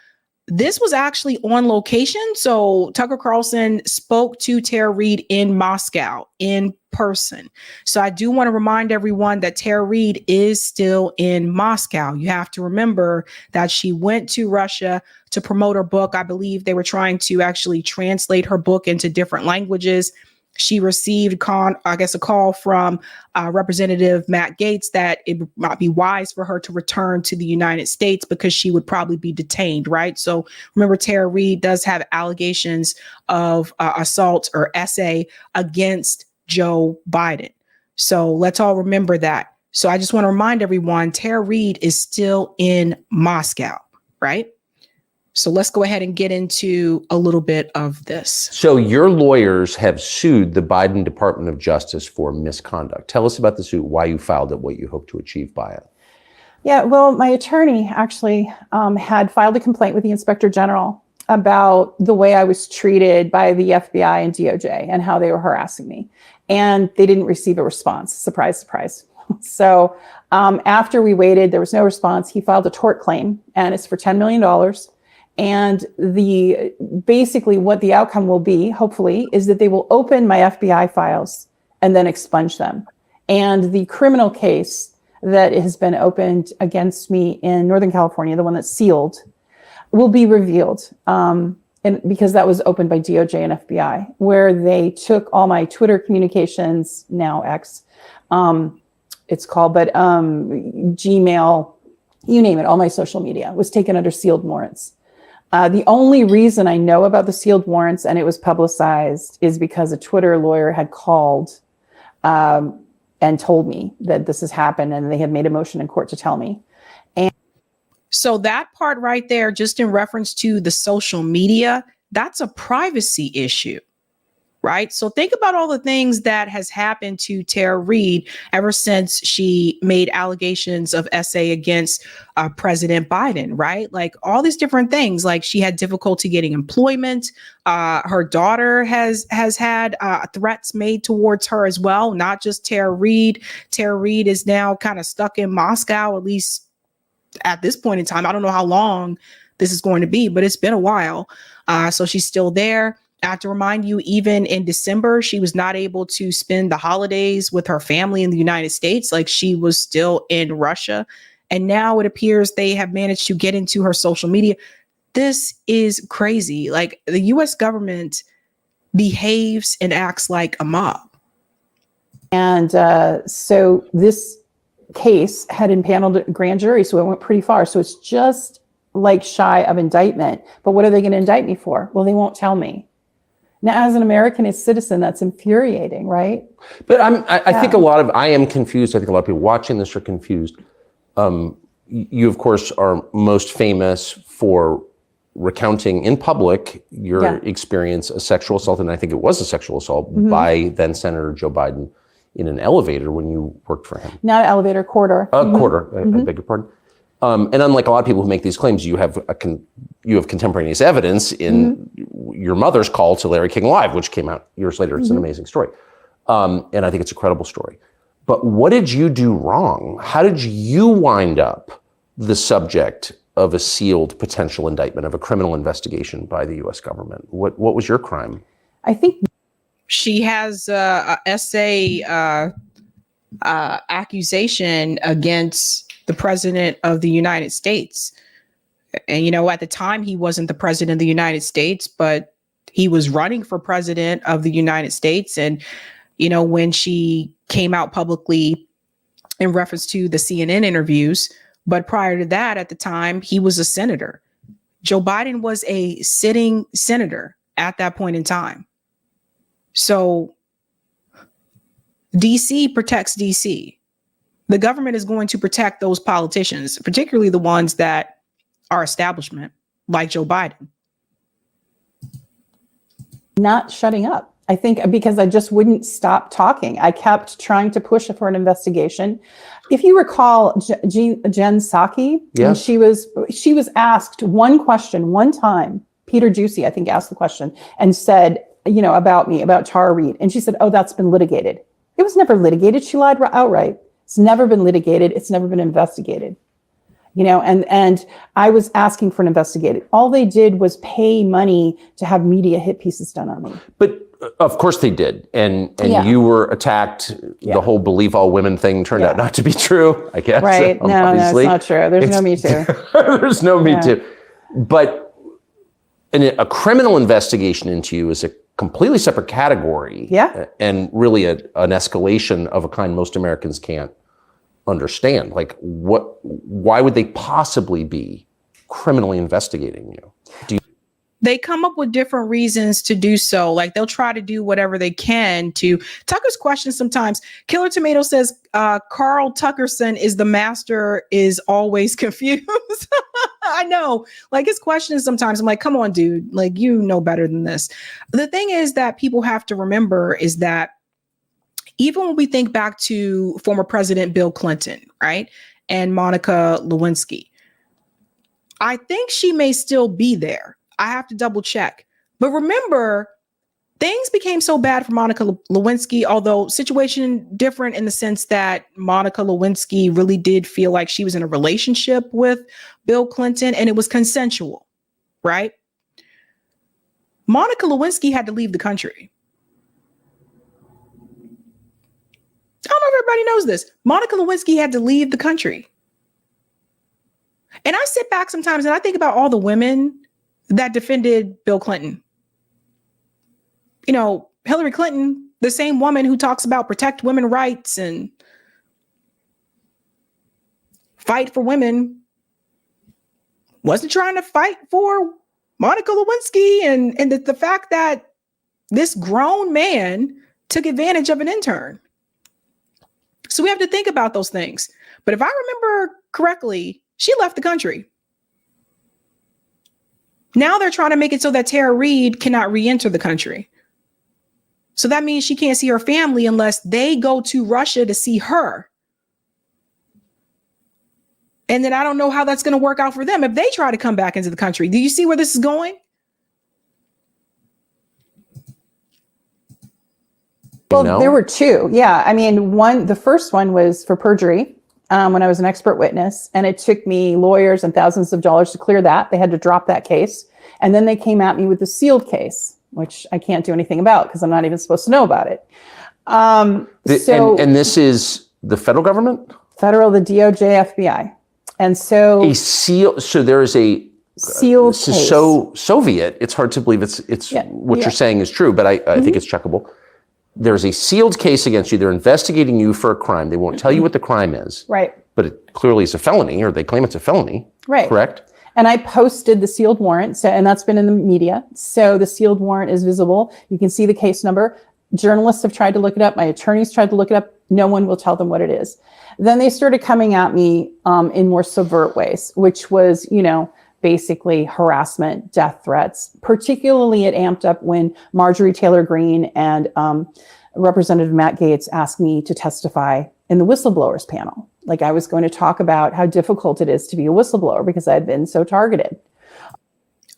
this was actually on location. So Tucker Carlson spoke to Tara Reade in Moscow in person. So I do want to remind everyone that Tara Reade is still in Moscow. You have to remember that she went to Russia to promote her book. I believe they were trying to actually translate her book into different languages. She received, a call from Representative Matt Gaetz that it might be wise for her to return to the United States because she would probably be detained, right? So remember, Tara Reade does have allegations of assault or essay against Joe Biden. So let's all remember that. So I just want to remind everyone, Tara Reade is still in Moscow, right? So let's go ahead and get into a little bit of this. So your lawyers have sued the Biden Department of Justice for misconduct. Tell us about the suit, why you filed it, what you hope to achieve by it. Yeah, well, my attorney actually had filed a complaint with the Inspector General about the way I was treated by the FBI and DOJ and how they were harassing me. And they didn't receive a response. Surprise, surprise. So after we waited, there was no response. He filed a tort claim, and it's for $10 million. And basically what the outcome will be, hopefully, is that they will open my FBI files and then expunge them. And the criminal case that has been opened against me in Northern California, the one that's sealed, will be revealed. And because that was opened by DOJ and FBI, where they took all my Twitter communications, now X, it's called, but Gmail, you name it, all my social media was taken under sealed warrants. The only reason I know about the sealed warrants and it was publicized is because a Twitter lawyer had called and told me that this has happened, and they had made a motion in court to tell me. And so that part right there, just in reference to the social media, that's a privacy issue, right? So think about all the things that has happened to Tara Reade ever since she made allegations of essay against President Biden, right? Like all these different things, like she had difficulty getting employment. Her daughter has had threats made towards her as well, not just Tara Reade. Tara Reade is now kind of stuck in Moscow, at least at this point in time. I don't know how long this is going to be, but it's been a while. So she's still there. I have to remind you, even in December, she was not able to spend the holidays with her family in the United States. Like she was still in Russia. And now it appears they have managed to get into her social media. This is crazy. Like the US government behaves and acts like a mob. And so this case had impaneled a grand jury, so it went pretty far. So it's just like shy of indictment. But what are they going to indict me for? Well, they won't tell me. Now, as an American citizen, that's infuriating, right? But I think I am confused. I think a lot of people watching this are confused. You, of course, are most famous for recounting in public your experience, a sexual assault, and I think it was a sexual assault by then Senator Joe Biden in an elevator when you worked for him. Not an elevator, corridor. Corridor, I beg your pardon. And unlike a lot of people who make these claims, you have contemporaneous evidence in your mother's call to Larry King Live, which came out years later. It's an amazing story. And I think it's a credible story. But what did you do wrong? How did you wind up the subject of a sealed potential indictment, of a criminal investigation by the US government? What was your crime? I think she has a essay accusation against the president of the United States. And, you know, at the time, he wasn't the president of the United States, but he was running for president of the United States. And, you know, when she came out publicly in reference to the CNN interviews, but prior to that, at the time, he was a senator. Joe Biden was a sitting senator at that point in time. So DC protects DC. The government is going to protect those politicians, particularly the ones that are establishment, like Joe Biden. Not shutting up. I think because I just wouldn't stop talking. I kept trying to push for an investigation. If you recall, Jen Psaki, yes. She was asked one question one time. Peter Juicy, I think, asked the question and said, you know, about me, about Tara Reade. And she said, oh, that's been litigated. It was never litigated. She lied outright. It's never been litigated. It's never been investigated. you know, and I was asking for an investigative. All they did was pay money to have media hit pieces done on me. But of course they did. And Yeah. you were attacked. Yeah. The whole believe all women thing turned out not to be true, I guess. Right. No, obviously. no, it's not true. There's no Me Too. There's no Me Yeah. Too. But a criminal investigation into you is a completely separate category. Yeah. And really an escalation of a kind most Americans can't understand. Like, why would they possibly be criminally investigating you? They come up with different reasons to do so. Like they'll try to do whatever they can to Tucker's question sometimes. Killer Tomato says Carl Tuckerson is the master is always confused. I know. Like his questions sometimes I'm like, come on, dude. Like you know better than this. The thing is that people have to remember is that even when we think back to former President Bill Clinton, right? And Monica Lewinsky, I think she may still be there. I have to double check. But remember, things became so bad for Monica Lewinsky, although situation different in the sense that Monica Lewinsky really did feel like she was in a relationship with Bill Clinton and it was consensual, right? Monica Lewinsky had to leave the country. I don't know if everybody knows this. Monica Lewinsky had to leave the country. And I sit back sometimes and I think about all the women that defended Bill Clinton. You know, Hillary Clinton, the same woman who talks about protect women's rights and fight for women, wasn't trying to fight for Monica Lewinsky and the fact that this grown man took advantage of an intern. So we have to think about those things. But if I remember correctly, she left the country. Now they're trying to make it so that Tara Reid cannot re-enter the country. So that means she can't see her family unless they go to Russia to see her. And then I don't know how that's going to work out for them if they try to come back into the country. Do you see where this is going? Well, there were two. Yeah. I mean, the first one was for perjury when I was an expert witness, and it took me lawyers and thousands of dollars to clear that. They had to drop that case. And then they came at me with the sealed case, which I can't do anything about because I'm not even supposed to know about it. And this is the federal government? Federal, the DOJ, FBI. And so so there is a sealed this case. Is so Soviet, it's hard to believe what you're saying is true, but I think it's checkable. There's a sealed case against you. They're investigating you for a crime. They won't tell you what the crime is. Right. But it clearly is a felony, or they claim it's a felony. Right. Correct? And I posted the sealed warrant, and that's been in the media. So the sealed warrant is visible. You can see the case number. Journalists have tried to look it up. My attorneys tried to look it up. No one will tell them what it is. Then they started coming at me in more subvert ways, which was, basically harassment, death threats. Particularly it amped up when Marjorie Taylor Greene and Representative Matt Gaetz asked me to testify in the whistleblowers panel. Like I was going to talk about how difficult it is to be a whistleblower because I'd been so targeted.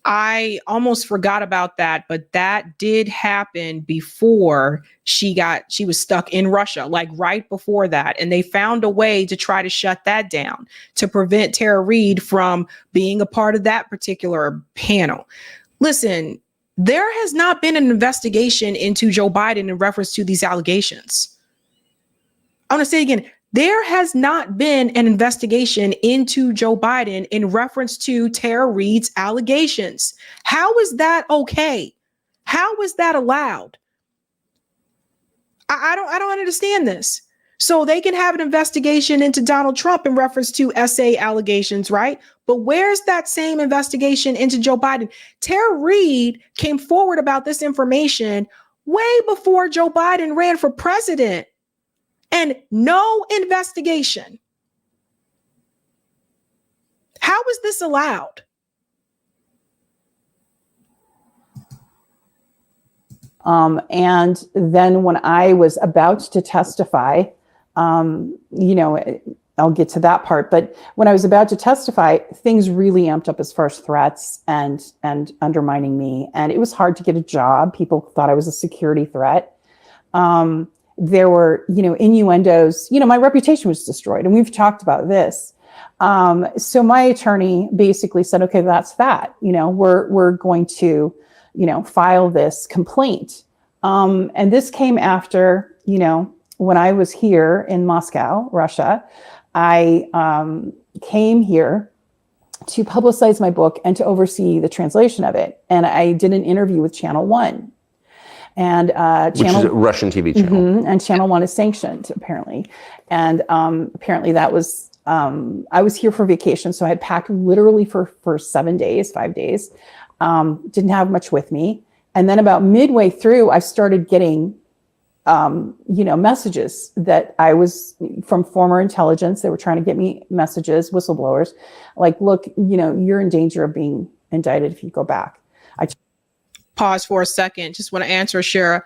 I almost forgot about that, but that did happen before she was stuck in Russia, like right before that. And they found a way to try to shut that down to prevent Tara Reid from being a part of that particular panel. Listen, there has not been an investigation into Joe Biden in reference to these allegations. I want to say again, there has not been an investigation into Joe Biden in reference to Tara Reid's allegations. How is that okay? How is that allowed? I don't understand this. So they can have an investigation into Donald Trump in reference to SA allegations, right? But where's that same investigation into Joe Biden? Tara Reid came forward about this information way before Joe Biden ran for president. And no investigation. How is this allowed? And then when I was about to testify, I'll get to that part. But when I was about to testify, things really amped up as far as threats and undermining me. And it was hard to get a job. People thought I was a security threat. There were, innuendos, my reputation was destroyed. And we've talked about this. So my attorney basically said, okay, that's that. We're going to, file this complaint. And this came after, when I was here in Moscow, Russia, I came here to publicize my book and to oversee the translation of it. And I did an interview with Channel 1. And which is a Russian TV channel. And Channel 1 is sanctioned, apparently. And apparently that was, I was here for vacation, so I had packed literally for 5 days. Didn't have much with me. And then about midway through, I started getting, messages that I was from former intelligence. They were trying to get me messages, whistleblowers, like, look, you're in danger of being indicted if you go back. Pause for a second. Just want to answer Shara.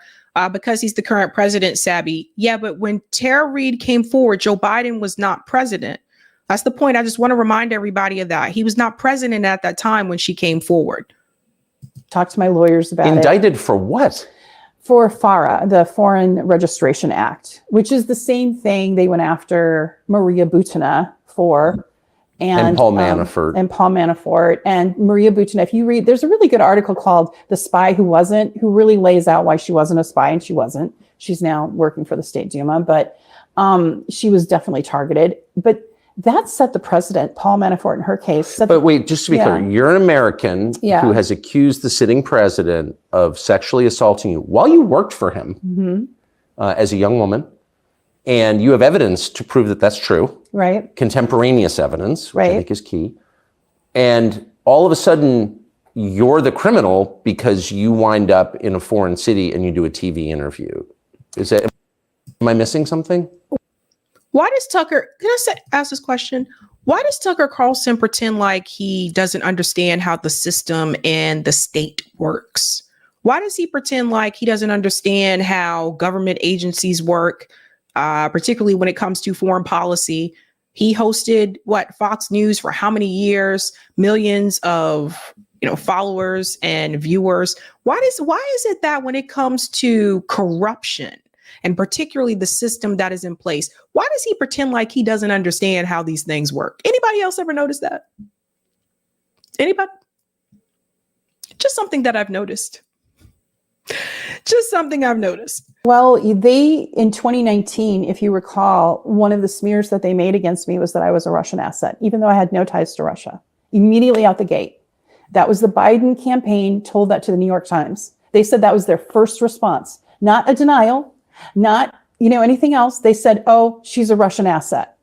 Because he's the current president, Sabby. Yeah, but when Tara Reade came forward, Joe Biden was not president. That's the point. I just want to remind everybody of that. He was not president at that time when she came forward. Talk to my lawyers about it. Indicted for what? For FARA, the Foreign Registration Act, which is the same thing they went after Maria Butina for. And Paul Manafort. And Maria Butina, if you read, there's a really good article called The Spy Who Wasn't, who really lays out why she wasn't a spy, and she wasn't. She's now working for the State Duma, but she was definitely targeted. But that set the precedent, Paul Manafort in her case. But wait, just to be clear, you're an American who has accused the sitting president of sexually assaulting you while you worked for him as a young woman. And you have evidence to prove that that's true. Right. Contemporaneous evidence, which I think is key. And all of a sudden, you're the criminal because you wind up in a foreign city and you do a TV interview. Am I missing something? Why does Tucker, can I ask this question? Why does Tucker Carlson pretend like he doesn't understand how the system and the state works? Why does he pretend like he doesn't understand how government agencies work? Particularly when it comes to foreign policy. He hosted Fox News for how many years, millions of followers and viewers. Why is it that when it comes to corruption and particularly the system that is in place, why does he pretend like he doesn't understand how these things work? Anybody else ever notice that? Anybody? Just something that I've noticed. Just something I've noticed. Well, in 2019, if you recall, one of the smears that they made against me was that I was a Russian asset, even though I had no ties to Russia. Immediately out the gate. That was the Biden campaign told that to the New York Times. They said that was their first response. Not a denial, not anything else. They said, oh, she's a Russian asset.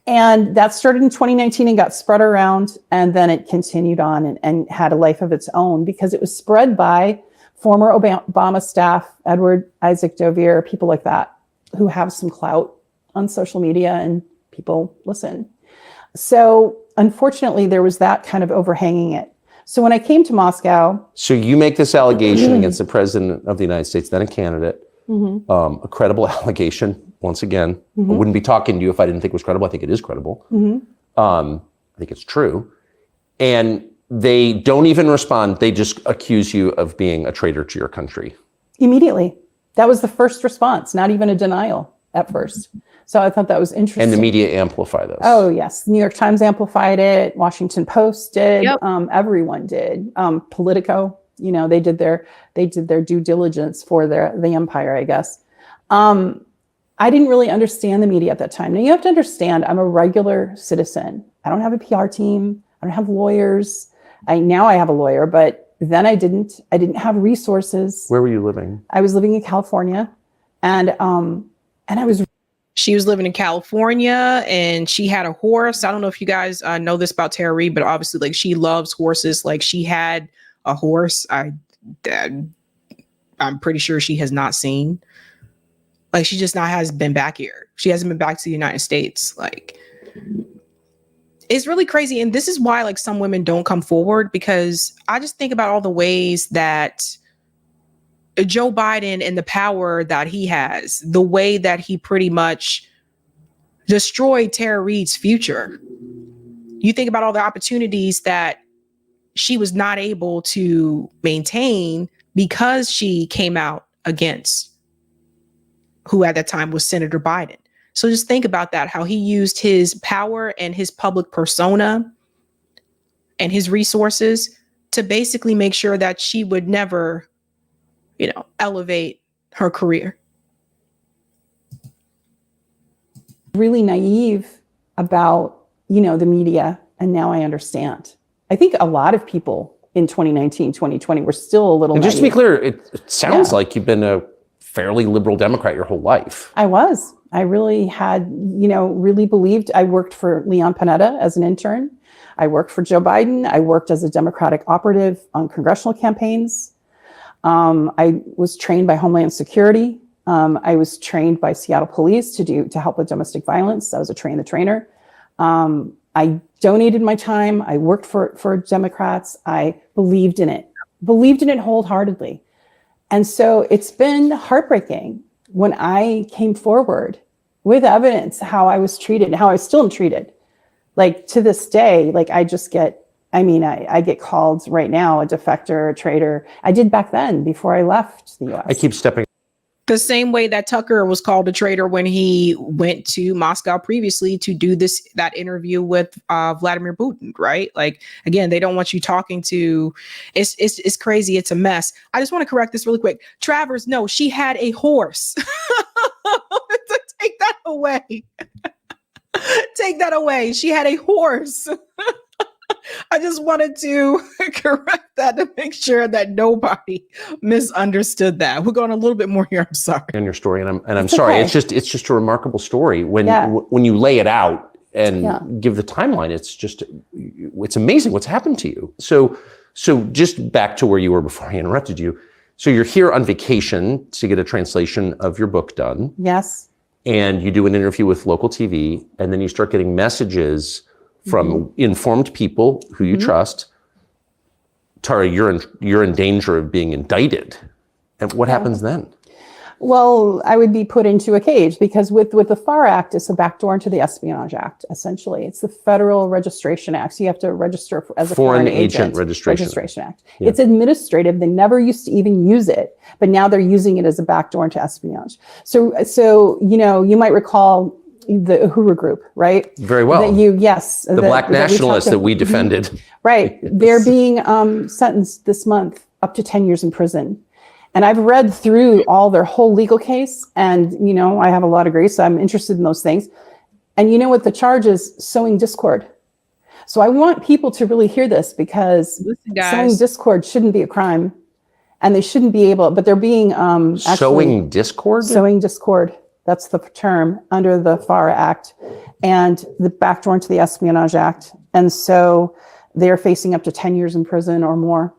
And that started in 2019 and got spread around. And then it continued on and had a life of its own because it was spread by former Obama staff, Edward Isaac Dovier, people like that, who have some clout on social media and people listen. So unfortunately, there was that kind of overhanging it. So when I came to Moscow. So you make this allegation against the president of the United States, then a candidate, a credible allegation. Once again, I wouldn't be talking to you if I didn't think it was credible. I think it is credible. I think it's true. And they don't even respond. They just accuse you of being a traitor to your country. Immediately. That was the first response, not even a denial at first. So I thought that was interesting. And the media amplify this. Oh, yes. New York Times amplified it. Washington Post did. Yep. Everyone did. Politico, they did their due diligence for the empire, I guess. I didn't really understand the media at that time. Now you have to understand, I'm a regular citizen. I don't have a PR team. I don't have lawyers. Now I have a lawyer, but then I didn't have resources. Where were you living? I was living in California she was living in California and she had a horse. I don't know if you guys know this about Tara Reade, but obviously she loves horses. She had a horse. I'm pretty sure she has not seen. She just has been back here. She hasn't been back to the United States. It's really crazy. And this is why some women don't come forward, because I just think about all the ways that Joe Biden and the power that he has, the way that he pretty much destroyed Tara Reade's future. You think about all the opportunities that she was not able to maintain because she came out against who at that time was Senator Biden. So just think about that, how he used his power and his public persona and his resources to basically make sure that she would never, elevate her career. Really naive about, the media. And now I understand. I think a lot of people in 2019, 2020 were still a little And just to be naive. clear, it sounds like you've been a fairly liberal Democrat your whole life. I was. I really had, really believed. I worked for Leon Panetta as an intern. I worked for Joe Biden. I worked as a Democratic operative on congressional campaigns. I was trained by Homeland Security. I was trained by Seattle Police to help with domestic violence. I was a train the trainer. I donated my time. I worked for Democrats. I believed in it wholeheartedly. And so it's been heartbreaking when I came forward with evidence how I was treated and how I still am treated. Like to this day, like I get called right now a defector, a traitor. I did back then before I left the US. I keep stepping. The same way that Tucker was called a traitor when he went to Moscow previously to do that interview with Vladimir Putin, right? Like, again, they don't want you talking to, it's crazy. It's a mess. I just want to correct this really quick. Travers, no, she had a horse. Take that away. Take that away. She had a horse. I just wanted to correct that to make sure that nobody misunderstood that. We're going a little bit more here. I'm sorry. In your story, and I'm sorry. okay. It's just a remarkable story when you lay it out and give the timeline. It's amazing what's happened to you. So just back to where you were before I interrupted you. So you're here on vacation to get a translation of your book done. Yes. And you do an interview with local TV, and then you start getting messages from informed people who you trust. Tara, you're in danger of being indicted. And what happens then? Well, I would be put into a cage because with the FAR Act, it's a backdoor into the Espionage Act, essentially. It's the Federal Registration Act. So you have to register as a foreign agent Registration Act. Yeah. It's administrative. They never used to even use it, but now they're using it as a backdoor into espionage. So you might recall the Uhuru Group, right? Very well. The Black nationalists that we defended. Right. They're being sentenced this month up to 10 years in prison. And I've read through all their whole legal case, and I have a law degree, so I'm interested in those things. And you know what the charge is? Sowing discord. So I want people to really hear this, because sowing discord shouldn't be a crime, and they shouldn't be able. But they're being sowing discord. Sowing discord. That's the term under the FAR Act and the backdoor into the Espionage Act. And so they're facing up to 10 years in prison or more.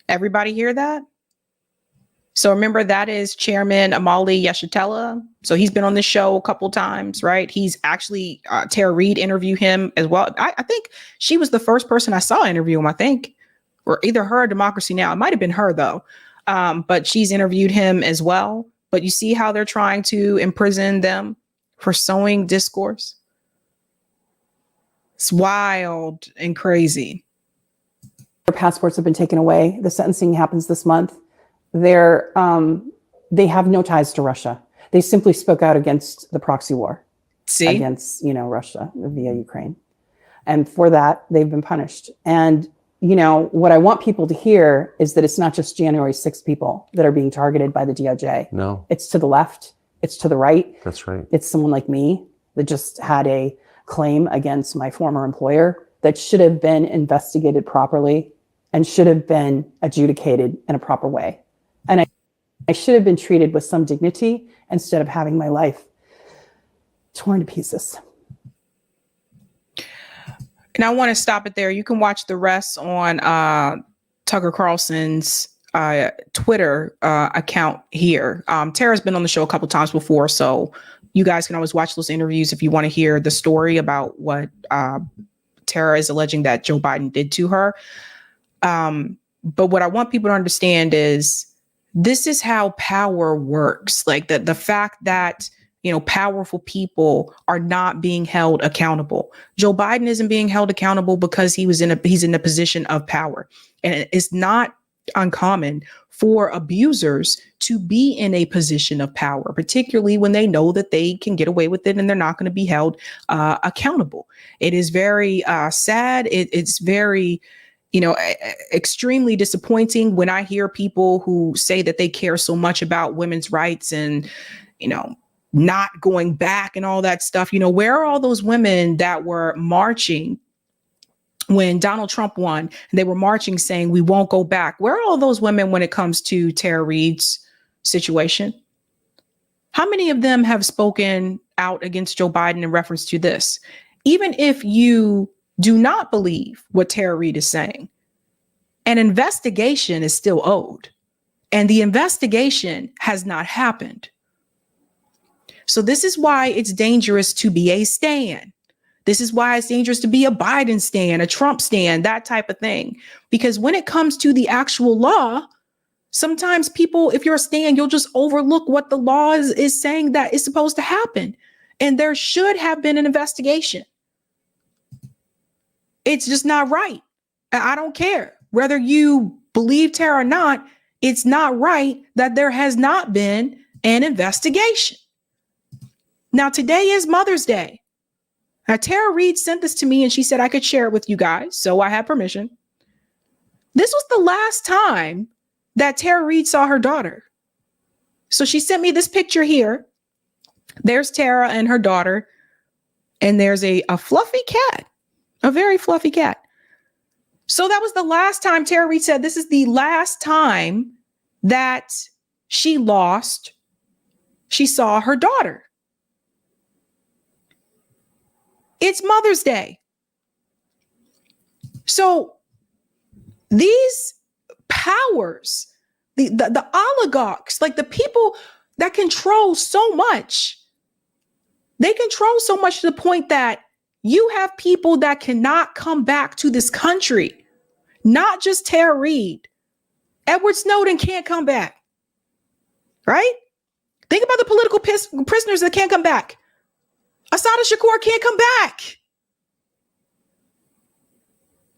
Everybody hear that? So remember, that is Chairman Amali Yeshitela. So he's been on this show a couple times, right? He's actually, Tara Reid interviewed him as well. I think she was the first person I saw interview him, I think, or either her or Democracy Now! It might've been her though. But she's interviewed him as well. But you see how they're trying to imprison them for sowing discourse? It's wild and crazy. Their passports have been taken away. The sentencing happens this month. They have no ties to Russia. They simply spoke out against the proxy war against, Russia via Ukraine. And for that, they've been punished. And, what I want people to hear is that it's not just January 6th people that are being targeted by the DOJ. No. It's to the left. It's to the right. That's right. It's someone like me that just had a claim against my former employer that should have been investigated properly and should have been adjudicated in a proper way. And I should have been treated with some dignity instead of having my life torn to pieces. And I want to stop it there. You can watch the rest on Tucker Carlson's Twitter account here. Tara's been on the show a couple times before, so you guys can always watch those interviews if you want to hear the story about what Tara is alleging that Joe Biden did to her. But what I want people to understand is this is how power works. Like the fact that, powerful people are not being held accountable. Joe Biden isn't being held accountable because he's in a position of power. And it's not uncommon for abusers to be in a position of power, particularly when they know that they can get away with it and they're not going to be held accountable. It is very sad. It's very, extremely disappointing when I hear people who say that they care so much about women's rights and, not going back and all that stuff. Where are all those women that were marching when Donald Trump won, and they were marching saying we won't go back? Where are all those women when it comes to Tara Reade's situation? How many of them have spoken out against Joe Biden in reference to this? Even if you do not believe what Tara Reade is saying, an investigation is still owed, and the investigation has not happened. So this is why it's dangerous to be a stan. This is why it's dangerous to be a Biden stan, a Trump stan, that type of thing. Because when it comes to the actual law, sometimes people, if you're a stan, you'll just overlook what the law is saying that is supposed to happen. And there should have been an investigation. It's just not right. I don't care whether you believe Tara or not. It's not right that there has not been an investigation. Now, today is Mother's Day. Now, Tara Reade sent this to me and she said I could share it with you guys. So I had permission. This was the last time that Tara Reade saw her daughter. So she sent me this picture here. There's Tara and her daughter. And there's a fluffy cat, a very fluffy cat. So that was the last time Tara Reade said this is the last time that she saw her daughter. It's Mother's Day. So these powers, the oligarchs, like the people that control so much, they control so much to the point that you have people that cannot come back to this country. Not just Tara Reade. Edward Snowden can't come back. Right? Think about the political prisoners that can't come back. Assata Shakur can't come back.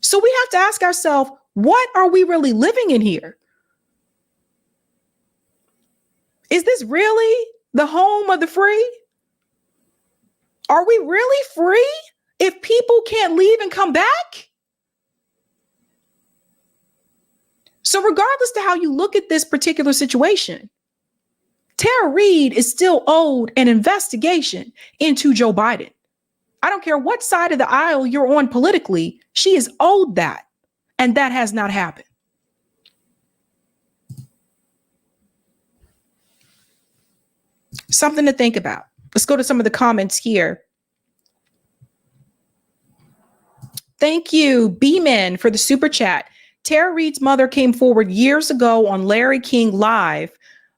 So we have to ask ourselves, what are we really living in here? Is this really the home of the free? Are we really free if people can't leave and come back? So regardless to how you look at this particular situation, Tara Reade is still owed an investigation into Joe Biden. I don't care what side of the aisle you're on politically, she is owed that. And that has not happened. Something to think about. Let's go to some of the comments here. Thank you, B-Man, for the super chat. Tara Reade's mother came forward years ago on Larry King Live.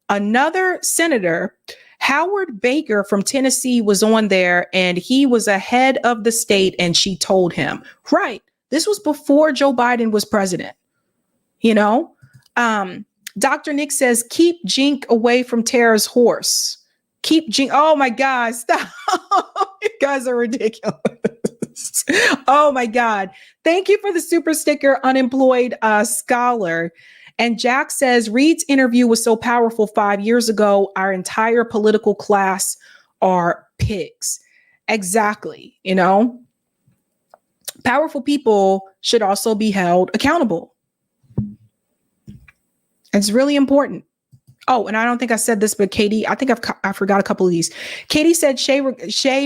Another senator, Howard Baker from Tennessee, was on there and he was ahead of the state and she told him, right. This was before Joe Biden was president. Dr. Nick says, keep Jink away from Tara's horse. Keep Jink. Oh my God. Stop. You guys are ridiculous. Oh my God. Thank you for the super sticker, unemployed scholar. And Jack says, Reade's interview was so powerful 5 years ago. Our entire political class are pigs. Exactly. Powerful people should also be held accountable. It's really important. Oh, and I don't think I said this, but Katie, I think I forgot a couple of these. Katie said Che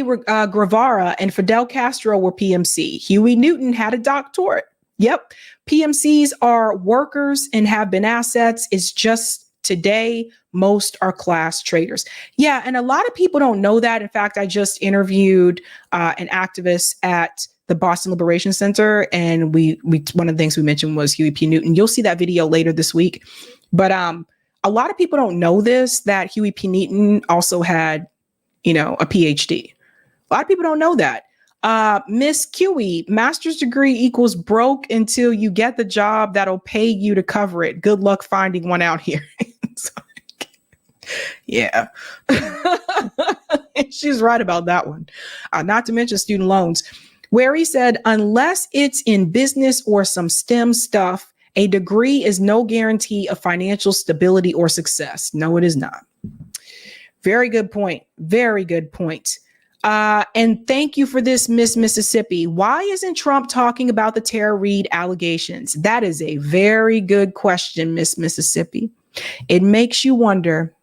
Guevara and Fidel Castro were PMC. Huey Newton had a doctorate. Yep. PMCs are workers and have been assets. It's just today, most are class traders. Yeah. And a lot of people don't know that. In fact, I just interviewed an activist at the Boston Liberation Center. And we one of the things we mentioned was Huey P. Newton. You'll see that video later this week. But a lot of people don't know this, that Huey P. Newton also had, a PhD. A lot of people don't know that. Miss QE, master's degree equals broke until you get the job that'll pay you to cover it. Good luck finding one out here. Yeah. She's right about that one. Not to mention student loans, where he said, unless it's in business or some STEM stuff A degree is no guarantee of financial stability or success. No, it is not. Very good point. Very good point. And thank you for this, Miss Mississippi. Why isn't Trump talking about the Tara Reade allegations? That is a very good question, Miss Mississippi. It makes you wonder,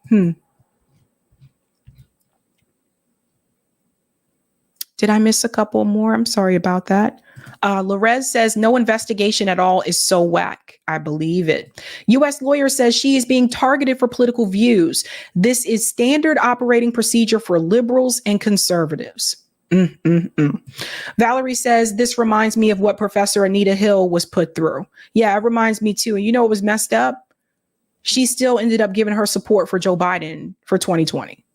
Did I miss a couple more? I'm sorry about that. Lorez says no investigation at all is so whack. I believe it. U.S. lawyer says she is being targeted for political views. This is standard operating procedure for liberals and conservatives. Valerie says this reminds me of what Professor Anita Hill was put through. Yeah, it reminds me too. And you know what was messed up? She still ended up giving her support for Joe Biden for 2020.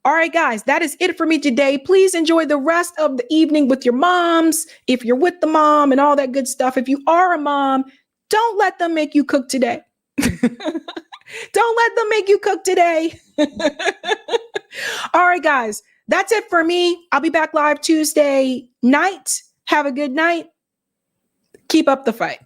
All right, guys, that is it for me today. Please enjoy the rest of the evening with your moms, if you're with the mom and all that good stuff. If you are a mom, don't let them make you cook today. Don't let them make you cook today. All right, guys, that's it for me. I'll be back live Tuesday night. Have a good night. Keep up the fight.